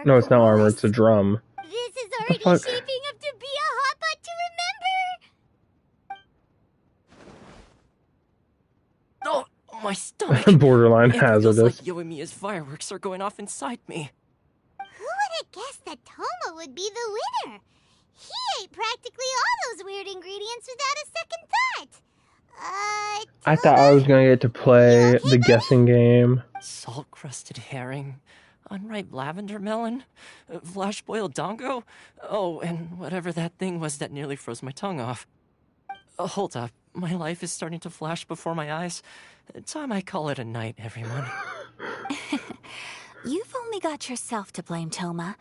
No, it's not armor, it's a drum. This is already shaping up to be a hot pot to remember. My stomach. Borderline It feels hazardous. like Yoimiya's fireworks are going off inside me. Who would have guessed that Toma would be the winner? He ate practically all those weird ingredients without a second thought. I thought I was gonna get to play the guessing game. Salt-crusted herring, unripe lavender melon, flash-boiled dongo. Oh, and whatever that thing was that nearly froze my tongue off. Hold up, my life is starting to flash before my eyes. Time I call it a night, everyone. You've only got yourself to blame, Toma.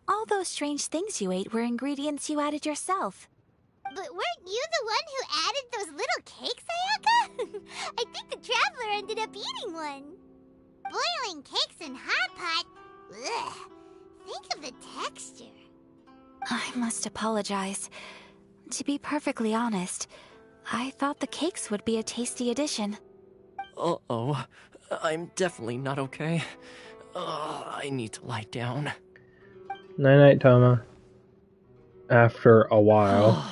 All those strange things you ate were ingredients you added yourself. But weren't you the one who added those little cakes, Ayaka? I think the traveler ended up eating one. Boiling cakes in hot pot? Ugh. Think of the texture. I must apologize. To be perfectly honest, I thought the cakes would be a tasty addition. Uh-oh. I'm definitely not okay. I need to lie down. Night-night, Toma. After a while.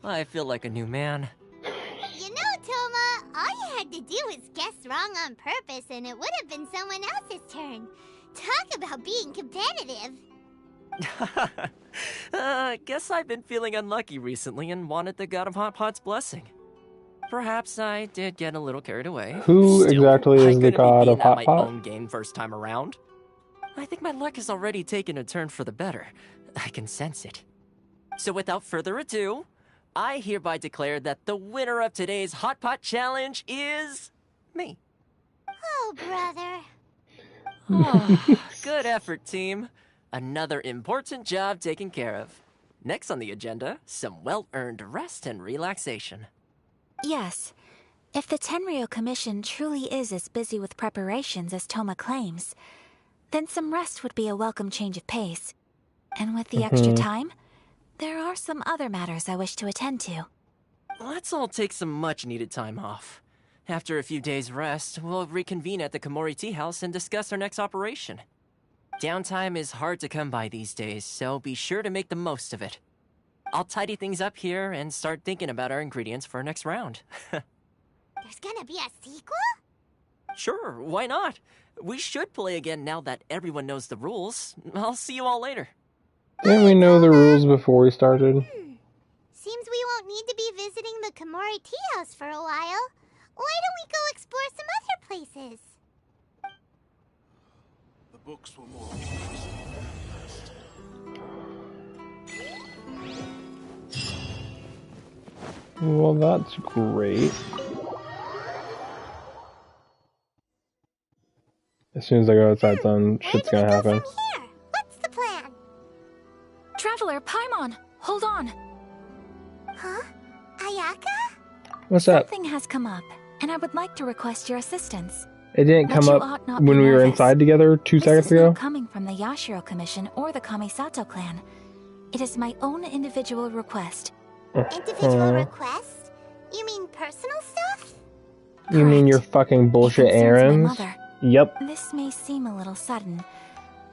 I feel like a new man. You know, Toma, all you had to do was guess wrong on purpose and it would have been someone else's turn. Talk about being competitive. Guess I've been feeling unlucky recently and wanted the God of Hot Pot's blessing. Perhaps I did get a little carried away. Who exactly is the God of Hot my Pot? own game first time around. I think my luck has already taken a turn for the better. I can sense it. So without further ado, I hereby declare that the winner of today's Hot Pot Challenge is me. Oh, brother. Good effort, team. Another important job taken care of. Next on the agenda, some well-earned rest and relaxation. Yes. If the Tenryo Commission truly is as busy with preparations as Toma claims, then some rest would be a welcome change of pace. And with the extra time, there are some other matters I wish to attend to. Let's all take some much-needed time off. After a few days' rest, we'll reconvene at the Komori Tea House and discuss our next operation. Downtime is hard to come by these days, so be sure to make the most of it. I'll tidy things up here and start thinking about our ingredients for our next round. There's gonna be a sequel? Sure, why not? We should play again now that everyone knows the rules. I'll see you all later. Didn't we know the rules before we started? Seems we won't need to be visiting the Komori Tea House for a while. Why don't we go explore some other places? The books were more. Well, that's great. As soon as I go outside, some shit's gonna happen. What's the plan? Traveler, Paimon, hold on. Huh? Ayaka? What's up? Something has come up, and I would like to request your assistance. It didn't But come you up ought not when be we were nervous. inside together 2 This seconds is ago. not coming from the Yashiro Commission or the Kamisato clan. It is my own individual request. Individual request? You mean personal stuff? You mean your fucking bullshit Concerns my errands? mother. Yep. This may seem a little sudden,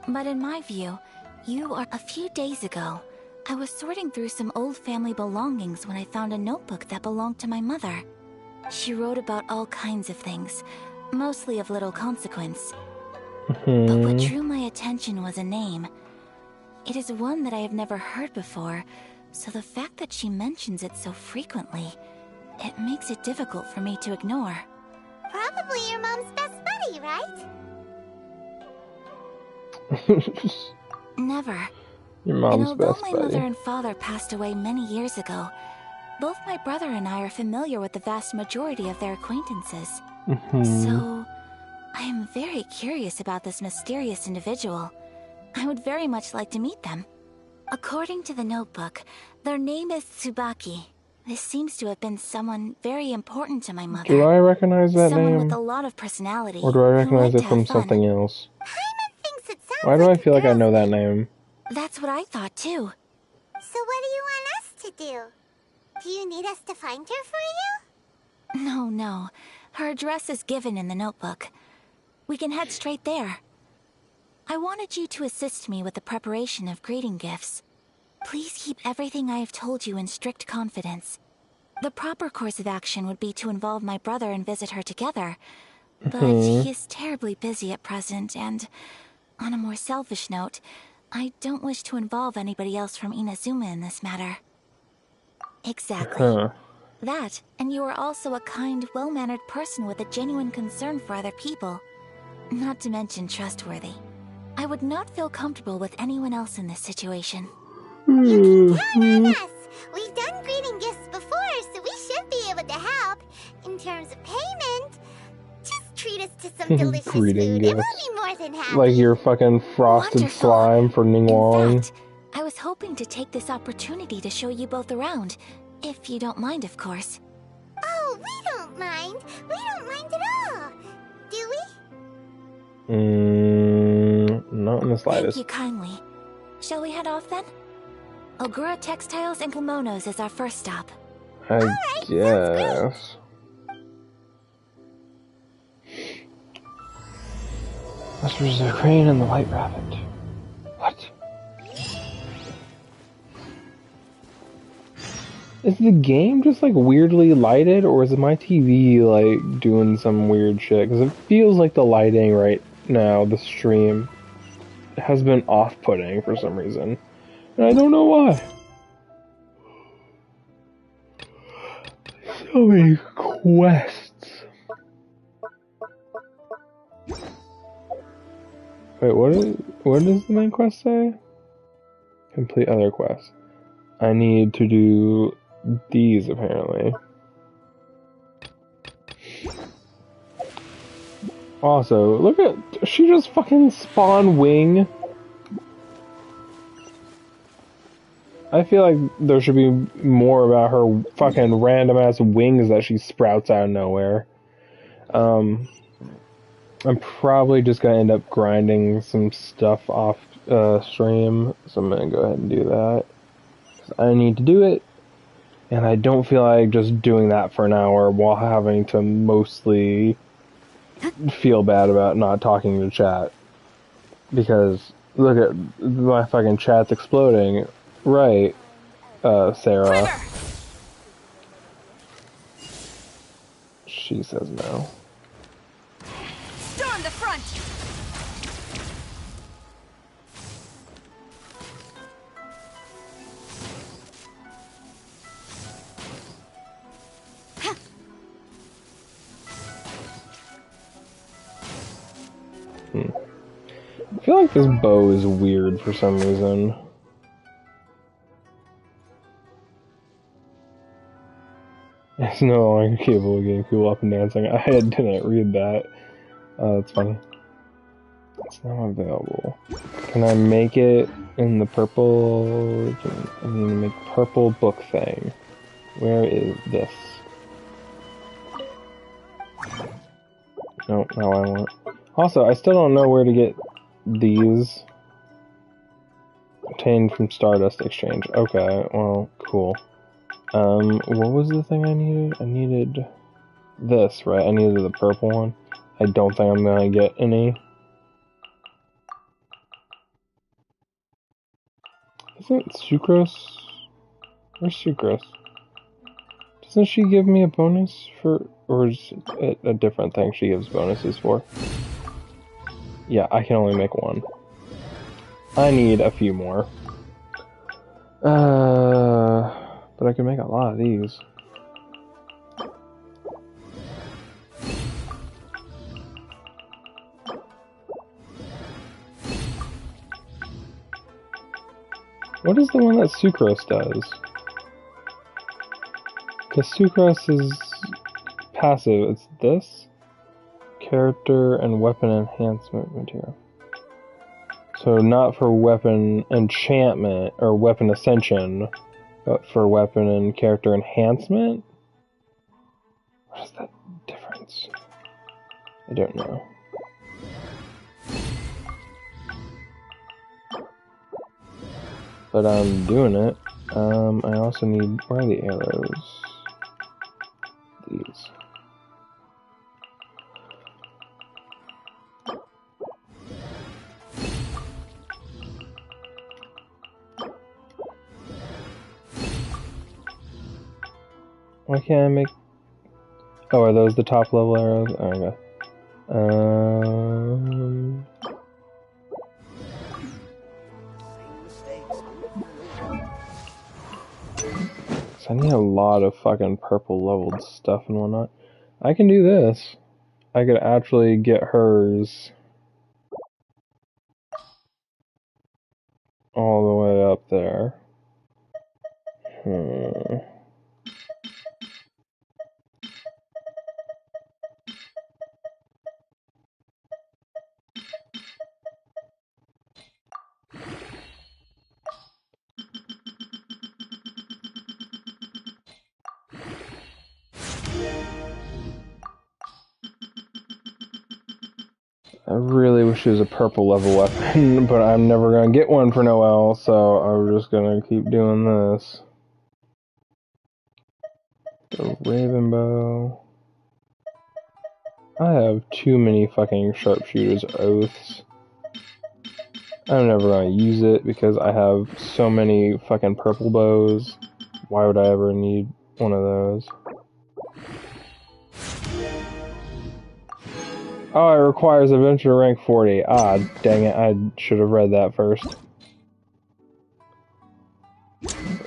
but in my view, you are... A few days ago, I was sorting through some old family belongings when I found a notebook that belonged to my mother. She wrote about all kinds of things, mostly of little consequence. But what drew my attention was a name. It is one that I have never heard before, so the fact that she mentions it so frequently, it makes it difficult for me to ignore. Probably your mom's best buddy, right? Never. Your mom's And although best my buddy. mother and father passed away many years ago, both my brother and I are familiar with the vast majority of their acquaintances. So, I am very curious about this mysterious individual. I would very much like to meet them. According to the notebook, their name is Tsubaki. This seems to have been someone very important to my mother. Do I recognize that Someone name? with a lot of personality. Or do I who recognize liked it to from have fun. something else? Why do I feel like I know that name? That's what I thought too. So what do you want us to do? Do you need us to find her for you? No. Her address is given in the notebook. We can head straight there. I wanted you to assist me with the preparation of greeting gifts. Please keep everything I have told you in strict confidence. The proper course of action would be to involve my brother and visit her together, but he is terribly busy at present, and on a more selfish note, I don't wish to involve anybody else from Inazuma in this matter. Exactly. That, and you are also a kind, well-mannered person with a genuine concern for other people. Not to mention trustworthy. I would not feel comfortable with anyone else in this situation. You can count on us! We've done greeting gifts before, so we should be able to help. In terms of payment, just treat us to some delicious Greeting food. It gifts. will be more than happy. Like your fucking frosted Wonderful. slime for Ningguang. I was hoping to take this opportunity to show you both around. If you don't mind, of course. Oh, we don't mind. We don't mind at all. Do we? Not in the slightest. Thank you kindly. Shall we head off then? Ogura Textiles and Kimonos is our first stop. I guess. Masters of the Crane and the White Rabbit. What? Is the game just like weirdly lighted, or is it my TV like doing some weird shit? Because it feels like the lighting right now, the stream, has been off-putting for some reason. And I don't know why. So many quests. Wait, what does the main quest say? Complete other quests. I need to do these apparently. Also, look at, she just fucking spawned Wing. I feel like there should be more about her fucking random ass wings that she sprouts out of nowhere. I'm probably just gonna end up grinding some stuff off stream, so I'm gonna go ahead and do that. I need to do it, and I don't feel like just doing that for an hour while having to mostly feel bad about not talking to chat. Because look at my fucking chat's exploding. Right, Sarah. She says no. Storm the front! I feel like this bow is weird for some reason. It's no longer capable of getting cool up and dancing. I didn't read that. That's funny. It's not available. Can I make it in the purple? I need to make purple book thing. Where is this? No, not what I want. Also, I still don't know where to get these. Obtained from Stardust Exchange. Okay, well, cool. What was the thing I needed? I needed this, right? I needed the purple one. I don't think I'm gonna get any. Isn't Sucrose? Where's Sucrose? Doesn't she give me a bonus for, or is it a different thing she gives bonuses for? Yeah, I can only make one. I need a few more. But I can make a lot of these. What is the one that Sucrose does? Because Sucrose is passive. It's this. Character and weapon enhancement material. So not for weapon enchantment or weapon ascension, but for weapon and character enhancement? What is that difference? I don't know. But I'm doing it. I also need, where are the arrows? These. Why can't I make... Oh, are those the top level arrows? Oh, okay. I need a lot of fucking purple leveled stuff and whatnot. I can do this. I could actually get hers all the way up there. I really wish it was a purple level weapon, but I'm never gonna get one for Noel, so I'm just gonna keep doing this. The Raven Bow. I have too many fucking sharpshooter's oaths. I'm never gonna use it because I have so many fucking purple bows. Why would I ever need one of those? Oh, it requires adventure rank 40. Ah, dang it, I should have read that first.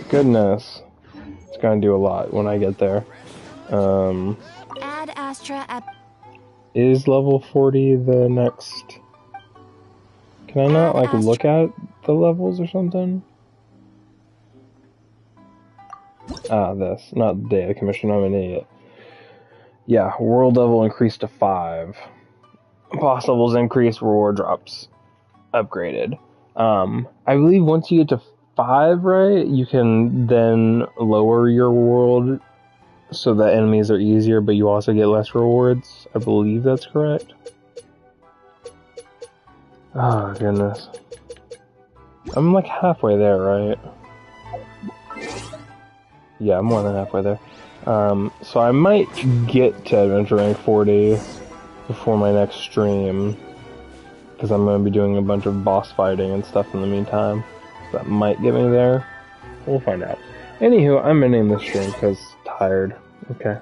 Goodness. It's gonna do a lot when I get there. Add Astra at... Is level 40 the next... Can I not, like, look at the levels or something? Ah, this. Not the data commission, I'm an idiot. Yeah, world level increased to 5. Boss levels increased, reward drops upgraded. I believe once you get to 5, right, you can then lower your world so that enemies are easier, but you also get less rewards. I believe that's correct. Oh, goodness. I'm like halfway there, right? Yeah, I'm more than halfway there. So I might get to Adventure Rank 40 before my next stream, because I'm going to be doing a bunch of boss fighting and stuff in the meantime. That might get me there. We'll find out. Anywho, I'm going to name this stream because tired. Okay.